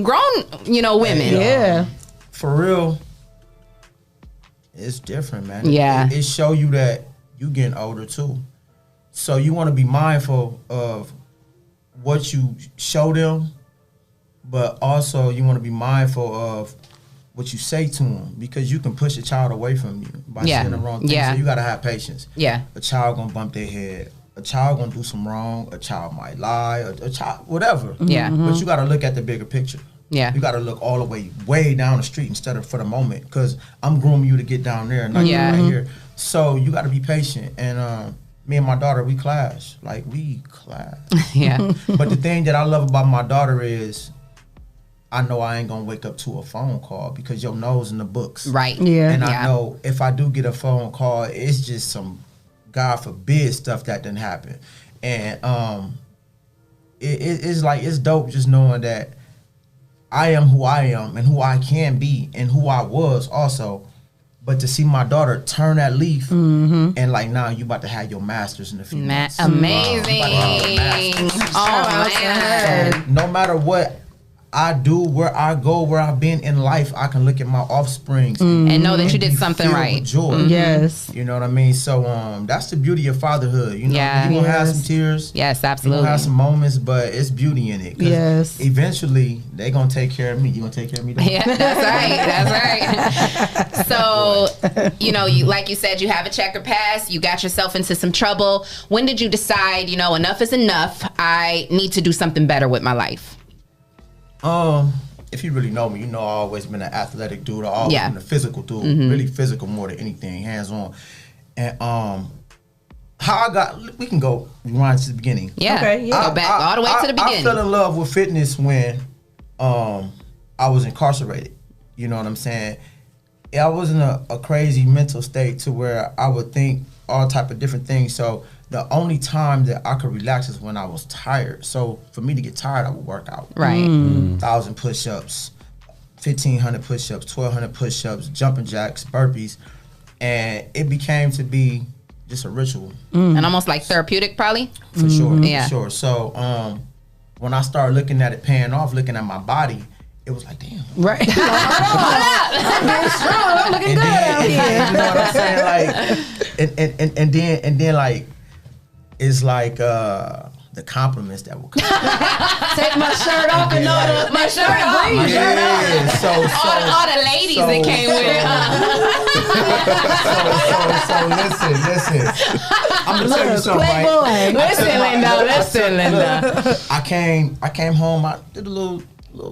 you know, women? Yeah. For real, it's different, man. Yeah. It show you that you getting older too. So you want to be mindful of what you show them, but also you want to be mindful of what you say to them, because you can push a child away from you by saying the wrong thing. Yeah. So you gotta have patience. Yeah. A child gonna bump their head. A child gonna do some wrong. A child might lie. A child, whatever. Yeah. But you gotta look at the bigger picture. Yeah. You gotta look all the way down the street instead of for the moment, because I'm grooming you to get down there and not get right here. So you gotta be patient. And me and my daughter, we clash. Like, we clash. Yeah. But the thing that I love about my daughter is, I know I ain't gonna wake up to a phone call because your nose in the books. Right. Yeah. And I know if I do get a phone call, it's just some God forbid stuff that didn't happen. And it's like, it's dope just knowing that I am who I am and who I can be and who I was also. But to see my daughter turn that leaf and like, now you about to have your masters in a few months. Amazing. Oh, man. So no matter what I do, where I go, where I've been in life, I can look at my offsprings and know that you did be something filled right. with joy. Yes. You know what I mean? So that's the beauty of fatherhood. You know, you're gonna have some tears. Yes, You're absolutely. gonna have some moments, but it's beauty in it. 'Cause Yes. eventually they gonna take care of me. You gonna take care of me? Though? Yeah, that's right. So, you know, like you said, you have a checker pass. You got yourself into some trouble. When did you decide, you know, enough is enough? I need to do something better with my life. If you really know me, you know I've always been an athletic dude. I've always been a physical dude, really physical more than anything, hands on. And how I got, we can go rewind to the beginning. Yeah, okay, yeah. Go back all the way to the beginning. I fell in love with fitness when I was incarcerated. You know what I'm saying? I was in a crazy mental state to where I would think all type of different things. So the only time that I could relax is when I was tired. So for me to get tired, I would work out. Right. 1,000 push-ups, 1,500 push-ups, 1,200 push-ups, jumping jacks, burpees. And it became to be just a ritual. And almost like therapeutic, probably? For sure, Yeah. for sure. So when I started looking at it paying off, looking at my body, it was like, damn. Right. I'm looking good out here. You know what I'm saying? Like, and then like, it's like the compliments that will come. Take my shirt off and all my shirt off. My shirt off. So all the ladies that came with it. So listen. I'm gonna tell you something, right? Listen, Linda. I came home. I did a little.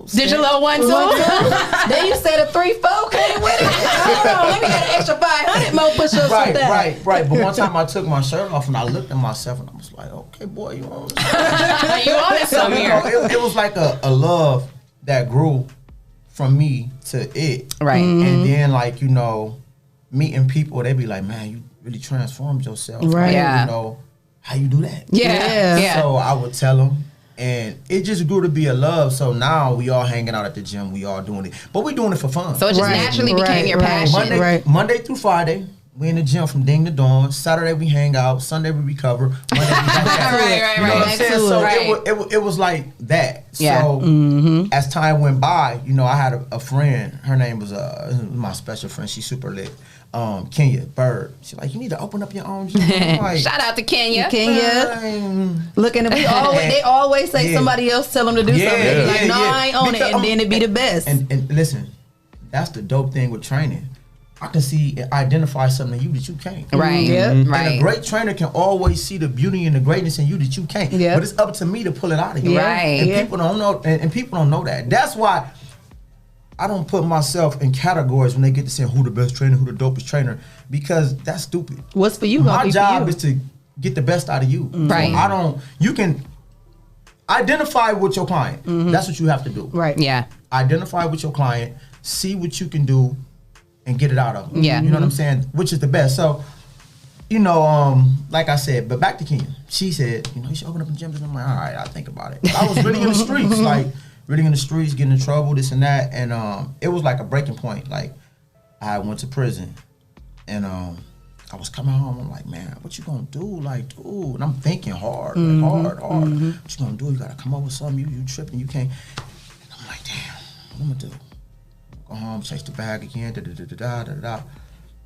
Did your little one too? Then you said a 3-4 came with it. Hold on, let me get an extra 500 more push-ups with that. Right. But one time I took my shirt off and I looked at myself and I was like, okay, boy, you on it? You on it some here. It was like a love that grew from me to it. Right. And then, like, you know, meeting people, they be like, man, you really transformed yourself. Right. Yeah. You know, how you do that? Yeah. So I would tell them. And it just grew to be a love. So now we all hanging out at the gym. We all doing it. But we doing it for fun. So it just naturally became your passion. Monday through Friday, we in the gym from ding to dawn. Saturday we hang out. Sunday we recover. Monday we back at it. Right. You know what I'm saying? So it was like that. Yeah. So as time went by, you know, I had a friend. Her name was my special friend. She's super lit. Kenya Bird. She's like, you need to open up your own gym. Like, shout out to Kenya. Looking, they always say somebody else tell them to do something. Like, no, I ain't on it, and then it be the best. And listen, that's the dope thing with training. I can identify something in you that you can't. Right. And a great trainer can always see the beauty and the greatness in you that you can't. But it's up to me to pull it out of you. Right. And people don't know. And people don't know that. That's why I don't put myself in categories when they get to say who the best trainer, who the dopest trainer, because that's stupid. What's for you? My job is to get the best out of you. Right. So you can identify with your client. That's what you have to do. Right. Yeah. Identify with your client, see what you can do, and get it out of them. Yeah. You know what I'm saying? Which is the best. So, you know, like I said, but back to Kenya. She said, you know, you should open up a gym. And I'm like, all right, I'll think about it. But I was really in the streets, getting in trouble, this and that. And it was like a breaking point. Like, I went to prison. And I was coming home. I'm like, man, what you gonna do? Like, dude. And I'm thinking hard, hard. What you gonna do? You gotta come up with something. You tripping. You can't. And I'm like, damn, what am I gonna do? Go home, chase the bag again,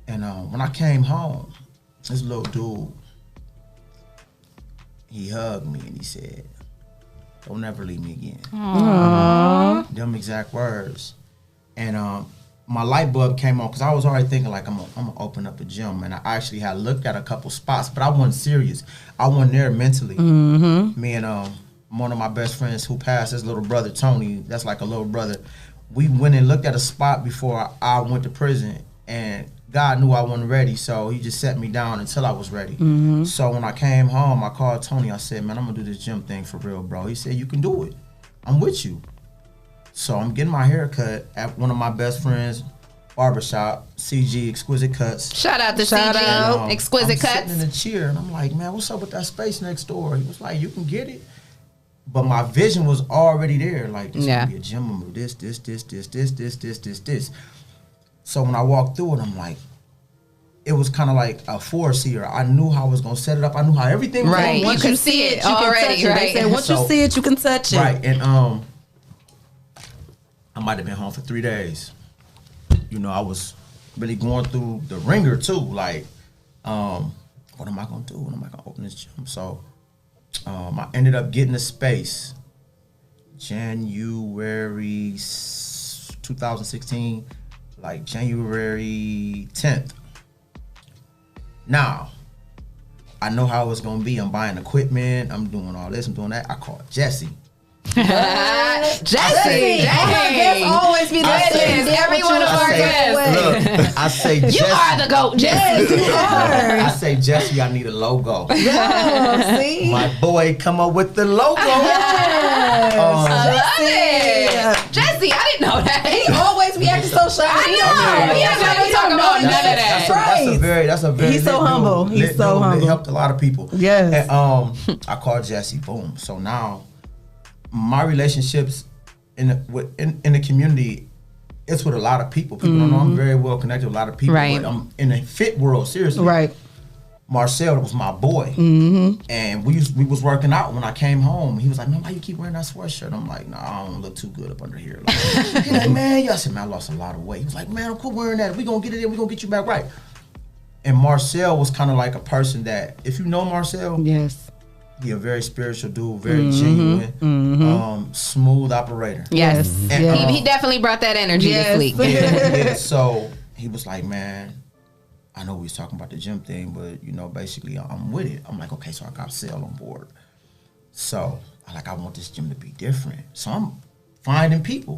And when I came home, this little dude, he hugged me and he said, "Don't ever leave me again." Aww. Them exact words. And my light bulb came on because I was already thinking like I'm gonna open up a gym, and I actually had looked at a couple spots, but I wasn't serious. I wasn't there mentally. Mm-hmm. Me and one of my best friends who passed, his little brother Tony, that's like a little brother. We went and looked at a spot before I went to prison, and God knew I wasn't ready, so he just set me down until I was ready. Mm-hmm. So when I came home, I called Tony. I said, "Man, I'm gonna do this gym thing for real, bro." He said, "You can do it. I'm with you." So I'm getting my hair cut at one of my best friends' barbershop, CG Exquisite Cuts. Shout out to CG Exquisite Cuts. I'm sitting in the chair and I'm like, "Man, what's up with that space next door?" He was like, "You can get it." But my vision was already there. Like, this gonna be a gym. I'm gonna do this. So when I walked through it, I'm like, it was kind of like a four-seater. I knew how I was gonna set it up. I knew how everything was right. going. Once you see it, you already, can touch it. They said, once you see it, you can touch it. Right, and I might have been home for 3 days. You know, I was really going through the ringer too. Like, what am I gonna do? When am I gonna open this gym? So, I ended up getting a space January 2016, like January 10th. Now, I know how it's gonna be. I'm buying equipment. I'm doing all this. I'm doing that. I called Jesse. Jesse, guests always be the every one of our guests. Look, I say Jesse. You are the GOAT, Jesse. You are. I say, Jesse, I need a logo. Yeah, see? My boy come up with the logo. Yes. I love it. Jesse, I didn't know that. He always be acting so shy. I know. He has never talk about none of that. That's a very He's so humble. He's so humble. It helped a lot of people. Yes. And, I called Jesse. Boom. So now, my relationships in the community, it's with a lot of people. People don't know I'm very well connected with a lot of people. Right. But I'm in the fit world, seriously. Right. Marcel was my boy. Mm-hmm. And we was working out when I came home. He was like, "Man, why you keep wearing that sweatshirt?" I'm like, "Nah, I don't look too good up under here." Like, he like, "Man," I said, "Man, I lost a lot of weight." He was like, "Man, quit wearing that. We gonna get it in. We gonna get you back right." And Marcel was kind of like a person that, if you know Marcel, yes, he a very spiritual dude, very genuine, smooth operator. Yes. And, he definitely brought that energy this week. Yeah, so he was like, "Man, I know we was talking about the gym thing, but you know, basically I'm with it." I'm like, "Okay," so I got Sale on board. So I want this gym to be different. So I'm finding people.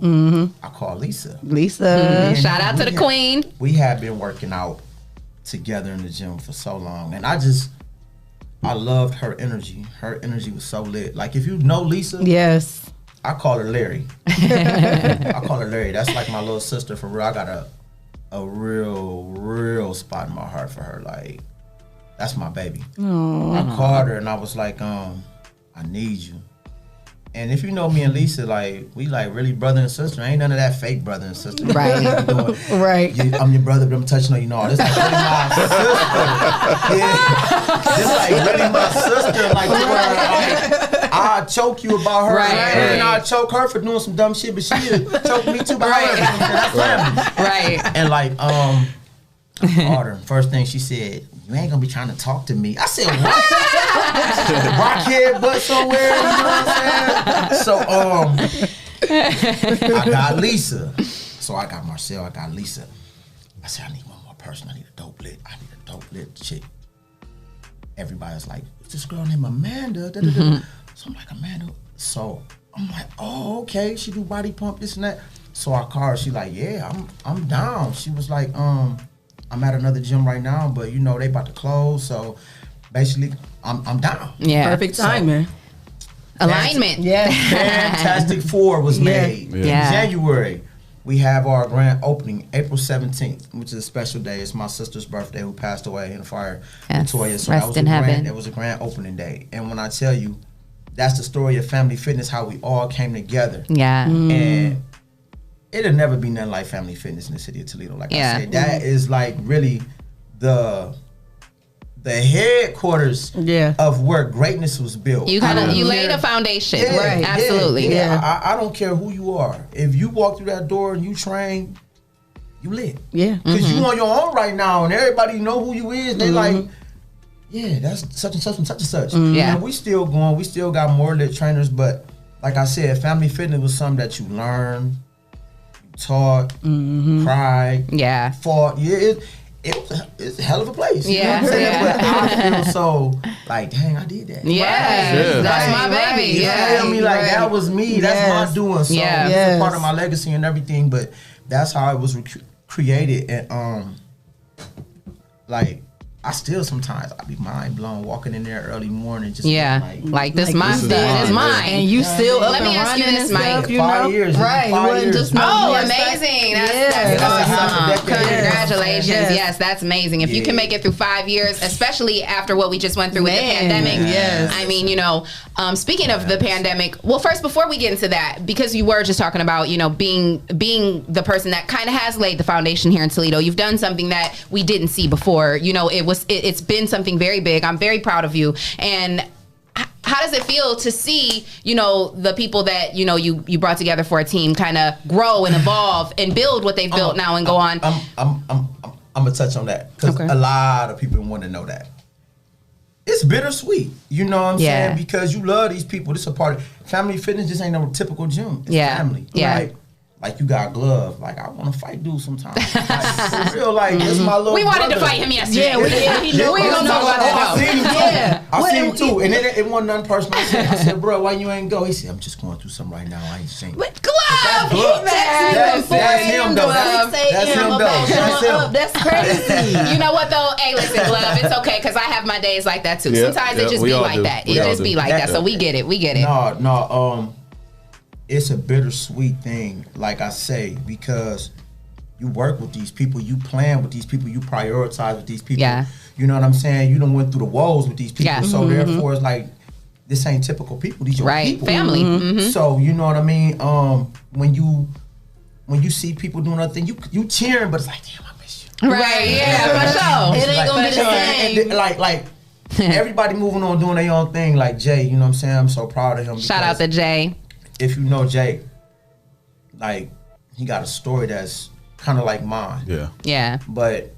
I call Lisa. Shout out to the queen. We have been working out together in the gym for so long, and I loved her energy. Her energy was so lit. Like, if you know Lisa, yes, I call her Larry. I call her Larry. That's like my little sister for real. I got a real spot in my heart for her. Like, that's my baby. Aww. I called her and I was like, I need you. And if you know me and Lisa, like, we like really brother and sister. Ain't none of that fake brother and sister. Right. Right. I'm your brother, but I'm touching on you. No, this like really my sister. Yeah. This like really my sister. Like, where I choke you about her. Right. And I choke her for doing some dumb shit, but she'll choke me too about her. That's family. Right. And like, I called her. First thing she said, "You ain't gonna be trying to talk to me." I said, "What?" Rockhead butt somewhere, you know what I'm saying? So I got Lisa. So I got Marcel, I got Lisa. I said, "I need one more person. I need a dope lit chick." Everybody's like, "Is this girl named Amanda?" So I'm like, "Amanda." So I'm like, "Oh, okay. She do body pump, this and that." So I called her. She like, "Yeah, I'm down." She was like, "I'm at another gym right now, but you know they about to close, so basically I'm down." Yeah, perfect timing. Alignment. Yeah. Fantastic Four was made in Yeah. January. We have our grand opening April 17th, which is a special day. It's my sister's birthday who passed away in a fire. Yes. Latoya. So Rest in heaven. It was a grand opening day. And when I tell you, that's the story of Family Fitness, how we all came together. Yeah. And it'll never be nothing like Family Fitness in the city of Toledo. Like I said, that is like really the headquarters of where greatness was built. You laid a foundation. Yeah, Right. Absolutely. Yeah. I don't care who you are. If you walk through that door and you train, you lit. Yeah. Because you on your own right now, and everybody know who you is. They like, yeah, that's such and such and such and such. Yeah. And we still going. We still got more lit trainers, but like I said, family fitness was something that you learned, you taught, cried, fought. Yeah, it's a hell of a place. You know what I'm saying? But I feel so like, dang, I did that. That's my baby. You feel me? Like that was me. That's my doing. So it's a part of my legacy and everything. But that's how it was created. And like I still sometimes I be mind blown walking in there early morning. Just like this my stuff is mine, and you still up Let me and ask you running this, and Mike. stuff, you know? 5 years, Right? It wasn't just amazing! That's awesome. Congratulations! Yes. Yes, that's amazing. If you can make it through 5 years, especially after what we just went through with the pandemic. Yes. I mean, you know, speaking of the pandemic, well, first before we get into that, because you were just talking about, you know, being the person that kind of has laid the foundation here in Toledo, you've done something that we didn't see before. You know, it's been something very big. I'm very proud of you. And how does it feel to see, you know, the people that, you know, you brought together for a team kind of grow and evolve and build what they've built now and go on? I'm gonna touch on that because a lot of people want to know that. It's bittersweet, you know what I'm saying? Because you love these people. This is a part of family fitness. Just ain't no typical gym. It's family. Like you got glove. Like I want to fight dude sometimes. Like, for real, like this is my little. We wanted brother. to fight him yesterday. Yeah, we ain't gonna talk about that. I seen him too. I seen him too, and it wasn't nothing personal. I said, bro, why you ain't go? He said, I'm just going through something right now. I ain't seen. Glove. That's him though. That's him though. That's him. That's crazy. You know what though? Hey, listen, Glove, it's okay because I have my days like that too. Sometimes it just be like that. It just be like that. So we get it. We get it. No. It's a bittersweet thing, like I say, because you work with these people, you plan with these people, you prioritize with these people. Yeah. You know what I'm saying? You done went through the woes with these people. So therefore it's like, this ain't typical people. These are people. Family. So you know what I mean? When you see people doing other things, you cheering, but it's like, damn, I miss you. Right, yeah, for sure. It ain't gonna be the same. And like everybody moving on doing their own thing, like Jay, you know what I'm saying? I'm so proud of him. Shout out to Jay. If you know Jay, like he got a story that's kind of like mine. Yeah. But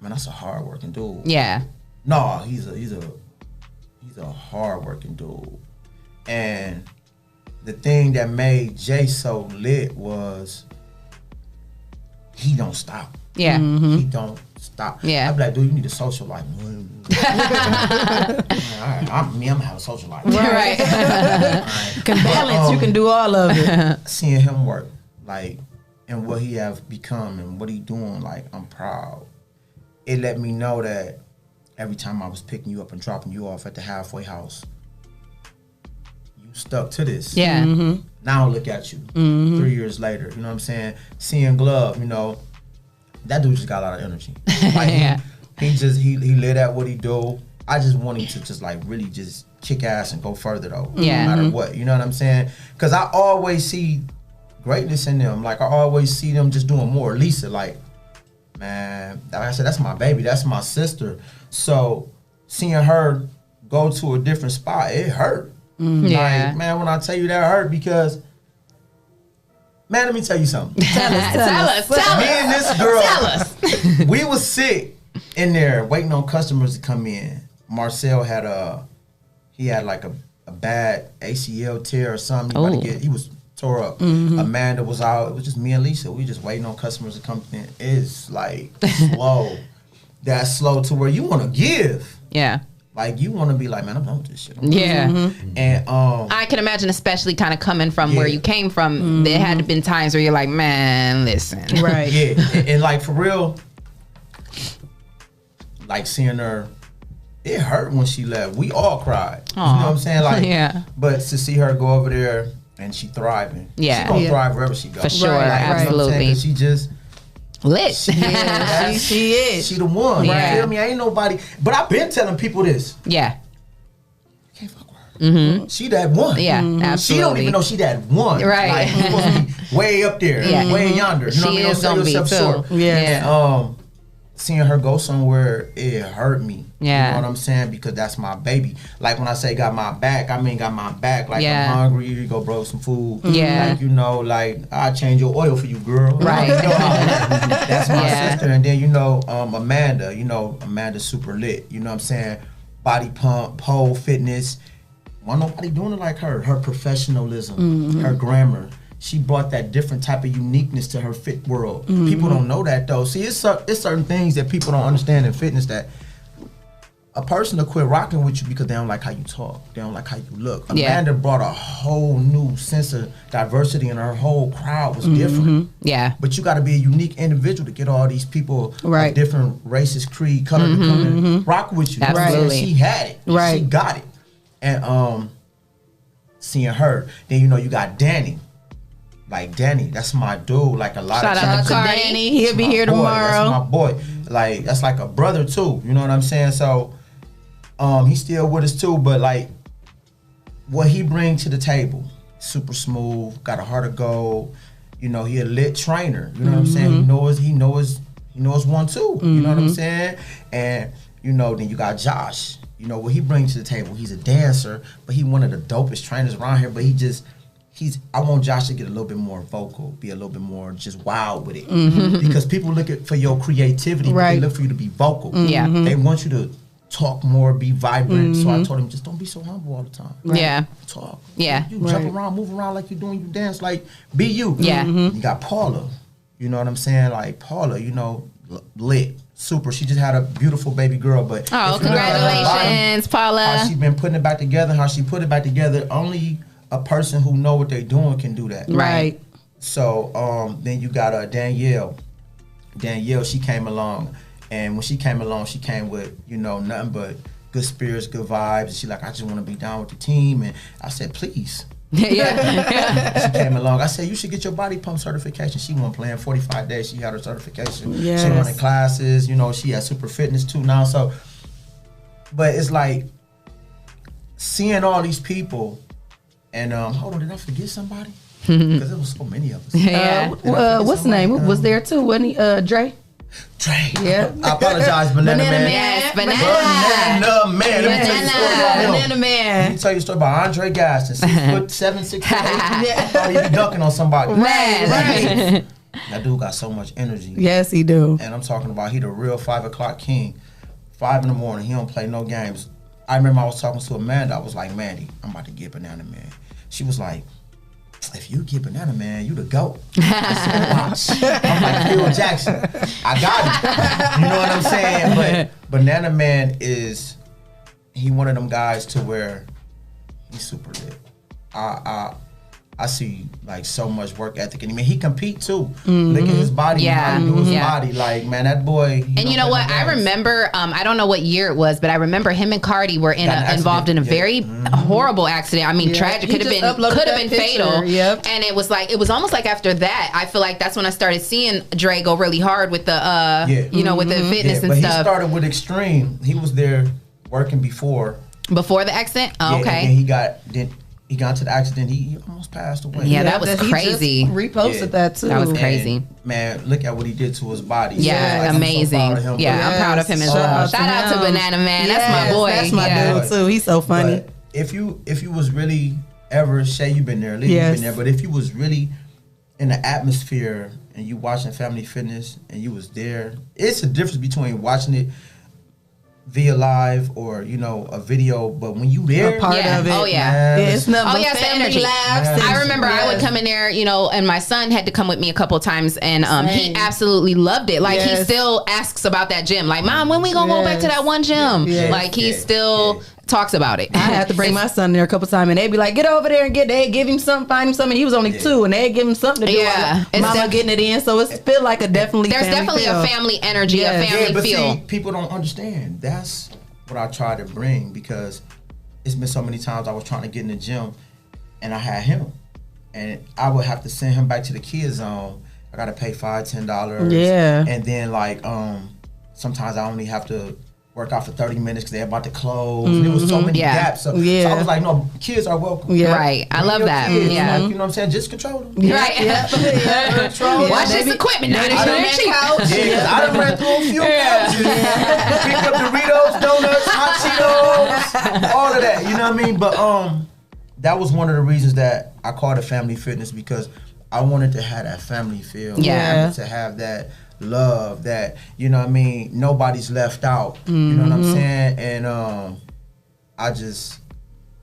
man, that's a hard working dude. Yeah. No, he's a hard working dude. And the thing that made Jay so lit was he don't stop. Yeah. He don't stop. Yeah. I be like, dude, you need a social life. All right, I'm gonna have a social life. Right. You can balance. You can do all of it. Seeing him work, like, and what he have become and what he doing, like, I'm proud. It let me know that every time I was picking you up and dropping you off at the halfway house, you stuck to this. Yeah. Now look at you, 3 years later. You know what I'm saying? Seeing Glove, you know, that dude just got a lot of energy. Like he lit at what he do. I just want him to just like really just kick ass and go further though. No matter what. You know what I'm saying? Because I always see greatness in them. Like I always see them just doing more. Lisa, like, man, like I said, that's my baby. That's my sister. So seeing her go to a different spot, it hurt. Like, man, when I tell you that hurt because, man, let me tell you something. Tell us. Me and this girl, we was sick in there waiting on customers to come in. Marcel had like a bad ACL tear or something. He was tore up. Amanda was out. It was just me and Lisa. We just waiting on customers to come in. It's like slow. That's slow to where you want to give. Yeah. Like you want to be like, man, I'm done with this shit. And I can imagine, especially kind of coming from where you came from, there had to been times where you're like, man, listen. Right. And like for real, like seeing her, it hurt when she left. We all cried. You know what I'm saying? Like, but to see her go over there and she thriving. Yeah. She gonna thrive wherever she goes. For sure, absolutely. She just lit. She is. She the one. Yeah. You feel me? Ain't nobody. But I've been telling people this. Yeah. Can't fuck with her. She that one. Yeah, absolutely. She don't even know she that one. Right. Like, you supposed to be way up there, way yonder. You know what I mean? She is gonna be too. Yeah. And seeing her go somewhere, it hurt me. Yeah. You know what I'm saying? Because that's my baby. Like when I say got my back, I mean got my back. Like Yeah. I'm hungry, you go bro some food. Yeah. Like, you know, like I change your oil for you, girl. Right. You know, that's my Yeah. sister. And then, you know, Amanda, Amanda's super lit. You know what I'm saying? Body pump, pole fitness. Why nobody doing it like her? Her professionalism, her grammar. She brought that different type of uniqueness to her fit world. People don't know that though. See, it's certain things that people don't understand in fitness, that a person will quit rocking with you because they don't like how you talk. They don't like how you look. Amanda brought a whole new sense of diversity, and her whole crowd was different. Yeah. But you got to be a unique individual to get all these people Right. of different races, creed, color to come and rock with you. Absolutely. She had it. Right. She got it. And seeing her, then you got Danny. Like Danny, that's my dude. Like a lot Shout of out times. to Cardi. Danny, he'll That's be my here boy. tomorrow. That's my boy. Like that's like a brother too. You know what I'm saying? So he's still with us too, but like what he brings to the table, super smooth, got a heart of gold. You know, he a lit trainer. You know what I'm saying? He knows one too. You know what I'm saying? And you know, then you got Josh. You know what he brings to the table. He's a dancer, but he one of the dopest trainers around here. But I want Josh to get a little bit more vocal, be a little bit more just wild with it. Because people look for your creativity, but they look for you to be vocal. Yeah. They want you to talk more, be vibrant. So I told him, just don't be so humble all the time. Yeah. Talk. Yeah. You jump around, move around like you're doing, you dance like, be you. Yeah. You got Paula. You know what I'm saying? Like Paula, you know, lit. Super. She just had a beautiful baby girl. But Oh, if you look at her congratulations, body, Paula. how she been putting it back together, how she put it back together, only a person who know what they're doing can do that. Right. So then you got Danielle. Danielle, she came along, and when she came along, she came with, you know, nothing but good spirits, good vibes. And she like, I just want to be down with the team. And I said, please. Yeah. She came along. I said, you should get your body pump certification. She went playing 45 days. She had her certification. Yes. She running classes. You know, she has super fitness too now. So, but it's like seeing all these people. And hold on, did I forget somebody? Because there was so many of us. Yeah. What's the name? Was there too? Wasn't he? Dre. Dre. Yeah. I apologize, Banana Man. Yes, Banana. Banana Man. Let me tell you a story about him. Banana Man. Let me tell you a story about Andre Gaston. 6'7", 6'8". Thought he be dunking on somebody. Right. That dude got so much energy. Yes, he do. And I'm talking about he the real 5 o'clock king. 5 in the morning, he don't play no games. I remember I was talking to Amanda. I was like, Mandy, I'm about to get Banana Man. She was like, if you get Banana Man, you the GOAT. I said, watch. I'm like Phil Jackson. I got it. You know what I'm saying? But Banana Man he one of them guys to where he's super lit. I see like so much work ethic in him. He compete too. Look at his body, how he do his body. Like, man, that boy. And you know what? I remember, I don't know what year it was, but I remember him and Cardi were involved in a very horrible accident. I mean, tragic. Could have been fatal. Yep. And it was almost like after that, I feel like that's when I started seeing Dre go really hard with the, with the fitness and but stuff. He started with Extreme. He was there working before the accident. Oh, okay. And he got into the accident. He almost passed away. Yeah, that was crazy. He just reposted that too. That was crazy. And, man, look at what he did to his body. Yeah, so, amazing. I'm so proud of him. I'm proud of him as well. Shout out to Banana Man. That's my boy. That's my dude too. He's so funny. But if you was really ever, Shay, you've been there, Lee, you've been there, but if you was really in the atmosphere and you watching Family Fitness and you was there, it's a difference between watching it via live or a video, but when you there, a part of it. Oh yeah, it's nothing but it's the family energy. laughs. I remember I would come in there, and my son had to come with me a couple times, and he absolutely loved it. Like he still asks about that gym. Like, Mom, when we gonna go back to that one gym? Like he still talks about it. I had to bring my son there a couple times, and they'd be like, "Get over there and give him something, find him something." He was only 2, and they'd give him something to do. Mama getting it in, so it's feel like there's definitely a family energy, a family but feel. See, people don't understand. That's what I try to bring, because it's been so many times I was trying to get in the gym, and I had him, and I would have to send him back to the kids zone. I gotta pay $5-10. Yeah, and then sometimes I only have to work out for 30 minutes because they're about to close. And there was so many gaps. So I was like, no, kids are welcome. Right. I love that. Kids, Yeah. you know what I'm saying? Just control them. Right. Control. Watch this equipment now. They shouldn't couch. Yeah, I done ran through a few couches. Picked up Doritos, donuts, hot Cheetos, all of that. You know what I mean? But that was one of the reasons that I called it Family Fitness, because I wanted to have that family feel. Yeah. I wanted to have that love, that, you know what I mean, nobody's left out. You know what I'm saying? And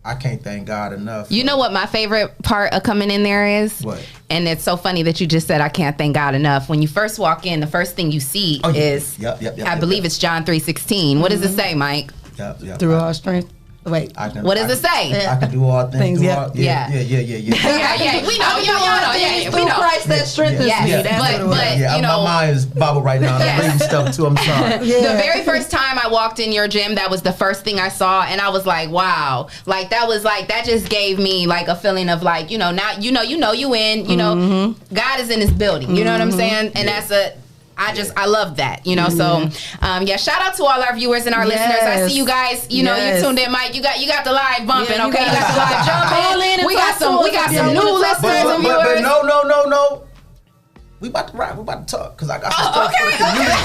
I can't thank God enough. You know what my favorite part of coming in there is? What? And it's so funny that you just said I can't thank God enough. When you first walk in, the first thing you see is, I believe it's John 3:16. What does it say, Mike? Through all strength. Wait, what does it say? I can do all things. Yeah. We know, we know. Christ that strengthens me. But you know, my mind is bobbled right now. I'm reading stuff too. I'm sorry. The very first time I walked in your gym, that was the first thing I saw, and I was like, wow, like that just gave me like a feeling of like, you know, now you win, you know, God is in this building. You know what I'm saying? And I love that, you know. So, shout out to all our viewers and our listeners. I see you guys. You know, you tuned in, Mike. You got the live bumping. Yeah, okay, you got the live jumping. We got some new listeners and viewers. But no. We about to rap. We about to talk because I got some stuff for the community.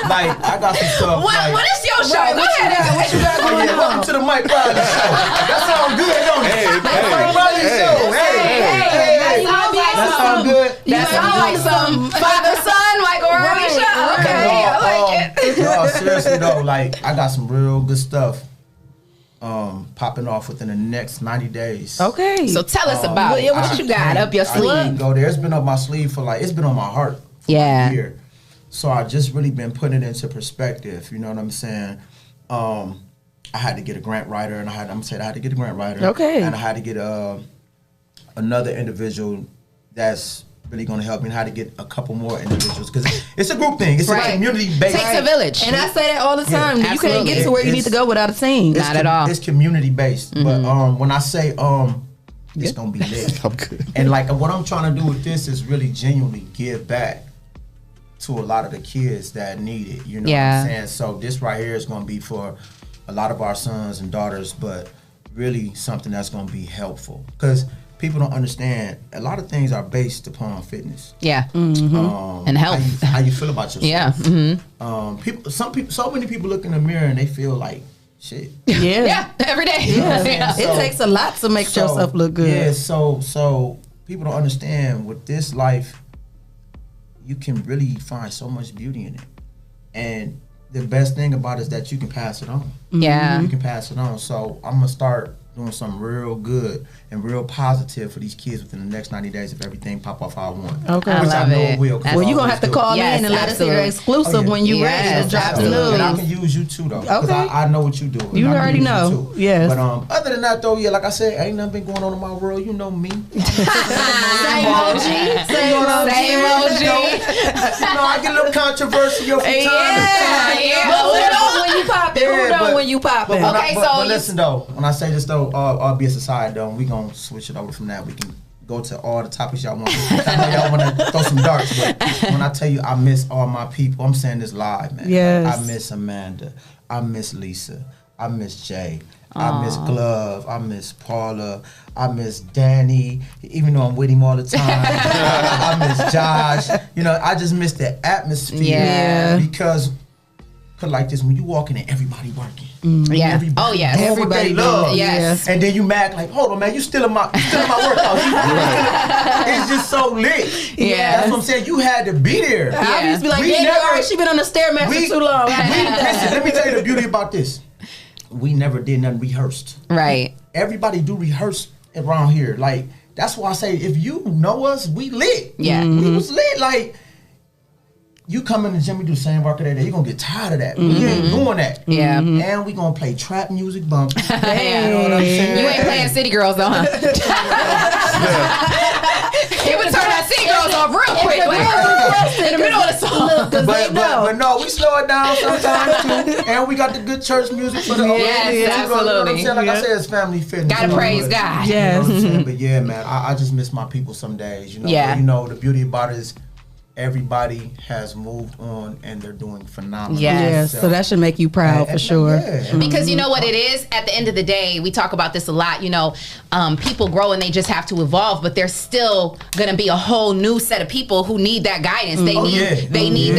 Like I got some stuff. What is your show? Go ahead. What you got going on? Welcome to the Mike Riley Show. That sounds good, don't it? Mike Riley Show. Hey. That sounds good. That sounds like some father-son Mike Riley show. Okay, I like it. No, seriously though, like I got some real good stuff popping off within the next 90 days. Okay. So tell us about it. What you got up your sleeve? I can't go there. It's been up my sleeve for it's been on my heart for a year. So I just really been putting it into perspective. You know what I'm saying? I had to get a grant writer, and I had to get a grant writer. Okay. And I had to get another individual that's really going to help me, and how to get a couple more individuals, because it's a group thing. It's a community-based. Takes a village. And I say that all the time. Yeah, you can't get to where you need to go without a team. Not at all. It's community-based. But when I say it's going to be lit. I'm good. And like what I'm trying to do with this is really genuinely give back to a lot of the kids that need it. You know what I'm saying? So this right here is going to be for a lot of our sons and daughters, but really something that's going to be helpful. Because people don't understand, a lot of things are based upon fitness. Yeah. And health. How you feel about yourself. Yeah. So many people look in the mirror and they feel like shit. Yeah. Every day. Yeah. It takes a lot to make yourself look good. Yeah. So people don't understand, with this life, you can really find so much beauty in it. And the best thing about it is that you can pass it on. Yeah. You can pass it on. So I'm gonna start doing something real good and real positive for these kids within the next 90 days if everything pop off how I want. Okay. Which I know it will. Well, you're going to have to call in and let us hear the exclusive when you're ready to drop the news. And I can use you too, though. Because I know what you do. You already know. Yes. But other than that, though, like I said, ain't nothing been going on in my world. You know me. Same OG. Same OG. You know, I get a little controversial from time to time. Who know when you pop it? Okay, but listen, though, when I say this, though, all BS aside, though, we gonna switch it over from that. We can go to all the topics y'all want. I know y'all want to throw some darts, but when I tell you I miss all my people, I'm saying this live, man. Yes. I miss Amanda. I miss Lisa. I miss Jay. I miss Glove. I miss Paula. I miss Danny, even though I'm with him all the time. I miss Josh. You know, I just miss the atmosphere. Yeah. Because like this, when you walk in and everybody working. Yeah. Everybody Oh yes. Everybody love. Yes. And then you mad like, hold on, man, you still in my workout. It's just so lit. Yeah. That's what I'm saying. You had to be there. I used to be like, yeah, she been on the Stairmaster too long. Listen, let me tell you the beauty about this. We never did nothing rehearsed. Right. Everybody do rehearse around here. Like, that's why I say, if you know us, we lit. Yeah. We was lit. Like, you come in the gym, we do the same work every day, you're going to get tired of that. We ain't doing that. Yeah. And we going to play trap music bump. Yeah. You know what I'm saying? You ain't playing City Girls though, huh? It would turn that City Girls off real quick. In the middle of the song. But no, we slow it down sometimes too. And we got the good church music for the old Yes, absolutely. You know what I'm saying? Like I said, it's family fitness. Gotta praise God. You know what I'm saying? But yeah, man, I just miss my people some days. You know, Yeah. But, you know, the beauty about it is everybody has moved on and they're doing phenomenal. Yes. So that should make you proud for sure. Because you know what it is? At the end of the day, we talk about this a lot, you know, people grow and they just have to evolve, but there's still going to be a whole new set of people who need that guidance. They need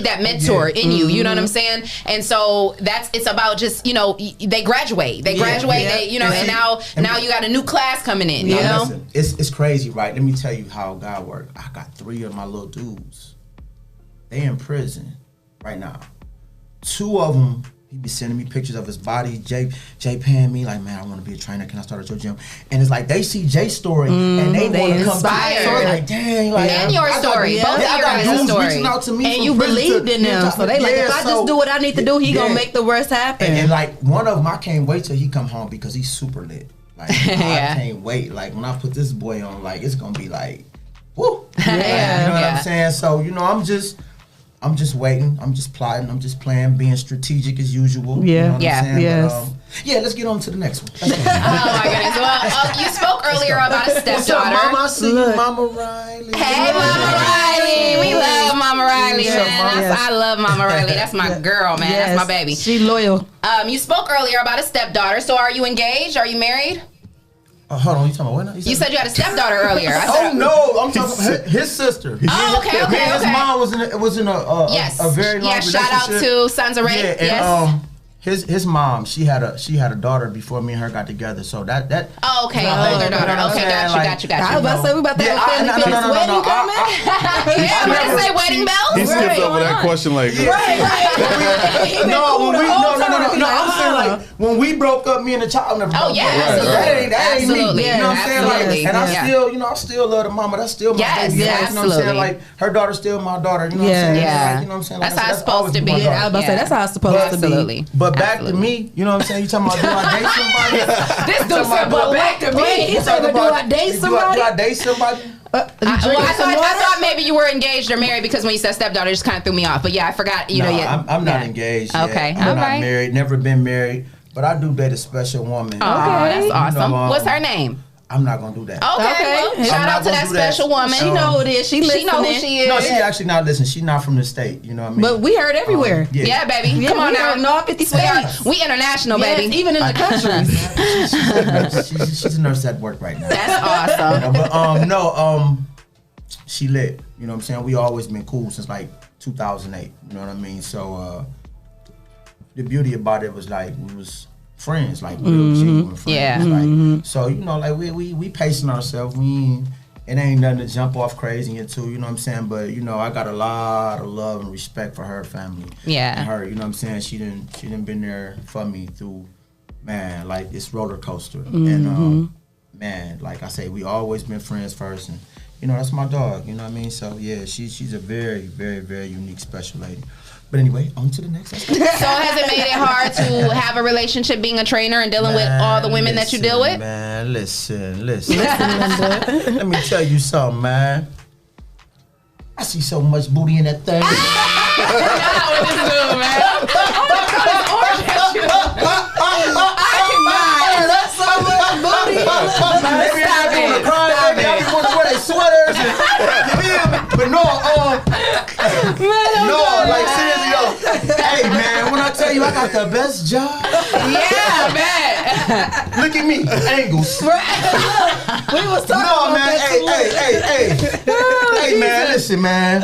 that mentor in you, you know what I'm saying? And so it's about just, you know, they graduate. They, you know, and now you got a new class coming in, you know? Listen, it's crazy, right? Let me tell you how God works. I got 3 of my little dudes. They in prison right now. 2 of them, he be sending me pictures of his body. Jay paying me like, man, I want to be a trainer. Can I start at your gym? And it's like they see Jay's story and they want to come back. So it's like, dang, like and your story. Both of you guys' story. Reaching out to me and you believed in them. So they like, if I just do what I need to do, he gonna make the worst happen. And like one of them, I can't wait till he come home because he's super lit. Like I can't wait. Like when I put this boy on, like it's gonna be like, woo. You know what I'm saying? So you know, I'm just waiting. I'm just plotting. I'm just playing, being strategic as usual. Yeah. You know what I'm saying? Yes. But, let's get on to the next one. Oh my goodness. Well, you spoke earlier about a stepdaughter. Mama, I see you, Mama Riley. Hey, Mama Riley. We love Mama Riley, man. I love Mama Riley. That's my girl, man. That's my baby. She loyal. You spoke earlier about a stepdaughter. So are you engaged? Are you married? Hold on, you talking about what now? You said you had a stepdaughter earlier. No, I'm talking about his sister. Okay. His mom was in a very long relationship. Shout out to Sons of Ray. Yeah, and his mom, she had a daughter before me and her got together. So that older daughter. Okay, got you. I was about to say we about to have a family fitness wedding coming. Yeah, we're gonna say wedding bells. He skipped over that question like No, I'm saying like when we broke up, me and the child never broke up. That ain't me. You know what I'm saying? Like, and I still love the mama. That's still my baby. You know what I'm saying? Like her daughter's still my daughter. You know what I'm saying? Yeah. You know what I'm saying? That's how it's supposed to be. I was about to say that's how it's supposed to be. Absolutely. But back to me, you know what I'm saying? You talking about do I date somebody? This dude said, but back to me. He said, do I date somebody? Do I date somebody? I thought maybe you were engaged or married because when you said stepdaughter, it just kind of threw me off. But yeah, I forgot. I'm not engaged. Okay, I'm not married. Never been married. But I do date a special woman. Okay, that's awesome. What's her name? I'm not gonna do that. Okay. Well, shout out to that special woman. She know who it is. She know who she is. No, she actually not listening. She's not from the state. You know what I mean? But we heard everywhere. Yeah, baby. Yeah, come on we now. heard in all 50 states. We international, baby. Even in the countries. She's a nurse at work right now. That's awesome. But she lit. You know what I'm saying? We always been cool since like 2008. You know what I mean? So the beauty about it was like we was friends, like real genuine friends. Yeah. Like, so you know, like we pacing ourselves. It ain't nothing to jump off crazy into. You know what I'm saying? But you know, I got a lot of love and respect for her family. Yeah. And her, you know what I'm saying? She didn't been there for me through, man, like this roller coaster. And man, like I say, we always been friends first, and you know that's my dog. You know what I mean? So yeah, she's a very, very, very unique, special lady. But anyway, on to the next. So has it made it hard to have a relationship being a trainer and dealing with all the women that you deal with? Man, listen. Let me tell you something, man. I see so much booty in that thing. That's so much booty. I be want to wear their sweaters and, you feel me? But like seriously though. Hey man, when I tell you I got the best job. Yeah, man. Look at me, angles. We was talking about that. Hey man, listen man.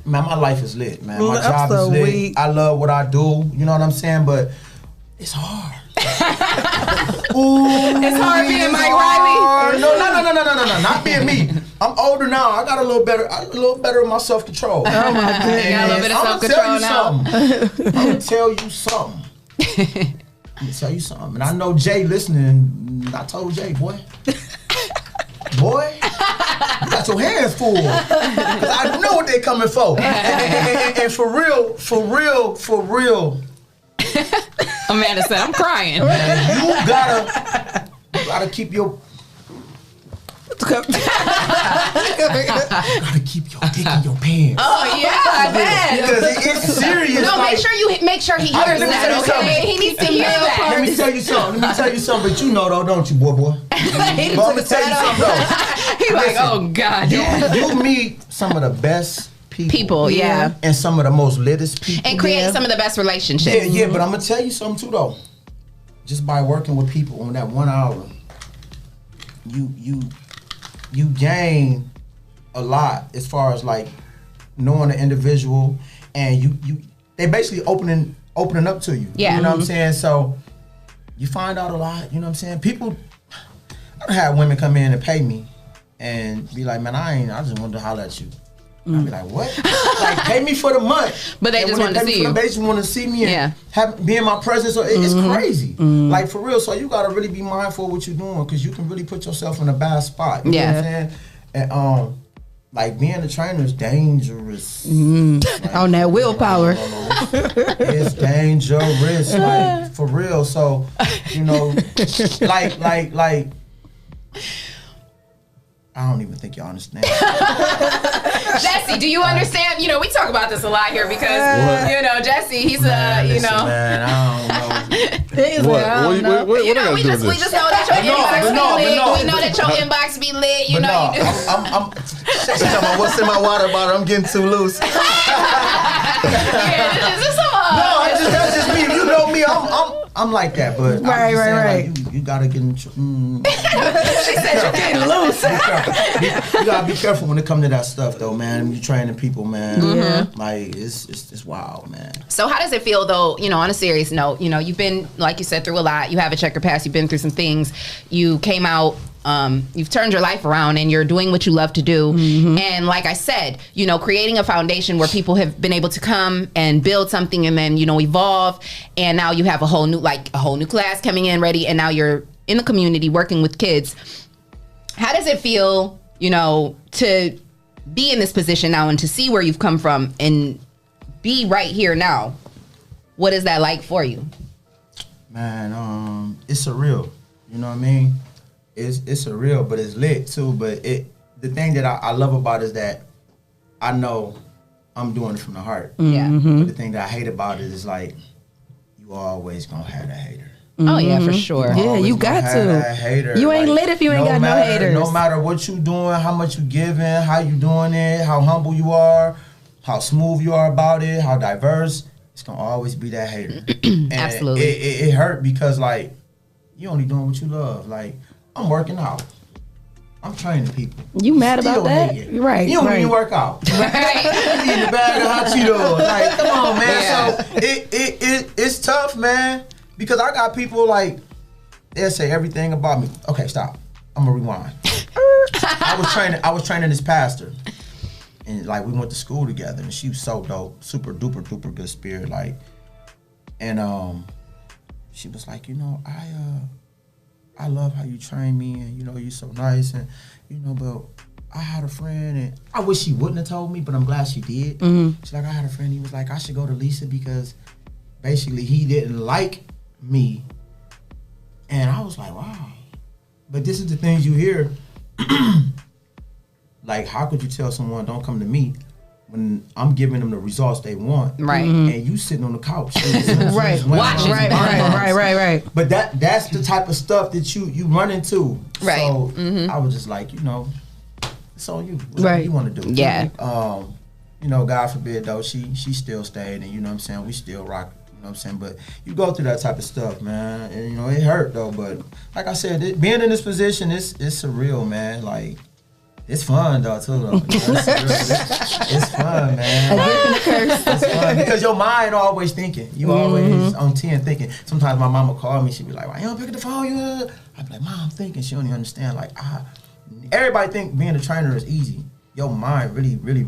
Man, my life is lit, man. My job is lit. Weak. I love what I do. You know what I'm saying? But it's hard. Ooh, it's hard being Mike Riley. No, not being me. I'm older now. I got a little better of my self-control. Oh my goodness. Got a little bit of self-control now. I'm gonna tell you something. And I know Jay listening. I told Jay, boy, you got your hands full. Cause I know what they coming for. And for real. Amanda said, I'm crying. Man, you gotta keep your. Gotta keep your dick in your pants. Oh yeah, I bet. Because it's serious. No, make sure he hears that. Okay, he needs to hear that. Let me tell you something. But you know though, don't you, boy? But I'm gonna tell you something though. like, oh God. You meet some of the best people. Yeah. And some of the most litest people. And create some of the best relationships. Yeah, but I'm gonna tell you something too though. Just by working with people on that 1 hour, you gain a lot as far as like knowing the individual, and they basically opening up to you. Yeah. You know what I'm saying? So you find out a lot, you know what I'm saying? People, I done had women come in and pay me and be like, man, I just wanted to holler at you. I'd be like, what? Like, pay me for the month. But they And just when wanted to see you. They just want to see me and be in my presence. So it's crazy. Like, for real. So you got to really be mindful of what you're doing, because you can really put yourself in a bad spot. You know what I'm saying? And, like, being a trainer is dangerous. Like, on that willpower. It's dangerous, like, for real. So, you know, like, I don't even think y'all understand. Jesse, do you understand? You know, we talk about this a lot here because, you know, Jesse, he's Man, you listen, know. man, I don't know. He's What? like, I don't know. What You I know, gotta we do just with this? know that your inbox be lit. no. We know that your inbox be lit. You But know, no, you do. I'm talking about what's in my water bottle. I'm getting too loose. Yeah, this is No, that's just me. You know me. I'm like that, but Right. Like, you gotta get in. She said you're getting loose. You gotta be careful when it comes to that stuff, though, man. You training people, man. Mhm. Like it's wild, man. So how does it feel though, you know, on a serious note, you know, you've been, like you said, through a lot. You have a checker pass. You've been through some things. You came out, you've turned your life around and you're doing what you love to do. And like I said, you know, creating a foundation where people have been able to come and build something and then, you know, evolve. And now you have a whole new class coming in ready. And now you're in the community working with kids. How does it feel, you know, to be in this position now and to see where you've come from and be right here now? What is that like for you? Man, it's surreal. You know what I mean? It's surreal, but it's lit too. But the thing that I love about it is that I know I'm doing it from the heart. Yeah. But the thing that I hate about it is like, you always gonna have that hater. Oh yeah, for sure. Yeah, you got That to. hater. You ain't Like, lit if you ain't got no haters. No matter what you doing, how much you giving, how you doing it, how humble you are, how smooth you are about it, how diverse, it's gonna always be that hater. And Absolutely. It hurt because like, you only doing what you love. Like, I'm working out. I'm training people. You mad about Still that? hating. Right. You don't right. even work out. Right. You eating a bag of hot Cheetos. Like, come on, man. Yeah. So it's tough, man. Because I got people like, they'll say everything about me. Okay, stop. I'm gonna rewind. I was training this pastor. And like, we went to school together, and she was so dope, super duper good spirit, like. And she was like, you know, I love how you train me, and you know, you're so nice, and you know, but I had a friend, and I wish she wouldn't have told me, but I'm glad she did. She's like, I had a friend, he was like, I should go to Lisa because basically he didn't like me. And I was like, wow. But this is the things you hear. Like, how could you tell someone don't come to me when I'm giving them the results they want? Right. And you sitting on the couch. Right. Watching. Right. But that's the type of stuff that you run into. Right. So I was just like, you know, it's on you. Whatever you want to do. Yeah. You know, God forbid though, she still stayed, and you know what I'm saying, we still rock. You know what I'm saying? But you go through that type of stuff, man. And you know, it hurt though. But like I said, being in this position is surreal, man. Like, it's fun though too. Though. You know, it's fun, man. A gift and a curse. It's fun because your mind always thinking. You always on 10 thinking. Sometimes my mama call me, she be like, "Why you don't pick up the phone?" I be like, "Mom, I'm thinking." She don't even understand. Like, everybody think being a trainer is easy. Your mind really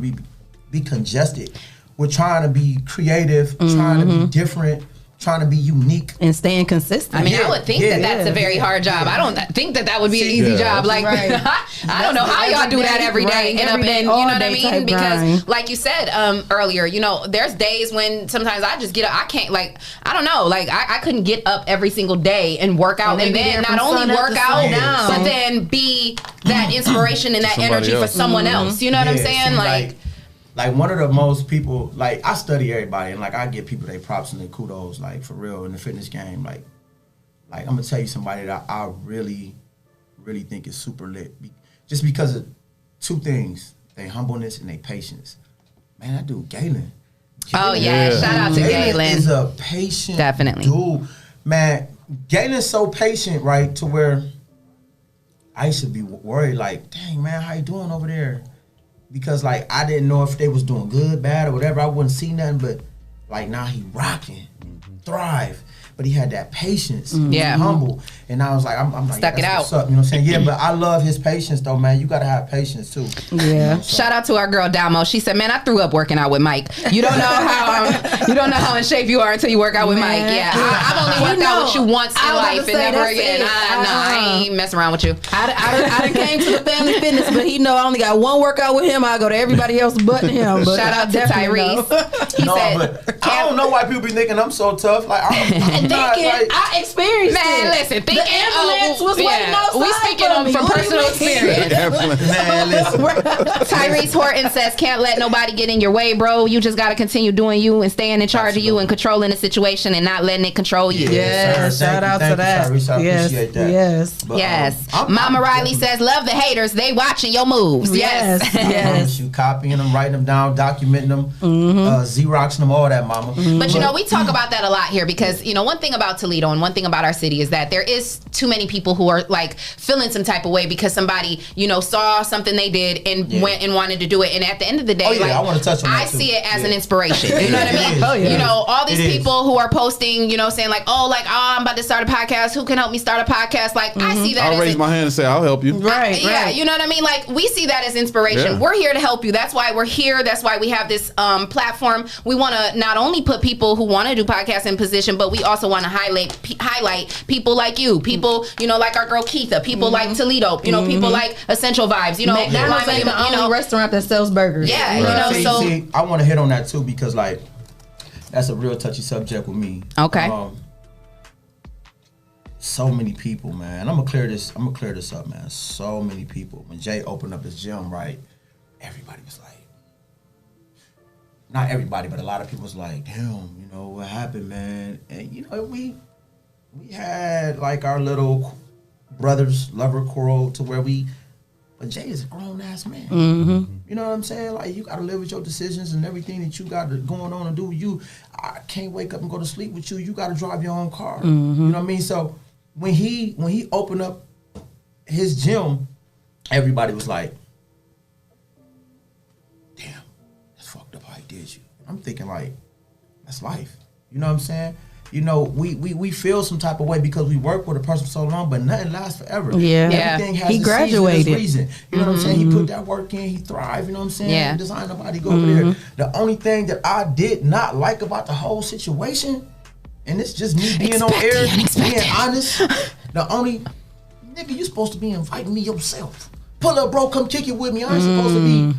be congested. We're trying to be creative, trying to be different, trying to be unique. And staying consistent. I mean, I would think that's a very hard job. I don't think that would be an easy job. Like, I don't know how y'all do that every day. End up in, you know what I mean? Because, like you said earlier, you know, there's days when sometimes I just get up. I can't, like, I don't know, like, I couldn't get up every single day and work out, and then not only work out, but then be that inspiration and that energy for someone else. You know what I'm saying? Like one of the most people, like, I study everybody, and like, I give people their props and their kudos, like, for real, in the fitness game. Like I'm gonna tell you somebody that I really think is super lit, just because of two things: they humbleness and they patience. Man, that dude Galen. Oh yeah, shout out to Galen. Is a patient definitely dude. Man, Galen's so patient, right? To where I used to be worried, like, dang man, how you doing over there? Because like I didn't know if they was doing good, bad, or whatever. I wouldn't see nothing, but like now he rocking, thrive. But he had that patience, humble, and I was like, I'm like, stuck it out. What's up? You know what I'm saying? Yeah, but I love his patience though, man. You gotta have patience too. Yeah. Shout out to our girl Damo. She said, "Man, I threw up working out with Mike. You don't know how in shape you are until you work out with Mike. Yeah, I've only worked out with you once in life and never again. I ain't messing around with you. I done came to the family fitness, but he know I only got one workout with him. I go to everybody else but him. But shout out to Tyrese. He said, but I don't know why people be thinking I'm so tough. Like I'm not, like, I experienced man, it. listen, the ambulance was waiting outside. We speaking from personal experience. Man, listen. Tyrese Horton says, "Can't let nobody get in your way, bro. You just got to continue doing you and staying in charge of you and controlling the situation and not letting it control you." Yes, shout out to that. Tyrese, I appreciate that. Yes, but, yes. Mama Riley says, "Love the haters. They watching your moves." Yes, yes. You copying them, writing them down, documenting them, Xeroxing them, all that, mama. But you know, we talk about that a lot here because you know one thing about Toledo and one thing about our city is that there is too many people who are like feeling some type of way because somebody saw something they did and went and wanted to do it. And at the end of the day, I want to touch on that I see it as an inspiration. You know what I mean? You know, all these people who are posting, saying like, oh, I'm about to start a podcast. Who can help me start a podcast? Like, I see that. I'll raise my hand and say I'll help you. Right. Yeah, you know what I mean? Like, we see that as inspiration. Yeah. We're here to help you. That's why we're here. That's why we have this platform. We want to not only put people who want to do podcasts in position, but we also want to highlight people like you, people like our girl Keitha, people like Toledo, people like Essential Vibes. McDonald's ain't the only restaurant that sells burgers. Yeah, See, I want to hit on that too because like that's a real touchy subject with me. Okay. So many people, man. I'm gonna clear this up, man. So many people. When Jay opened up his gym, right? Everybody was like, not everybody, but a lot of people was like, damn, what happened, man? And we had like our little brothers lover quarrel to where but Jay is a grown ass man. You know what I'm saying? Like you gotta live with your decisions and everything that you got going on and do with you. I can't wake up and go to sleep with you. You gotta drive your own car. You know what I mean? So when he opened up his gym, everybody was like, damn, that's fucked up how he did you. I'm thinking like, that's life. You know what I'm saying? We feel some type of way because we work with a person for so long, but nothing lasts forever. Yeah. Everything has He graduated. reason. You know what I'm saying? He put that work in, he thrived, you know what I'm saying? Yeah. He designed nobody go over there. The only thing that I did not like about the whole situation, and it's just me being on air, being honest, the only nigga, you supposed to be inviting me yourself. Pull up, bro, come kick it with me. I ain't supposed to be.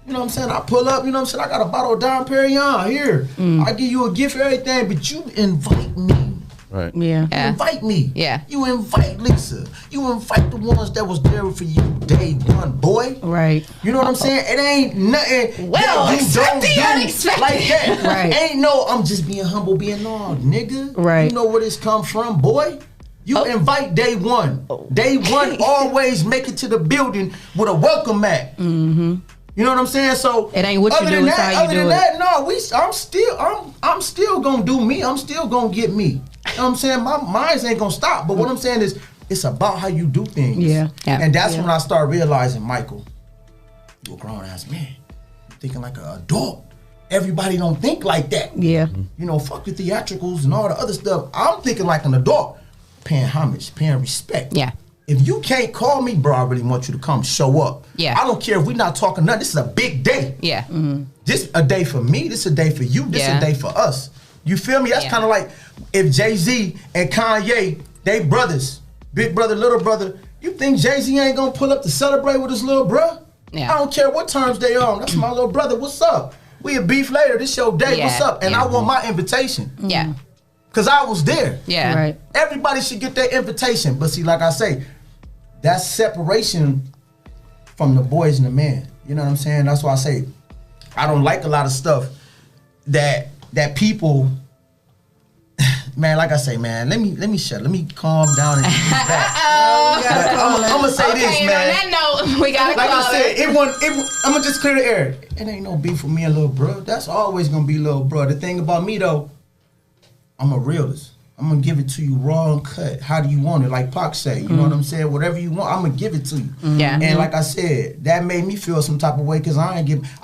You know what I'm saying? I pull up, you know what I'm saying? I got a bottle of Dom Perignon here. I give you a gift for everything, but you invite me. Right. Yeah. You invite me. Yeah. You invite Lisa. You invite the ones that was there for you day one, boy. Right. You know what I'm saying? It ain't nothing Well, that you don't accept the do unexpected. like that. Right. Ain't no, I'm just being humble, being no, nigga. Right. You know where this come from, boy? You invite day one. Day one always make it to the building with a welcome mat. You know what I'm saying? So it ain't what you do, it's how you do it. Other than that, no, I'm still gonna do me. I'm still gonna get me. You know what I'm saying? My minds ain't gonna stop. But what I'm saying is, it's about how you do things. Yeah. And that's when I start realizing, Michael, you a grown ass man. You're thinking like an adult. Everybody don't think like that. Yeah. Fuck the theatricals and all the other stuff. I'm thinking like an adult, paying homage, paying respect. Yeah. If you can't call me, bro, I really want you to come show up. Yeah. I don't care if we're not talking nothing. This is a big day. Yeah. This a day for me. This a day for you. This a day for us. You feel me? That's kind of like if Jay-Z and Kanye, they brothers, big brother, little brother. You think Jay-Z ain't gonna pull up to celebrate with his little bro? Yeah. I don't care what terms they on. That's my little brother. What's up? We a beef later. This your day. What's up? And I want my invitation. Yeah. Cause I was there. Yeah. Right. Everybody should get their invitation. But see, like I say, that's separation from the boys and the man. You know what I'm saying? That's why I say I don't like a lot of stuff that people man, like I say, man, let me calm down and get you back. I'm gonna say this, man. On that note, we got a like caller. I said, I'm gonna just clear the air. It ain't no beef with me and little bro. That's always gonna be little bro. The thing about me though, I'm a realist. I'm gonna give it to you raw and cut. How do you want it? Like Pac say, you know what I'm saying? Whatever you want, I'm gonna give it to you. Yeah. And like I said, that made me feel some type of way because I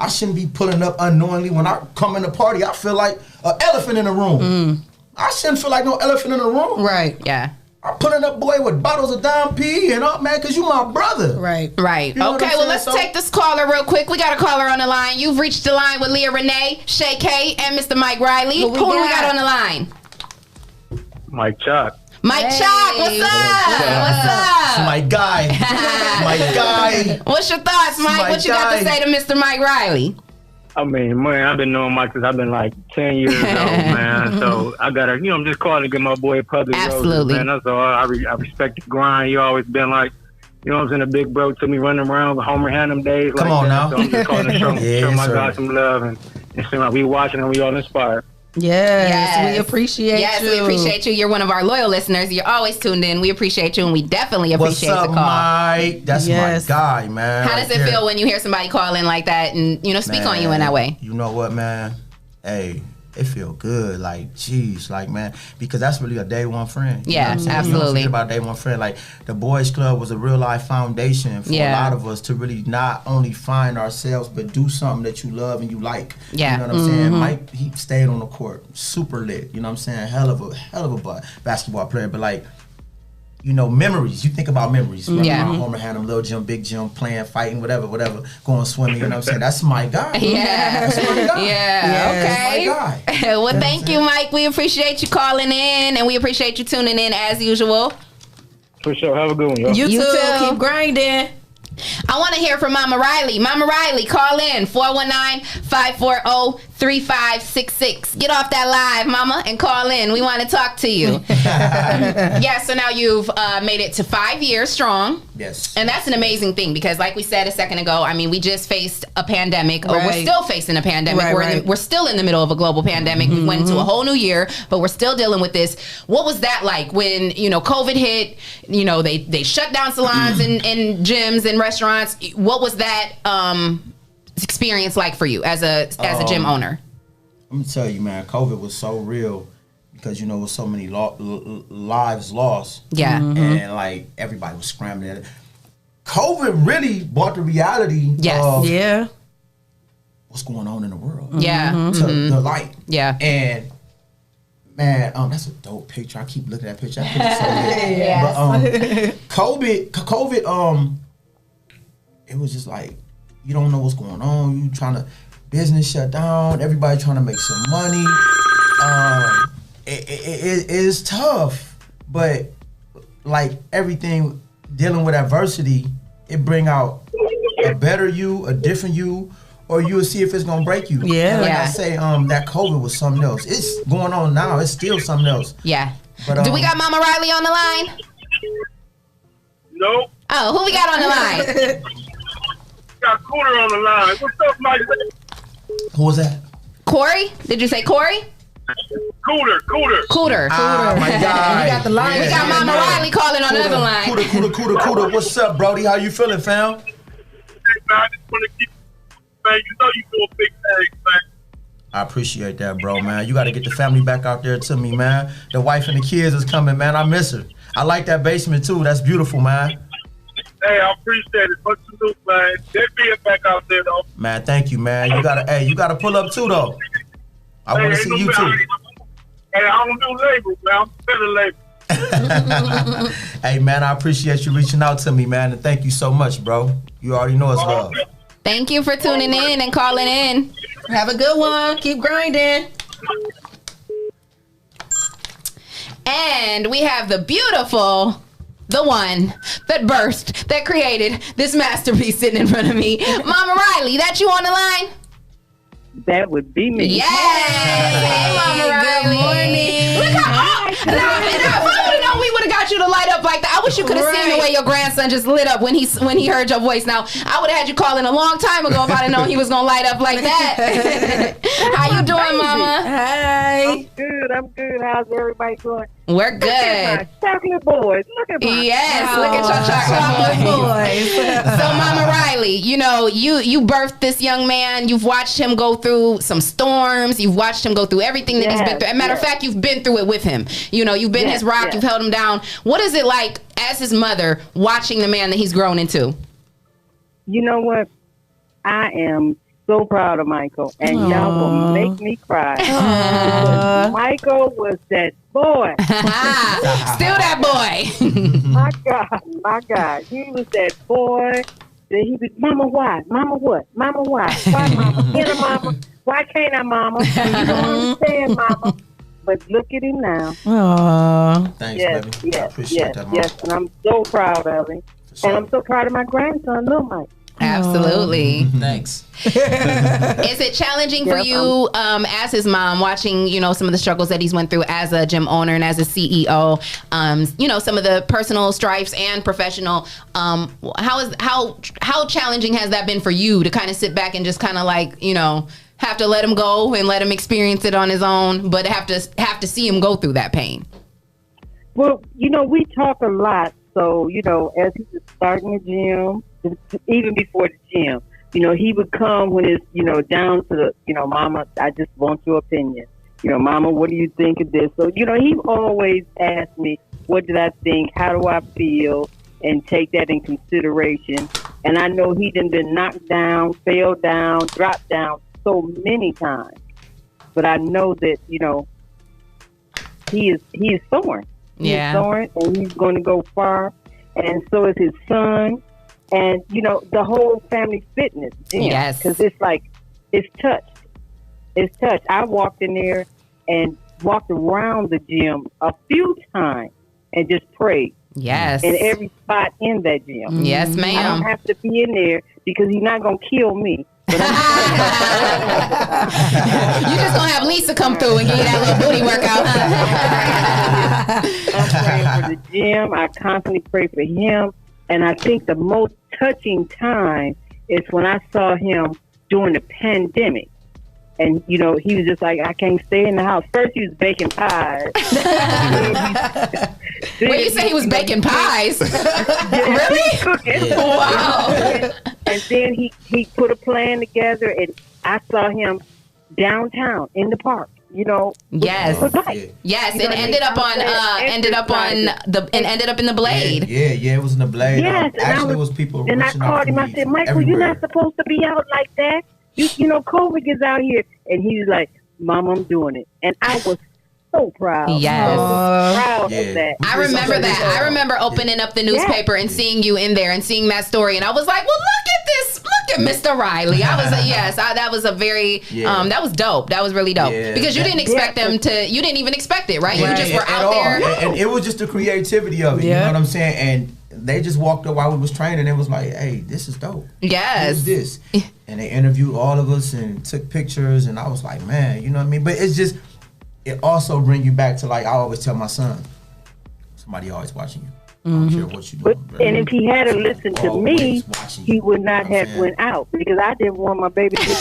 shouldn't be pulling up unknowingly when I come in the party. I feel like an elephant in the room. I shouldn't feel like no elephant in the room. Right. Yeah. I'm pulling up, boy, with bottles of Dom P and all, man, because you my brother. Right. Right. You know what Okay, I'm well, saying? let's take this caller real quick. We got a caller on the line. You've reached the line with Leah Renee, Shay K, and Mr. Mike Riley. Who do we got on the line? Mike Chuck. Mike Chuck, what's up? What's up? My guy. My guy. What's your thoughts, Mike? My What you got to guy. say to Mr. Mike Riley? I mean, man, I've been knowing Mike since I've been like 10 years old, man. So I gotta, I'm just calling to get my boy public Absolutely. roses, man. That's all. I respect the grind. You always been like, you know what I'm saying, a big bro to me running around with Homer Hannum days. Come like on that. now. So I'm just calling to show, Yes, show my sir. guy some love and seem like we watching and we all inspired. Yes, we appreciate Yes, you. we appreciate you. You're one of our loyal listeners. You're always tuned in. We appreciate you, and we definitely appreciate What's up, the call. Mike? That's my guy, man. How does it right feel there. when you hear somebody call in like that and speak on you in that way? You know what, man? Hey, it feel good. Like, geez, like, man, because that's really a day one friend. You know Yeah, what I'm saying? You don't absolutely. forget about day one friend. Like, the Boys Club was a real life foundation for a Yeah. lot of us to really not only find ourselves, but do something that you love and you like. Yeah. You know what I'm saying? Mhm. Mike, he stayed on the court, super lit. You know what I'm saying? Hell of a basketball player, but like, memories. You think about memories. Yeah. Homer Hannum, Little Jim, Big Jim, playing, fighting, whatever, going swimming. You know what I'm saying? That's my guy. Yeah. That's my guy. Yeah. Okay. That's my guy. Well, thank you, Mike. We appreciate you calling in, and we appreciate you tuning in as usual. For sure. Have a good one, y'all. You too. Keep grinding. I want to hear from Mama Riley. Mama Riley, call in 419-540-3566. Get off that live, Mama, and call in. We want to talk to you. Yeah, so now you've made it to 5 years strong. Yes. And that's an amazing thing because, like we said a second ago, I mean, we just faced a pandemic, or we're Right. still facing a pandemic. Right, We're still in the middle of a global pandemic. We went into a whole new year, but we're still dealing with this. What was that like when, COVID hit? They shut down salons and gyms and restaurants. What was that experience like for you as a gym owner? Let me tell you, man, COVID was so real because, with so many lives lost. Yeah. And, like, everybody was scrambling at it. COVID really brought the reality of what's going on in the world. Yeah. To the light. Yeah. And, man, that's a dope picture. I keep looking at that picture. That picture's so good. Yes. But COVID, it was just like, you don't know what's going on. You trying to, business shut down. Everybody trying to make some money. It is tough, but like everything, dealing with adversity, it bring out a better you, a different you, or you'll see if it's gonna break you. Yeah. And like Yeah. I say, that COVID was something else. It's going on now. It's still something else. Yeah. But, Do we got Mama Riley on the line? Nope. Oh, who we got on the line? Got Cooler on the line. What's up, Mike? Who was that? Corey? Did you say Corey? Cooler. Cooter. Ah, my guy. You got the line. We got Mama Riley calling on the other line. Cooter. What's up, Brody? How you feeling, fam? Hey, man, I just want to keep, man, you know you doing big things, man. I appreciate that, bro, man. You got to get the family back out there to me, man. The wife and the kids is coming, man. I miss her. I like that basement, too. That's beautiful, man. Hey, I appreciate it. Much salute, man. They're being back out there, though. Man, thank you, man. You gotta pull up, too, though. I want to see you, too. Hey, I don't do labels, man. I'm better labels. Hey, man, I appreciate you reaching out to me, man. And thank you so much, bro. You already know it's love. Thank you for tuning in and calling in. Have a good one. Keep grinding. And we have the beautiful, the one that burst, that created this masterpiece sitting in front of me. Mama Riley, that you on the line? That would be me. Yes. Hey, Mama Riley. Good morning. Look how, now, if I would have known we would have got want you to light up like that. I wish you could have seen the way your grandson just lit up when he heard your voice. Now, I would have had you calling a long time ago if I'd have known he was going to light up like that. How you doing, Mama? Hey. I'm good. How's everybody doing? We're good. Look at my chocolate boys. Look at my look at your chocolate boys. So, Mama Riley, you know, you birthed this young man. You've watched him go through some storms. You've watched him go through everything that he's been through. As a matter of fact, you've been through it with him. You know, you've been his rock. You've held him down. What is it like as his mother watching the man that he's grown into? You know what? I am so proud of Michael, and y'all will make me cry. Michael was that boy. Still that boy. My God. He was that boy that he was, Mama, why? Mama, what? Mama, why? Why, Mama? Get a Mama. Why can't I, Mama? You don't understand, Mama. But look at him now. Aww. Thanks, baby. I appreciate that, Mom. Yes, and I'm so proud of him. Sure. And I'm so proud of my grandson, Lil Mike. Absolutely. Thanks. Is it challenging for you as his mom, watching, you know, some of the struggles that he's went through as a gym owner and as a CEO, you know, some of the personal strifes and professional, how challenging has that been for you to kind of sit back and just kind of like, you know, have to let him go and let him experience it on his own, but have to see him go through that pain? Well, you know, we talk a lot. So, you know, as he was starting the gym, even before the gym, you know, he would come when it's, you know, down to the, you know, Mama, I just want your opinion. You know, Mama, what do you think of this? So, you know, he always asked me, what did I think? How do I feel? And take that in consideration. And I know he done been knocked down, fell down, dropped down so many times. But I know that, you know, he is soaring. He's soaring, and he's going to go far. And so is his son. And, you know, the whole family fitness gym. Yes. Because it's like, it's touched. It's touched. I walked in there and walked around the gym a few times and just prayed. Yes. In every spot in that gym. Yes, ma'am. I don't have to be in there because he's not going to kill me. You just gonna have Lisa come through and give you that little booty workout. I'm praying for the gym. I constantly pray for him. And I think the most touching time is when I saw him during the pandemic. And, you know, he was just like, I can't stay in the house. First, he was baking pies. Wait, you say he was baking pies? Really? Cooking. Wow. And then he put a plan together, and I saw him downtown in the park. You know. Yes. Yes. It ended up in the Blade. Yeah. It was in the Blade. Yes. Actually, it was people. And I called him. I said, Michael, you're not supposed to be out like that. You know, COVID gets out here. And he was like, Mom, I'm doing it. And I was so proud. Yes. Proud of that. I remember that. I remember opening up the newspaper and seeing you in there and seeing that story. And I was like, well, look at this. Look at Mr. Riley. I was like, yes, that was a very, that was dope. That was really dope. Yeah. Because you didn't expect them to, you didn't even expect it, right? You just were out there. And it was just the creativity of it. You know what I'm saying? And they just walked up while we was training. It was like, hey, this is dope. Yes. Who's this? And they interviewed all of us and took pictures. And I was like, man, you know what I mean? But it's just, it also bring you back to, like I always tell my son, somebody always watching you. I don't care what you do. And if he had listened to me, he would not have went out because I didn't want my baby to get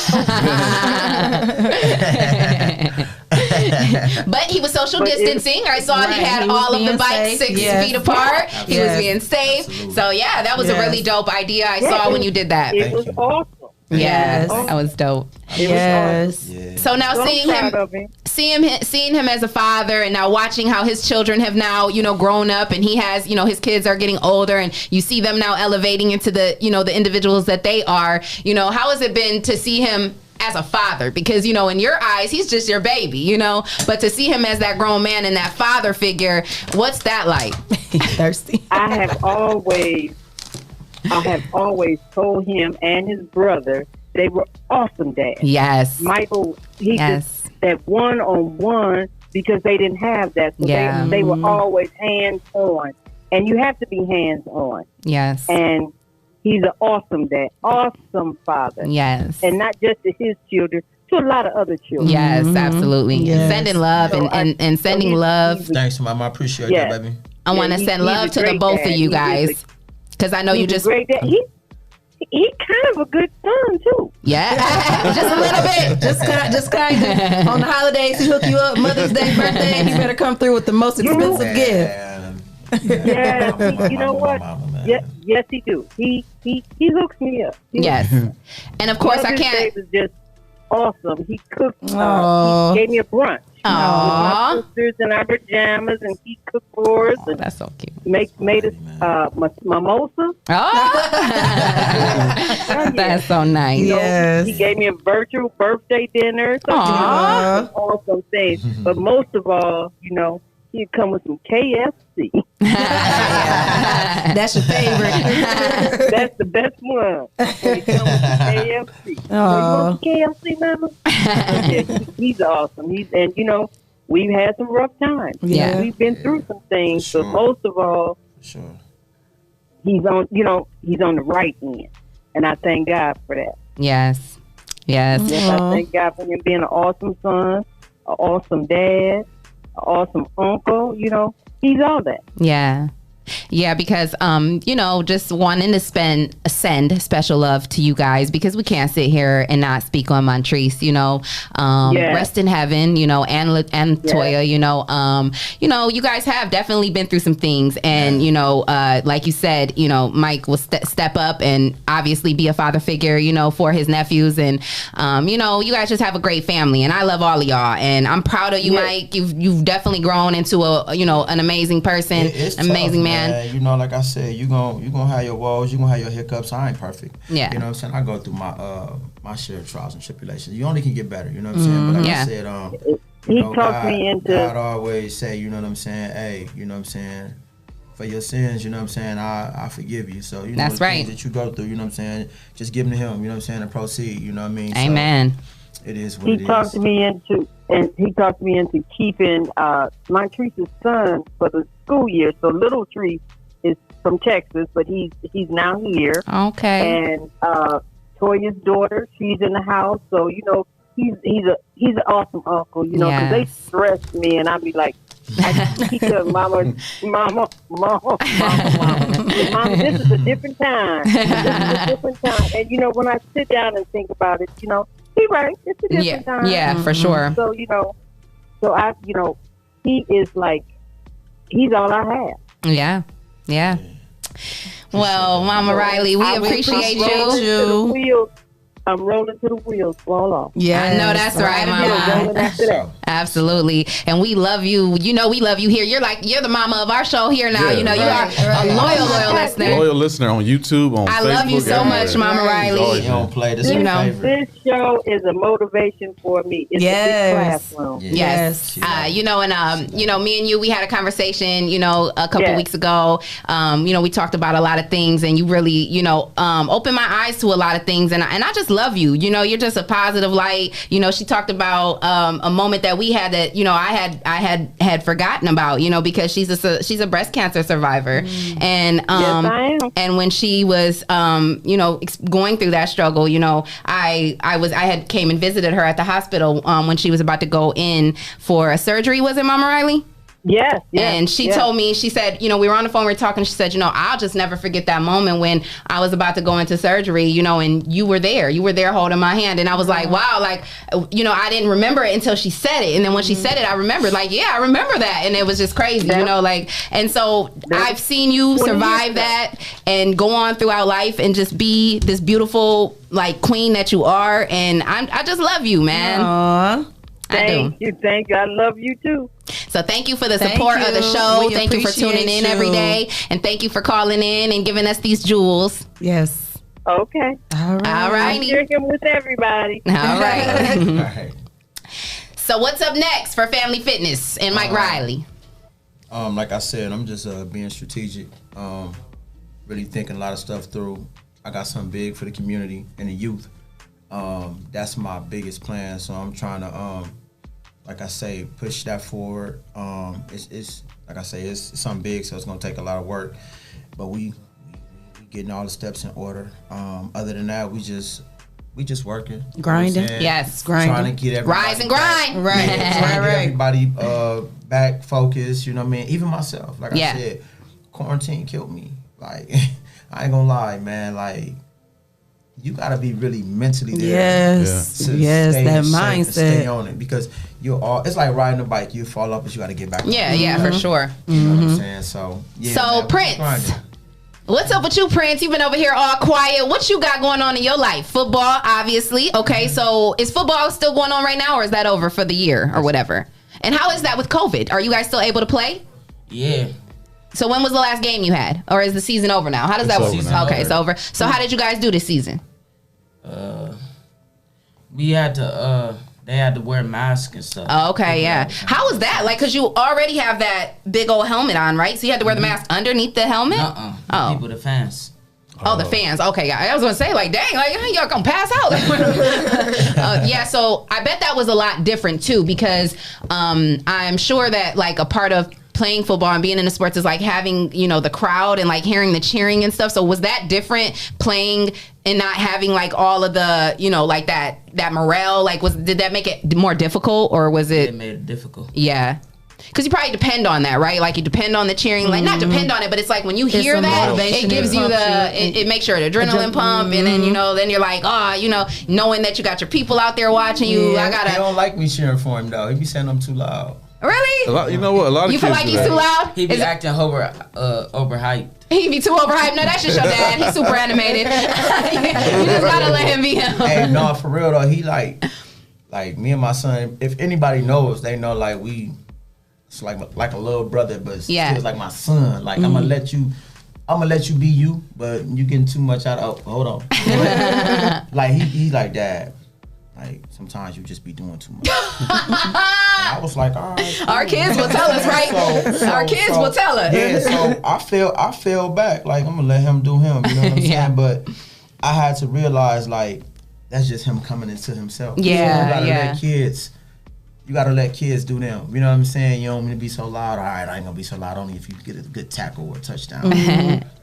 But he was social distancing. I saw he had all of the bikes 6 feet apart. He was being safe. Absolutely. So yeah, that was a really dope idea I saw when you did that. It was awesome. Yes, that was dope. Yes. So now seeing him as a father, and now watching how his children have now, you know, grown up, and he has, you know, his kids are getting older, and you see them now elevating into the, you know, the individuals that they are. You know, how has it been to see him as a father? Because, you know, in your eyes, he's just your baby, you know, but to see him as that grown man and that father figure, what's that like? Thirsty. I have always told him and his brother they were awesome dads. Yes. Michael, he just that one-on-one because they didn't have that. So they were always hands-on. And you have to be hands-on. Yes. And he's an awesome dad, awesome father. Yes. And not just to his children, to a lot of other children. Yes, absolutely. Yes. Sending love and sending love. Thanks, Mama. I appreciate that, baby. I want to send love to the both of you guys, because I know you just. Great dad. He kind of a good son too. Yeah, just a little bit. Just kind of. On the holidays, he hook you up. Mother's Day, birthday, he better come through with the most expensive gift. Yeah, you know what? Yes, he do. He hooks me up. Yes, and of course I can't. Mother's Day was just awesome. He cooked. He gave me a brunch. With my sisters in our pajamas, and he cooked for us. And that's so cute. Made us mimosa. That's so nice. You know, he gave me a virtual birthday dinner. So awesome things. But most of all, you know, he'd come with some KFC. That's your favorite. That's the best one. He'd come with some KFC. Oh. KFC, mama? Yeah, he's awesome. And you know, we've had some rough times. Yeah. We've been through some things, but most of all, he's on the right end. And I thank God for that. Yes. Yes. I thank God for him being an awesome son, an awesome dad, an awesome uncle. You know, he's all that. Yeah. Yeah, because you know, just wanting to send special love to you guys, because we can't sit here and not speak on Montrese, you know. Rest in heaven, you know, and Toya, you know, you guys have definitely been through some things, and you know, like you said, you know, Mike will step up and obviously be a father figure, you know, for his nephews, and you know, you guys just have a great family, and I love all of y'all, and I'm proud of you, Mike. You've definitely grown into a, you know, an amazing person, amazing man. You know, like I said, you gonna have your woes, you gonna have your hiccups. I ain't perfect. Yeah. You know what I'm saying? I go through my share of trials and tribulations. You only can get better, you know what I'm saying? But like I said, he talked me into God always say, you know what I'm saying, hey, you know what I'm saying, for your sins, you know what I'm saying, I forgive you. So you know that's the right. things that you go through, you know what I'm saying, just give them to him, you know what I'm saying, and proceed, you know what I mean? Amen. So it is what it is. He talked me into keeping Montrese's son for the school year. So Little Tree is from Texas, but he's now here. Okay. And Toya's daughter, she's in the house. So you know, he's an awesome uncle. You know, because they stress me, and I'd be like, he said, Mama, this is a different time. And you know, when I sit down and think about it, you know, he's right. It's a different time. Yeah, for sure. So you know, he is like, he's all I have. Yeah. Yeah. Well, Mama Riley, we appreciate you. I'm rolling to the wheels fall off. Yeah, I know that's right, Mama. Absolutely, and we love you. You know, we love you here. You're the mama of our show here now. You know, you are a loyal listener. Loyal listener on YouTube, on Facebook. I love you so much, Mama Riley. You don't play this. This show is a motivation for me. It's a big classroom. Yes. You know, and you know, me and you, we had a conversation, you know, a couple weeks ago. You know, we talked about a lot of things, and you really, you know, opened my eyes to a lot of things, and I just love you. You know, you're just a positive light. You know, she talked about a moment that we had that, you know, I had forgotten about, you know, because she's a breast cancer survivor. And yes, I am. And when she was you know, going through that struggle, you know, I had came and visited her at the hospital when she was about to go in for a surgery. Was it, Mama Riley? Yes. And she told me, she said, you know, we were on the phone, we were talking, she said, you know, I'll just never forget that moment when I was about to go into surgery, you know, and you were there holding my hand. And I was like, wow, like, you know, I didn't remember it until she said it. And then when she said it, I remembered, like, yeah, I remember that. And it was just crazy, you know, like, and so I've seen you survive that and go on throughout life and just be this beautiful, like, queen that you are. And I just love you, man. Aww. Thank you. I love you too. So thank you for the support of the show. Thank you for tuning in every day. And thank you for calling in and giving us these jewels. Yes. Okay. All right. All right. I'm sharing with everybody. All right. All right. So what's up next for Family Fitness and Mike Riley? Like I said, I'm just being strategic. Really thinking a lot of stuff through. I got something big for the community and the youth. That's my biggest plan. So I'm trying to, like I say, push that forward. It's like I say, it's something big, so it's gonna take a lot of work. But we getting all the steps in order. Other than that, we just we just working, grinding. Yes, grinding. Trying to get everybody rise and grind. Right, trying to get right. everybody back focused. You know what I mean? Even myself, like Yeah. I said, quarantine killed me. Like I ain't gonna lie, man. Like you gotta be really mentally there. Yes, to yes, stay that in shape and mindset. Stay on it because it's like riding a bike. You fall off, but you gotta get back. Yeah, on. yeah, for sure. You know what I'm saying? So yeah. So, man, we just Prince. grinding. What's up with you, Prince? You've been over here all quiet. What you got going on in your life? Football, obviously. Okay, so is football still going on right now, or is that over for the year or whatever? And how is that with COVID? Are you guys still able to play? Yeah. So when was the last game you had? Or is the season over now? How does that work? Okay, it's over. So how did you guys do this season? We had to they had to wear masks and stuff. Oh, okay, yeah. How was that? Like, cause you already have that big old helmet on, right? So you had to wear the mask underneath the helmet? The people, the fans. Oh, the fans. Okay, I was gonna say, like, dang, like y'all gonna pass out. Yeah, so I bet that was a lot different too, because I'm sure that like a part of playing football and being in the sports is like having, you know, the crowd and like hearing the cheering and stuff. So was that different playing and not having like all of the, you know, like that morale? Like, did that make it more difficult, or was it? It made it difficult. Yeah. Because you probably depend on that, right? Like you depend on the cheering, like not depend on it, but it's like when you hear that, it gives you it makes your adrenaline pump, and then, you know, then you're like, oh, you know, knowing that you got your people out there watching you. He don't like me cheering for him though. He be saying I'm too loud. Really? You know what? A lot of you feel like he's too loud? He be acting overhyped. He be too overhyped. No, that's just your dad. He's super animated. You just gotta let him be him. Hey, no, for real though. He like me and my son. If anybody knows, they know like it's like a little brother, but still like my son. Like I'm gonna let you be you, but you getting too much out of. Hold on. Like he like dad. Like sometimes you just be doing too much. And I was like, all right. Our kids will tell us, right? Our kids will tell us. Yeah, so I fell back. Like I'm gonna let him do him. You know what I'm saying? But I had to realize like that's just him coming into himself. Yeah, You gotta let kids do them. You know what I'm saying? You don't want to be so loud. All right, I ain't gonna be so loud only if you get a good tackle or a touchdown.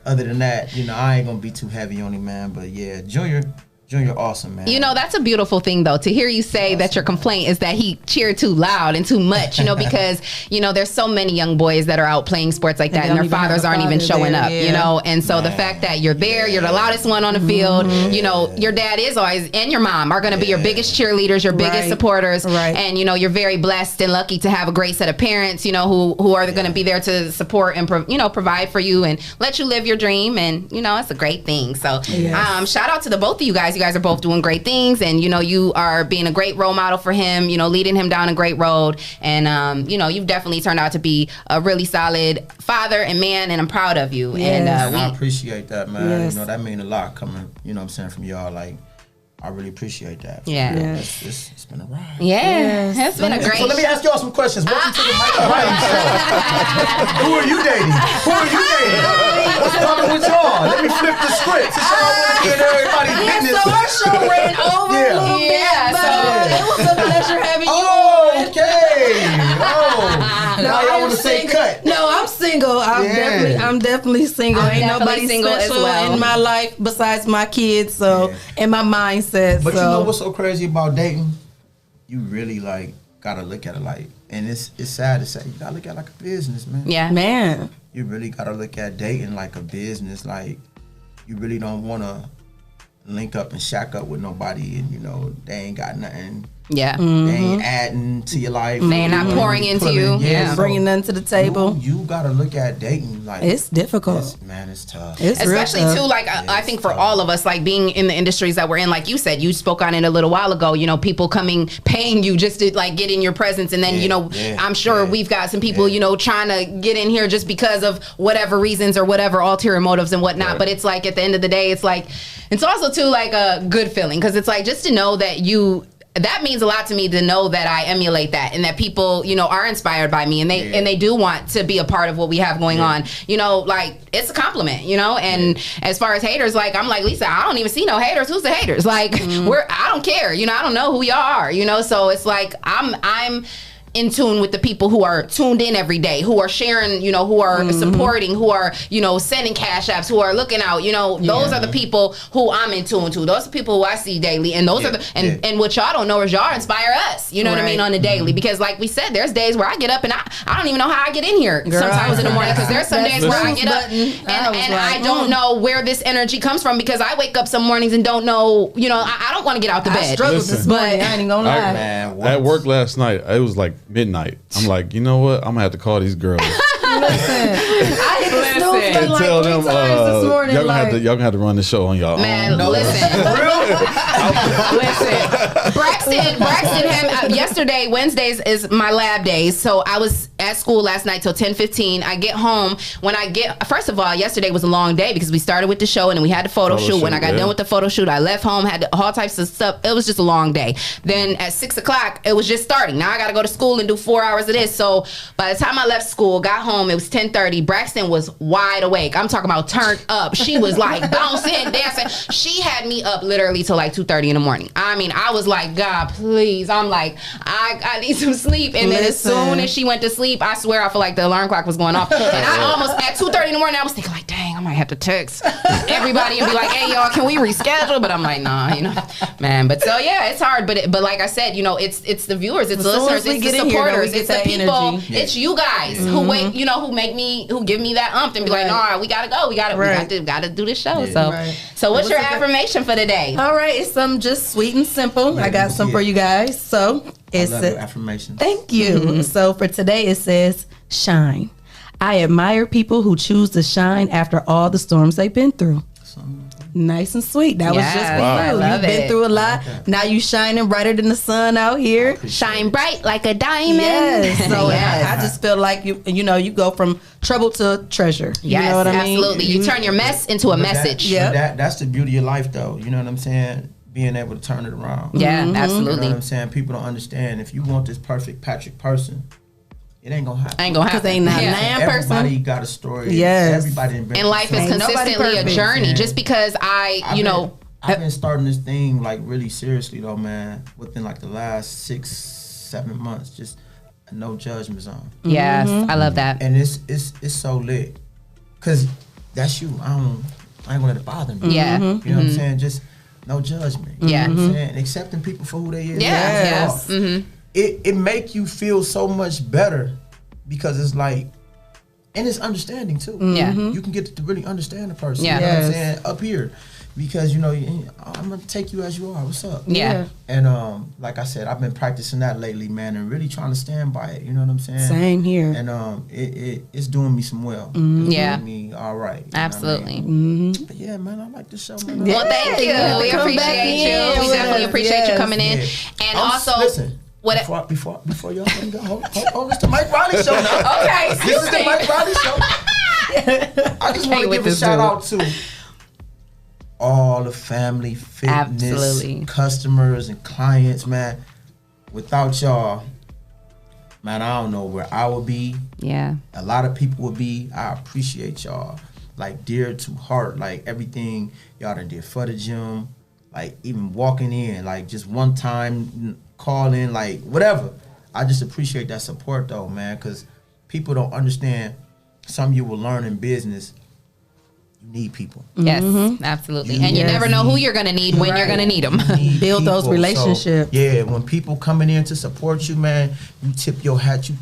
Other than that, you know, I ain't gonna be too heavy on him, man. But yeah, Junior, awesome, man. You know, that's a beautiful thing, though, to hear you say that your complaint is that he cheered too loud and too much, you know, because, you know, there's so many young boys that are out playing sports like that and their fathers aren't even showing up, you know, and so the fact that you're there, you're the loudest one on the field, you know, your dad is always, and your mom are going to be your biggest cheerleaders, your biggest supporters, and, you know, you're very blessed and lucky to have a great set of parents, you know, who are going to be there to support and, you know, provide for you and let you live your dream, and, you know, it's a great thing. So, shout out to the both of you guys. You guys are both doing great things, and you know, you are being a great role model for him, you know, leading him down a great road, and you know, you've definitely turned out to be a really solid father and man, and I'm proud of you. And I appreciate that, man. You know, that mean a lot coming, you know what I'm saying, from y'all. Like, I really appreciate that. Yeah. It's been a ride. Yeah. It's been a great So let me ask y'all some questions. Welcome to the Michael Bryan Show. Who are you dating? What's poppin' with y'all? Let me flip the script. Since y'all want to get everybody's business. So our show ran over a little bit, but it was a pleasure having you on. Okay. Now y'all want to say cut. No, I'm single. I'm definitely single. Ain't nobody single special as well in my life besides my kids. So and my mindset. But you know what's so crazy about dating? You really like gotta look at it like, and it's sad to say, you gotta look at it like a business, man. Yeah, man. You really gotta look at dating like a business. Like, you really don't want to link up and shack up with nobody, and you know they ain't got nothing. Yeah, they ain't adding to your life. They ain't not pouring into you. Yeah, bringing nothing to the table. You gotta look at dating like it's difficult. It's tough. It's especially real tough. too, like I think for all of us, like being in the industries that we're in, like you said, you spoke on it a little while ago. You know, people paying you just to like get in your presence, and then you know, I'm sure we've got some people, you know, trying to get in here just because of whatever reasons or whatever ulterior motives and whatnot. But it's like at the end of the day, it's like it's also too like a good feeling, because it's like just to know that that means a lot to me, to know that I emulate that, and that people, you know, are inspired by me, and they do want to be a part of what we have going on. You know, like it's a compliment, you know. And as far as haters, like I'm like, Lisa, I don't even see no haters. Who's the haters? Like I don't care. You know, I don't know who y'all are. You know, so it's like I'm in tune with the people who are tuned in every day, who are sharing, you know, who are supporting, who are, you know, sending cash apps, who are looking out, you know, those are the people who I'm in tune to. Those are the people who I see daily. And those are the, and what y'all don't know is y'all inspire us, you know what I mean, on the daily. Because like we said, there's days where I get up and I don't even know how I get in here sometimes in the morning, because there's some days where I get up and I don't know where this energy comes from, because I wake up some mornings and don't know, you know, I don't want to get out the bed. I struggled this morning, I ain't even gonna lie. At work last night, it was like midnight. I'm like, you know what? I'm gonna have to call these girls. I hit the snooze button like tell 3 them times this morning. y'all gonna have to run the show on y'all Man, own. listen. Braxton, yesterday, Wednesdays is my lab days. So I was at school last night till 10:15. I get home. First of all, yesterday was a long day because we started with the show and then we had the photo shoot. When I got done with the photo shoot, I left home, had all types of stuff. It was just a long day. Then at 6 o'clock, it was just starting. Now I got to go to school and do 4 hours of this. So by the time I left school, got home, it was 10:30. Braxton was wide awake. I'm talking about turned up. She was like bouncing, dancing. She had me up literally till like 2:30 in the morning. I mean, I was like, God, please. I'm like, I need some sleep. And then as soon as she went to sleep, I swear I feel like the alarm clock was going off. And I almost, at 2:30 in the morning, I was thinking like, dang, I might have to text everybody and be like, hey, y'all, can we reschedule? But I'm like, nah, you know, man. But so, yeah, it's hard. But like I said, you know, it's the viewers, it's the listeners, it's the supporters, it's the people, it's you guys who wait, you know, who give me that and be like, nah, we gotta go. We gotta do this show. So what's your affirmation for today? All right, it's something just sweet and simple. I got some for you guys. So it's I love your affirmation. Thank you. So for today, it says, shine. I admire people who choose to shine after all the storms they've been through. Nice and sweet. That was just for you. I love You've been through a lot. Now you shining brighter than the sun out here. Shine bright like a diamond. Yes. So I just feel like you go from trouble to treasure. Yes, you know what I mean? Absolutely. You turn your mess into a message. That's the beauty of life, though. You know what I'm saying? Being able to turn it around. Yeah, absolutely. You know what I'm saying? People don't understand. If you want this perfect Patrick person, it ain't gonna happen. Because ain't not a person. Everybody got a story. Yes. Everybody done been and life is consistently a journey. Just because I've been starting this thing like really seriously though, man. Within like the last 6-7 months, just a no judgment zone. Yes, I love that. And it's so lit, cause that's you. I ain't gonna let it bother me. Yeah, you know what I'm saying? Just no judgment. Yeah, you know what I'm saying? Accepting people for who they is. Yes. It make you feel so much better, because it's like, and it's understanding too. Yeah. You can get to really understand the person. Yeah. You know what I'm saying? Up here. Because, you know, I'm going to take you as you are. What's up? Yeah. And like I said, I've been practicing that lately, man, and really trying to stand by it. You know what I'm saying? Same here. And it's doing me some well. Mm-hmm. It's Yeah. doing me all right. Absolutely. You know what I mean? But yeah, man, I like this show, man. Well, thank you. We appreciate you. We definitely appreciate you coming in. And also, listen. Before y'all can go, hold, it's the Mike Riley show now. Okay, This is the Mike Riley show. I just want to give a shout out to all the family fitness customers and clients, man. Without y'all, man, I don't know where I would be. Yeah. A lot of people would be. I appreciate y'all, like dear to heart, like everything y'all done did for the gym, like even walking in, like just one time calling, like whatever. I just appreciate that support though, man, because people don't understand. Some you will learn in business. You need people. Yes, absolutely. And you never know who you're going to need when you're going to need them. Build those relationships. So, when people coming in to support you, man, you tip your hat, you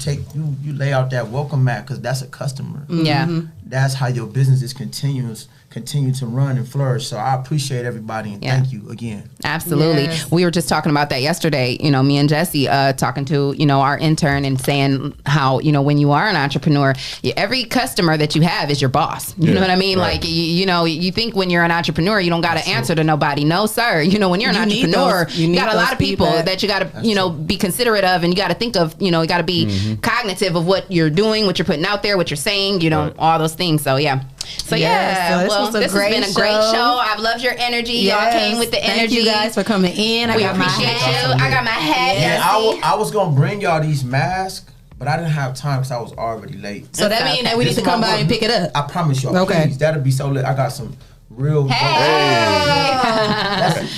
lay out that welcome mat, because that's a customer. Yeah. That's how your business is continue to run and flourish. So I appreciate everybody and thank you again. Absolutely. Yes. We were just talking about that yesterday, you know, me and Jesse talking to, you know, our intern and saying how, you know, when you are an entrepreneur, every customer that you have is your boss. You know what I mean? Right. Like, you know, you think when you're an entrepreneur, you don't got to answer to nobody. No, sir. You know, when you're an entrepreneur, you got a lot of people that you got to, you know, be considerate of, and you got to think of, you know, you got to be cognitive of what you're doing, what you're putting out there, what you're saying, you know, all those things. So, yeah. So, well, this has been a great show. I've loved your energy. Y'all came with the energy. Thank you guys for coming in. We appreciate you. I got my hat. Yeah, I was going to bring y'all these masks, but I didn't have time because I was already late. So that means that we need to come by and pick it up. I promise y'all. Okay. Please, that'll be so lit. I got some real. Hey.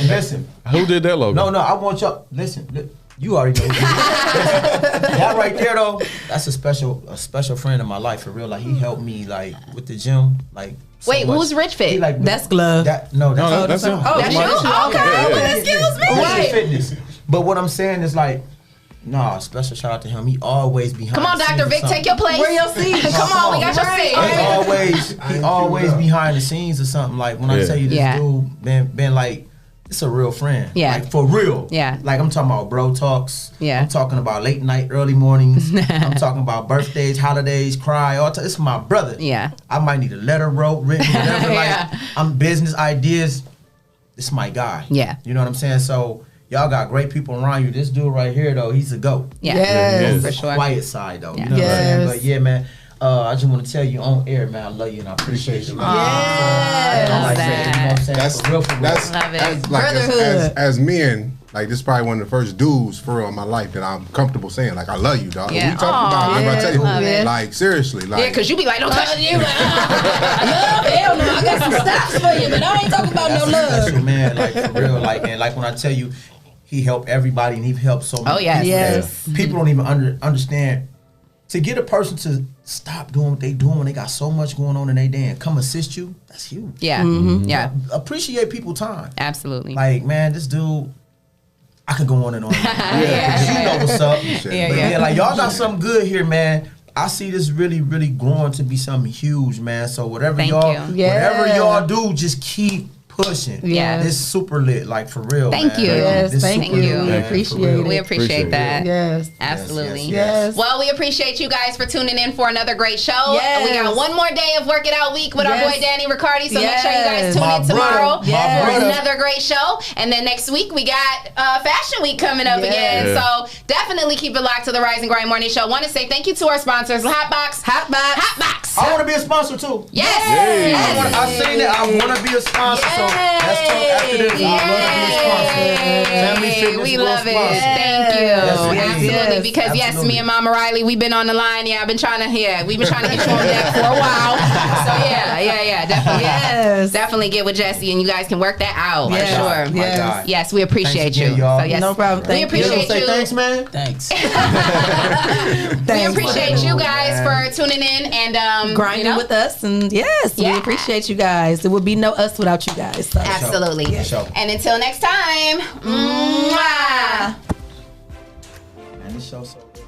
Listen. Who did that logo? No, I want y'all. Listen. You already know. That right there though, that's a special friend in my life for real. Like he helped me like with the gym. Like wait, who's Rich Fit? He, like, that's Glove. That's him. Oh, that's you. Okay, excuse me. Right. Fitness. But what I'm saying is like, nah, special shout out to him. He always behind. Come on, the Dr. Vic, take your place. Where your seat? Come on, we got your seat. He always behind the scenes or something. Like when I tell you this dude been like, it's a real friend. Yeah. Like for real. Yeah. Like I'm talking about bro talks. Yeah. I'm talking about late night, early mornings. I'm talking about birthdays, holidays, cry. It's my brother. Yeah. I might need a letter written, whatever. Yeah. Like I'm business ideas. It's my guy. Yeah. You know what I'm saying? So y'all got great people around you. This dude right here though, he's a GOAT. Yeah. Yes. For sure. Quiet side though. Yeah. You know what I'm saying? Yes. But yeah, man. I just want to tell you on air, man, I love you and I appreciate you. Yes. Love that. That's Love it. like Brotherhood. as men, like this is probably one of the first dudes for real in my life that I'm comfortable saying, like I love you, dog. Yeah. We talking about, I'm gonna tell Love you, it. like seriously, like Yeah, because you be like, don't touch you. Love, hell no. I got some stops for you, but I ain't talking about no love. Special man, like for real, like and like when I tell you, he helped everybody and he helped so many. Oh, yes. people. Yes. People don't even understand. To get a person to stop doing what they doing when they got so much going on in their day and come assist you, that's huge. Yeah. Yeah. Appreciate people's time. Absolutely. Like, man, this dude, I could go on and on. You know what's up. But yeah, like y'all got something good here, man. I see this really, really growing to be something huge, man. So whatever Thank y'all you. whatever y'all do, just keep pushing. Yeah. It's super lit, like for real. Thank man. you. Yes, This thank super you. lit, We man, appreciate for real. it. We appreciate that. Yes. Absolutely. Yes. Well, we appreciate you guys for tuning in for another great show. Yes. We got one more day of Work It Out Week with our boy Danny Riccardi. So make sure you guys tune My in tomorrow brother. for another great show. And then next week we got Fashion Week coming up again. Yeah. So definitely keep it locked to the Rise and Grind Morning Show. Want to say thank you to our sponsors, Hotbox. Hotbox. I want to be a sponsor too. Yes. I seen it. I want to be a sponsor. So that's till after this. I love to be a sponsor. Family Fitness We Girl love it. sponsor. Thank you. Yes, Absolutely. Because yes, absolutely. me and Mama Riley, we've been on the line. Yeah, I've been trying to we've been trying to get you on deck for a while. So yeah, definitely. Yes. Definitely get with Jesse and you guys can work that out. Yes. For sure. My God. Yes, we appreciate Thanks you. again, y'all. So yes, No problem. we Thank you. appreciate Say you. thanks, man. Thanks. We appreciate you guys for tuning in and Grinding with us, and yes, we Yeah. appreciate you guys. There would be no us without you guys. So. Absolutely. For sure. And until next time, mwah. Man, this show so good.